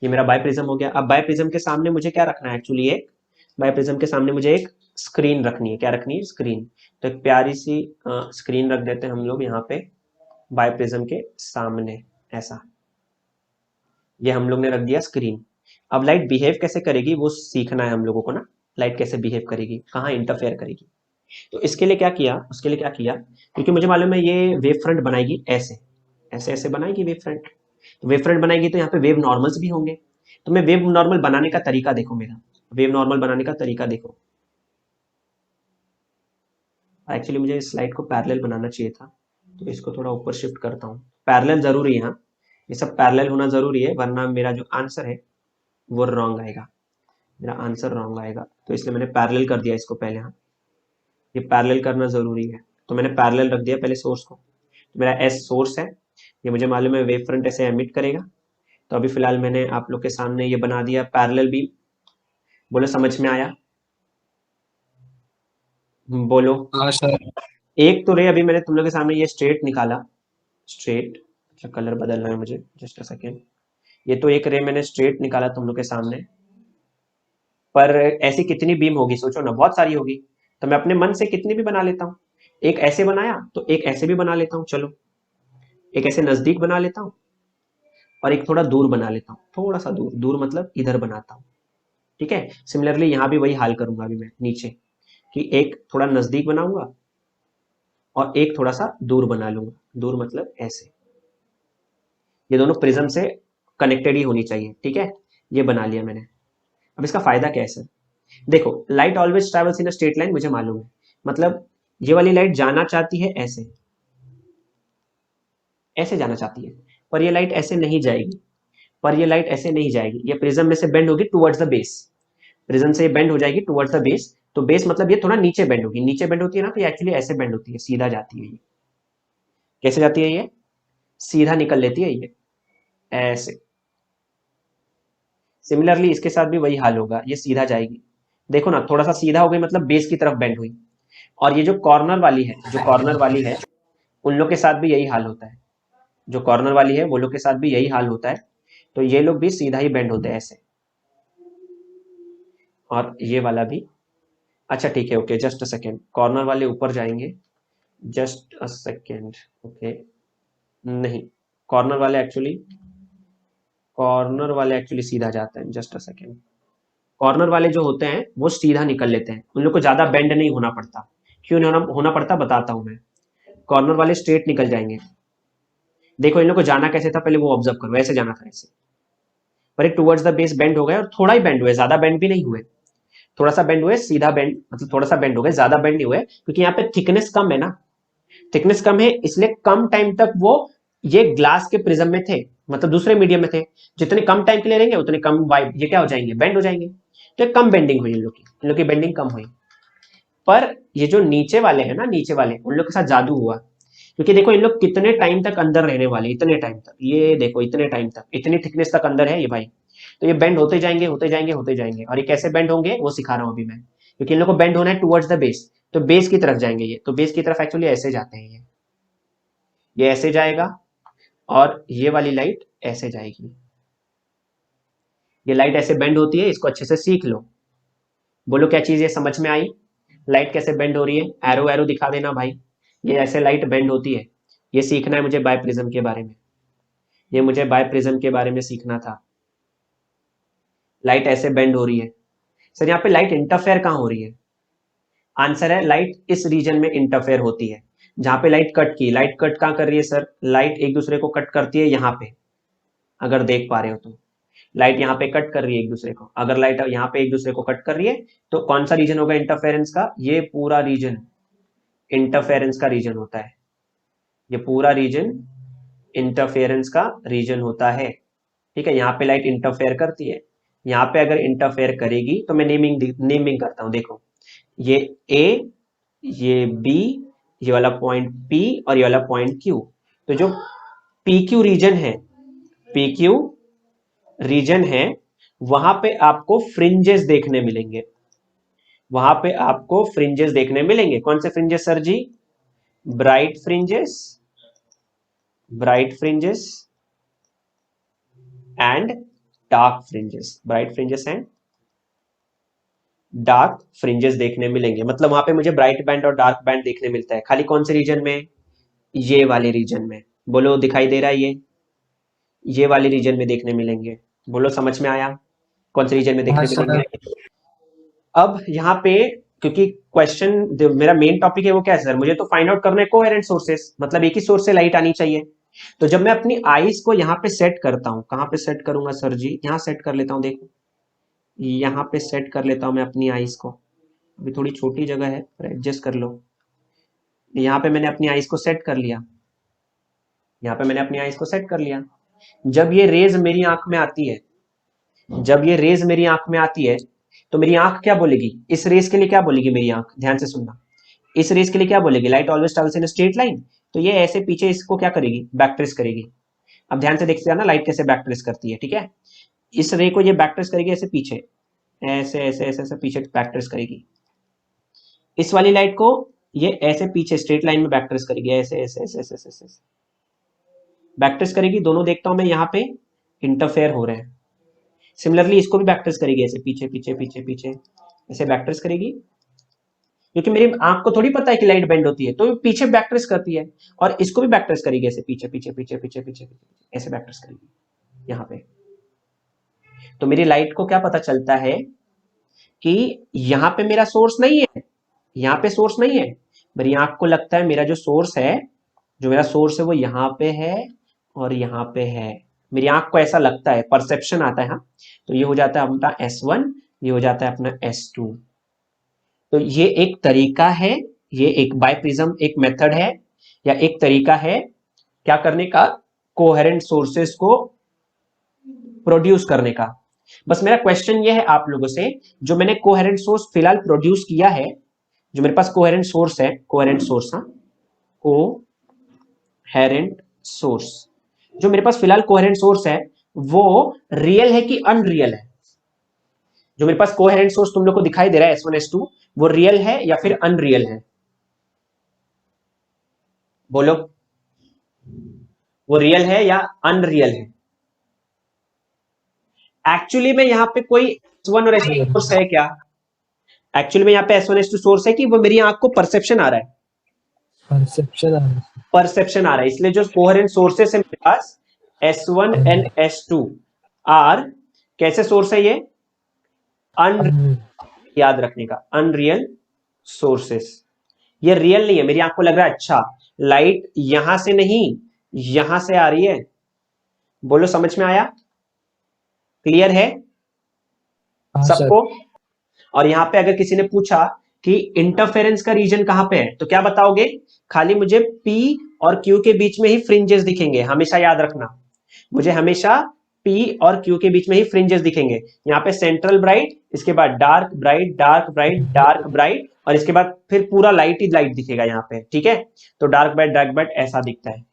ये मेरा बाय प्रिज्म हो गया। अब बाय प्रिज्म के सामने मुझे क्या रखना है? एक्चुअली एक बाय प्रिज्म के सामने मुझे एक स्क्रीन रखनी है। क्या रखनी है? स्क्रीन। तो एक प्यारी सी स्क्रीन रख देते हैं हम लोग यहाँ पे बाय प्रिज्म के सामने, ऐसा। ये हम लोग ने रख दिया स्क्रीन। अब लाइट बिहेव कैसे करेगी वो सीखना है हम लोगों को ना, लाइट कैसे बिहेव करेगी, कहाँ इंटरफेयर करेगी। तो इसके लिए क्या किया? उसके लिए क्या किया, क्योंकि मुझे मालूम है ये वेव फ्रंट बनाएगी, ऐसे बनाएगी वेव फ्रंट। तो वेव फ्रंट बनाएगी तो यहाँ पे वेव नॉर्मल्स भी होंगे। तो मैं वेव नॉर्मल बनाने का तरीका देखो, मेरा वेव नॉर्मल बनाने का तरीका देखो। एक्चुअली मुझे इस स्लाइड को पैरेलल बनाना चाहिए था, तो इसको थोड़ा ऊपर शिफ्ट करता हूँ। पैरेलल जरूरी है, हाँ, ये सब पैरेलल होना जरूरी है, वरना मेरा जो आंसर है वो रॉन्ग आएगा, मेरा आंसर रॉन्ग आएगा। तो इसलिए मैंने पैरेलल कर दिया इसको पहले। हाँ, ये पैरेलल करना जरूरी है, तो मैंने पैरेलल रख दिया पहले सोर्स को। तो मेरा एस सोर्स है, ये मुझे मालूम है वेव फ्रंट ऐसे एमिट करेगा। तो अभी फिलहाल मैंने आप लोग के सामने ये बना दिया पैरेलल बीम। बोलो समझ में आया? बोलो। हाँ सर। एक तो रे अभी मैंने तुम लोग के सामने ये स्ट्रेट निकाला, स्ट्रेट, अच्छा कलर बदलना है मुझे, जस्ट अ सेकेंड। ये तो एक रे मैंने स्ट्रेट निकाला तुम लोग के सामने, पर ऐसी कितनी बीम होगी सोचो ना, बहुत सारी होगी। तो मैं अपने मन से कितनी भी बना लेता हूँ। एक ऐसे बनाया तो एक ऐसे भी बना लेता हूँ, चलो एक ऐसे नजदीक बना लेता हूँ और एक थोड़ा दूर बना लेता हूँ, थोड़ा सा दूर, दूर मतलब इधर बनाता हूँ, ठीक है। सिमिलरली यहाँ भी वही हाल करूंगा अभी मैं नीचे, कि एक थोड़ा नजदीक बनाऊंगा और एक थोड़ा सा दूर बना लूंगा, दूर मतलब ऐसे। ये दोनों प्रिज्म से कनेक्टेड ही होनी चाहिए, ठीक है। ये बना लिया मैंने। अब इसका फायदा क्या है सर? देखो, light always travels in a straight line, मुझे मालूम है। मतलब ये वाली लाइट जाना चाहती है ऐसे, ऐसे जाना चाहती है, पर ये लाइट ऐसे नहीं जाएगी, पर ये लाइट ऐसे नहीं जाएगी। ये प्रिज्म में से बेंड होगी टुवर्ड्स द बेस, प्रिज्म से ये बेंड हो जाएगी टुवर्ड्स द बेस। तो बेस मतलब ये थोड़ा नीचे बेंड होगी, नीचे बेंड होती है ना, तो ये एक्चुअली ऐसे बेंड होती है, सीधा जाती है। ये कैसे जाती है? ये सीधा निकल लेती है, ये ऐसे। सिमिलरली इसके साथ भी वही हाल होगा, ये सीधा जाएगी। देखो ना, थोड़ा सा सीधा हो गई मतलब बेस की तरफ बेंड हुई। और ये जो कॉर्नर वाली है, जो कॉर्नर वाली है, उन लोग के साथ भी यही हाल होता है। जो कॉर्नर वाली है वो लोग के साथ भी यही हाल होता है। तो ये लोग भी सीधा ही बेंड होते हैं ऐसे, और ये वाला भी। अच्छा ठीक है, okay, just a second, corner वाले ऊपर जाएंगे, जस्ट अ सेकेंड, ओके। नहीं, कॉर्नर वाले एक्चुअली सीधा जाते हैं, जस्ट अ सेकेंड। कॉर्नर वाले जो होते हैं वो सीधा निकल लेते हैं, उन लोग को ज्यादा बेंड नहीं होना पड़ता। क्यों नहीं होना पड़ता बताता हूं मैं। कॉर्नर वाले स्ट्रेट निकल जाएंगे। देखो इन लोग को जाना कैसे था, पहले वो ऑब्जर्व करो, ऐसे जाना था ऐसे, पर एक टुवर्ड्स द बेस बेंड हो गए, और थोड़ा ही बेंड हुए, ज्यादा बेंड भी नहीं हुए, थोड़ा सा बेंड हुए, सीधा बेंड मतलब थोड़ा सा बेंड हो गए, ज्यादा बेंड नहीं हुए, क्योंकि यहाँ पे थिकनेस कम है ना, थिकनेस कम है, इसलिए कम टाइम तक वो ये ग्लास के प्रिज्म में थे, मतलब दूसरे मीडियम में थे। जितने कम टाइम के लिए रहेंगे उतने कम वाइब ये क्या हो जाएंगे, बेंड हो जाएंगे। तो कम बेंडिंग हुई इन लोग की बेंडिंग कम हुई। पर ये जो नीचे वाले हैं ना, नीचे वाले, उन लोग के साथ जादू हुआ, क्योंकि देखो इन लोग कितने टाइम तक अंदर रहने वाले, इतने टाइम तक, ये देखो इतने टाइम तक, इतनी थिकनेस तक अंदर है ये भाई। तो ये बेंड होते जाएंगे होते जाएंगे होते जाएंगे, और ये कैसे बेंड होंगे वो सिखा रहा हूं अभी मैं, क्योंकि इन लोग को बेंड होना है टुवर्ड्स द बेस, तो बेस की तरफ जाएंगे ये, तो बेस की तरफ एक्चुअली ऐसे जाते हैं, ये ऐसे जाएगा, और ये वाली लाइट ऐसे जाएगी। ये लाइट ऐसे बेंड होती है, इसको अच्छे से सीख लो। बोलो क्या चीज ये समझ में आई? लाइट कैसे बेंड हो रही है, एरो एरो दिखा देना भाई। ये ऐसे लाइट बेंड होती है, ये सीखना है मुझे बायप्रिज्म के बारे में, ये मुझे बायप्रिज्म के बारे में सीखना था। लाइट ऐसे बेंड हो रही है। सर यहाँ पे लाइट इंटरफेयर कहाँ हो रही है? आंसर है लाइट इस रीजन में इंटरफेयर होती है, जहां पे लाइट कट की। लाइट कट कहाँ कर रही है सर? लाइट एक दूसरे को कट करती है यहाँ पे, अगर देख पा रहे हो तो लाइट यहाँ पे कट कर रही है एक दूसरे को। अगर लाइट यहाँ पे एक दूसरे को कट कर रही है तो कौन सा रीजन होगा इंटरफेरेंस का? ये पूरा रीजन इंटरफेरेंस का रीजन होता है, ये पूरा रीजन इंटरफेरेंस का रीजन होता है, ठीक है। यहाँ पे लाइट इंटरफेयर करती है, यहाँ पे अगर इंटरफेयर करेगी तो मैं नेमिंग करता हूँ। देखो ये ए, ये बी, ये वाला पॉइंट पी और ये वाला पॉइंट क्यू। तो जो पी क्यू रीजन है, पी क्यू रीजन है, वहां पे आपको फ्रिंजेस देखने मिलेंगे, वहां पे आपको फ्रिंजेस देखने मिलेंगे। कौन से fringes sir ji? Bright fringes, bright fringes and dark fringes, bright fringes and dark fringes देखने मिलेंगे। मतलब वहां पे मुझे ब्राइट बैंड और डार्क बैंड देखने मिलता है, खाली कौन से रीजन में? ये वाले रीजन में। बोलो दिखाई दे रहा है? ये वाले रीजन में देखने मिलेंगे। बोलो समझ में आया कौन से रीजन में देखने मिलेंगे? अब यहाँ पे क्योंकि क्वेश्चन मेरा मेन टॉपिक है वो क्या है सर? मुझे तो फाइंड आउट करना है कोहेरेंट सोर्सेस, मतलब एक ही सोर्स से लाइट आनी चाहिए। तो जब मैं अपनी आईज को यहाँ पे सेट करता हूँ, कहाँ पे सेट करूंगा सर जी? यहाँ सेट कर लेता हूँ, देखो यहाँ पे सेट कर लेता हूँ मैं अपनी आईज को। अभी थोड़ी छोटी जगह है, एडजस्ट कर लो। यहाँ पे मैंने अपनी आईज को सेट कर लिया, यहाँ पे मैंने अपनी आईज को सेट कर लिया। जब ये रेज मेरी आंख में आती है, जब ये रेज मेरी आंख में आती है तो मेरी आंख क्या बोलेगी? इस रेज के लिए क्या बोलेगी मेरी आंख? ध्यान से सुनना। इस रेस के लिए क्या बोलेगी, light always travels in straight line, तो ये ऐसे पीछे इसको क्या करेगी, बैक ट्रेस करेगी। अब ध्यान से देखते हैं ना लाइट कैसे बैक ट्रेस करती है, ठीक है। इस रे को ये बैक ट्रेस करेगी ऐसे पीछे, ऐसे ऐसे ऐसे ऐसे पीछे बैक ट्रेस करेगी। इस वाली लाइट को ये ऐसे पीछे स्ट्रेट लाइन में बैक ट्रेस करेगी, ऐसे ऐसे ऐसे ऐसे ऐसे बैक ट्रेस करेगी। दोनों देखता हूं मैं यहाँ पे इंटरफेयर हो रहे हैं। सिमिलरली इसको भी बैक ट्रेस करेगी, ऐसे पीछे पीछे पीछे पीछे ऐसे बैक ट्रेस करेगी, क्योंकि मेरी आंख को थोड़ी पता है कि लाइट बेंड होती है, तो पीछे बैक ट्रेस करती है। और इसको भी बैक ट्रेस करेगी ऐसे पीछे पीछे पीछे पीछे पीछे ऐसे बैक ट्रेस करेगी यहाँ पे। तो मेरी लाइट को क्या पता चलता है कि यहाँ पे मेरा सोर्स नहीं है, यहाँ पे सोर्स नहीं है। मेरी आंख को लगता है मेरा जो सोर्स है, जो मेरा सोर्स है वो यहाँ पे है और यहाँ पे है। मेरी आंख को ऐसा लगता है, परसेप्शन आता है। हाँ, तो ये हो जाता है अपना S1, ये हो जाता है अपना S2। तो ये एक तरीका है, ये एक बायप्रिज्म एक मेथड है, या एक तरीका है क्या करने का, कोहेरेंट सोर्सेस को प्रोड्यूस करने का। बस मेरा क्वेश्चन ये है आप लोगों से, जो मैंने कोहेरेंट सोर्स फिलहाल प्रोड्यूस किया है, जो मेरे पास कोहेरेंट सोर्स है, कोहेरेंट सोर्स, हाँ कोहेरेंट सोर्स, जो मेरे पास फिलहाल कोहेरेंट सोर्स है वो रियल है कि अनरियल है। जो मेरे पास कोहेरेंट सोर्स तुम लोग को दिखाई दे रहा है S1 S2, वो रियल है या फिर अनरियल है, बोलो। वो रियल है या अनरियल है? एक्चुअली में यहाँ पे कोई S1 और S2 सोर्स है क्या? एक्चुअली में यहाँ पे S1 S2 सोर्स है कि वो मेरी आंख को परसेप्शन आ रहा है, परसेप्शन आ रहा है, परसेप्शन आ रहा है। इसलिए जो कोहेरेंट सोर्सेस है मेरे पास S1 एंड S2 आर कैसे सोर्स है, ये याद रखने का, अनरियल सोर्सेस। ये रियल नहीं है। मेरी आंख को लग रहा है अच्छा लाइट यहां से नहीं यहां से आ रही है, बोलो समझ में आया, क्लियर है सबको? और यहां पे अगर किसी ने पूछा कि इंटरफेरेंस का रीजन कहां पे है, तो क्या बताओगे? खाली मुझे P और Q के बीच में ही फ्रिंजेस दिखेंगे, हमेशा याद रखना, मुझे हमेशा P और Q के बीच में ही फ्रिंजेस दिखेंगे। यहाँ पे सेंट्रल ब्राइट, इसके बाद dark bright, dark bright, dark bright, और इसके बाद फिर पूरा लाइट ही लाइट दिखेगा यहाँ पे, ठीक है। तो डार्क ब्राइट ऐसा दिखता है।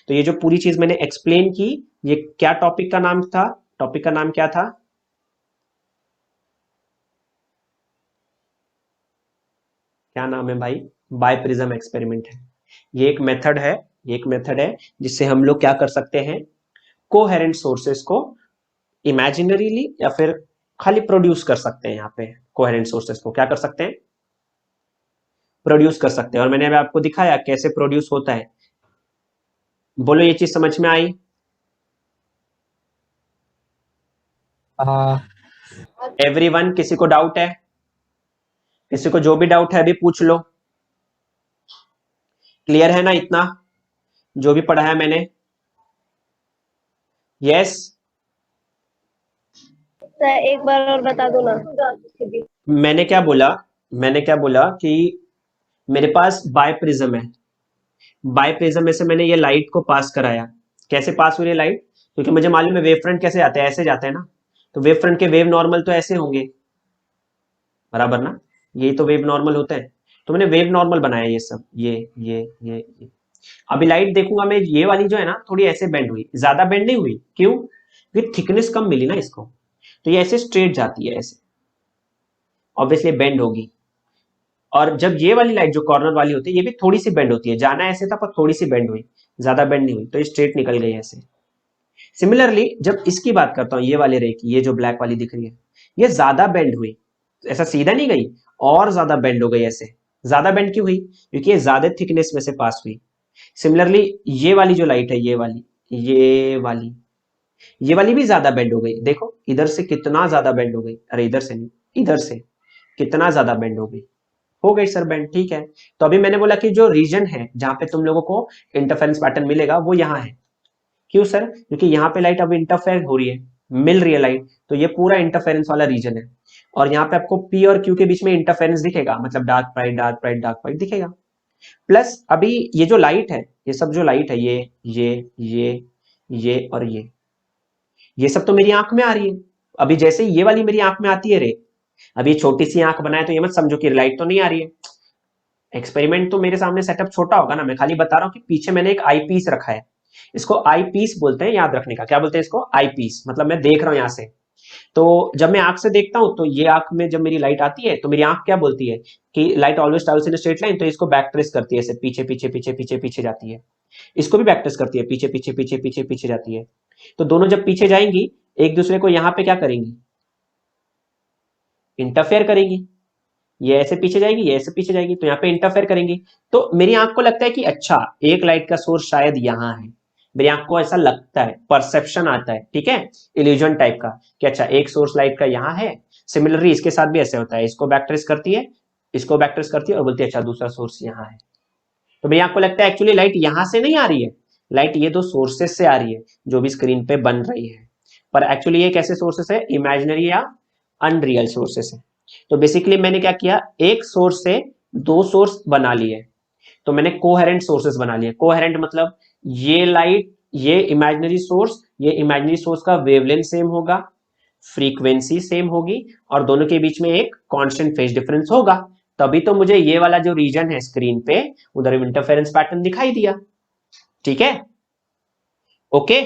तो ये जो पूरी चीज मैंने एक्सप्लेन की, ये क्या टॉपिक का नाम था? टॉपिक का नाम क्या था? क्या नाम है भाई? बायप्रिज्म एक्सपेरिमेंट है। ये एक मेथड है, ये एक मेथड है जिससे हम लोग क्या कर सकते हैं, कोहेरेंट सोर्सेस को इमेजिनरीली या फिर खाली प्रोड्यूस कर सकते हैं। यहाँ पे कोहेरेंट सोर्सेस को क्या कर सकते हैं, प्रोड्यूस कर सकते हैं। और मैंने अभी आपको दिखाया कैसे प्रोड्यूस होता है। बोलो ये चीज समझ में आई? एवरीवन, किसी को डाउट है? किसी को जो भी डाउट है अभी पूछ लो। क्लियर है ना इतना जो भी पढ़ा है मैंने? यस सर एक बार और बता दो ना। मैंने क्या बोला कि मेरे पास बायप्रिज्म है, बायप्रिज्म में से मैंने ये लाइट को पास कराया। कैसे पास हुई लाइट? क्योंकि मुझे मालूम है वेव फ्रंट कैसे जाते हैं, ऐसे जाते हैं ना, तो वेव फ्रंट के वेव नॉर्मल तो ऐसे होंगे, बराबर ना, यही तो वेव नॉर्मल होते हैं। तो मैंने वेव नॉर्मल बनाया ये सब, ये। अभी लाइट देखूंगा मैं, ये वाली जो है ना थोड़ी ऐसे बेंड हुई, ज्यादा बेंड नहीं हुई, क्यों? क्योंकि थिकनेस कम मिली ना इसको, तो ये ऐसे स्ट्रेट जाती है, ऐसे ऑब्वियसली बेंड होगी। और जब ये वाली लाइट जो कॉर्नर वाली होती है, ये भी थोड़ी सी बेंड होती है, जाना ऐसे था पर थोड़ी सी बेंड हुई, ज्यादा बेंड नहीं हुई, तो ये स्ट्रेट निकल गई ऐसे। सिमिलरली जब इसकी बात करता हूं, ये वाले रे की, ये जो ब्लैक वाली दिख रही है, ये ज्यादा बेंड हुई, ऐसा सीधा नहीं गई और ज्यादा बेंड हो गई ऐसे। ज्यादा बेंड क्यों हुई? क्योंकि ये ज्यादा थिकनेस में से पास हुई। सिमिलरली ये वाली जो लाइट है, ये वाली भी ज्यादा बेंड हो गई। देखो इधर से कितना ज्यादा बेंड हो गई, अरे इधर से नहीं, इधर से कितना ज्यादा बेंड हो गई सर बेंड, ठीक है। तो अभी मैंने बोला कि जो रीजन है जहां पे तुम लोगों को इंटरफेरेंस पैटर्न मिलेगा वो यहाँ है। क्यों सर? क्योंकि यहाँ पे लाइट अब इंटरफेयर हो रही है, मिल रही है लाइट, तो ये पूरा इंटरफेरेंस वाला रीजन है। और यहाँ पे आपको P और Q के बीच में इंटरफेरेंस दिखेगा, मतलब डार्क ब्राइट दिखेगा। प्लस अभी ये जो लाइट है, ये सब जो लाइट है, ये और ये सब तो मेरी आंख में आ रही है। अभी जैसे ये वाली मेरी आंख में आती है रे, अभी छोटी सी आंख बनाए तो ये मत समझो कि लाइट तो नहीं आ रही है, एक्सपेरिमेंट तो मेरे सामने सेटअप छोटा होगा ना, मैं खाली बता रहा हूं कि पीछे मैंने एक आई पीस रखा है, इसको आई पीस बोलते हैं, याद रखने का। क्या बोलते हैं इसको? आई पीस। मतलब मैं देख रहा हूं यहां से, तो जब मैं आंख से देखता हूं तो ये आंख में जब मेरी लाइट आती है तो मेरी आंख क्या बोलती है कि light always travels in straight line, तो इसको बैक ट्रेस करती है, ऐसे पीछे पीछे पीछे पीछे पीछे जाती है। इसको भी बैक ट्रेस करती है, पीछे पीछे पीछे पीछे पीछे जाती है। तो दोनों जब पीछे जाएंगी एक दूसरे को यहां पे क्या करेंगी? इंटरफेयर करेंगी। ये ऐसे पीछे जाएगी, ये ऐसे पीछे जाएगी, तो यहाँ पे इंटरफेयर करेंगी। तो मेरी आंख को लगता है कि अच्छा एक लाइट का सोर्स शायद यहाँ है, मेरी आंख को ऐसा लगता है, परसेप्शन आता है, ठीक है, इल्यूजन टाइप का, कि अच्छा एक सोर्स लाइट का यहाँ है। सिमिलरली इसके साथ भी ऐसे होता है, इसको बैक ट्रेस करती है, इसको बैक ट्रेस करती है और बोलती है अच्छा दूसरा सोर्स यहाँ है। तो मेरी आंख को लगता है एक्चुअली लाइट यहां से नहीं आ रही है, लाइट ये दो सोर्सेस से आ रही है जो भी स्क्रीन पे बन रही है, पर एक्चुअली ये कैसे सोर्सेस है? इमेजिनरी या अनरियल सोर्सेस है। तो बेसिकली मैंने क्या किया, एक सोर्स से दो सोर्स बना लिए, तो मैंने कोहेरेंट सोर्सेस बना लिए। कोहेरेंट मतलब ये लाइट, ये इमेजिनरी सोर्स का वेवलेंथ सेम होगा, फ्रीक्वेंसी सेम होगी और दोनों के बीच में एक कांस्टेंट फेज डिफरेंस होगा, तभी तो मुझे ये वाला जो रीजन है स्क्रीन पे उधर इंटरफेरेंस पैटर्न दिखाई दिया। ठीक है, ओके।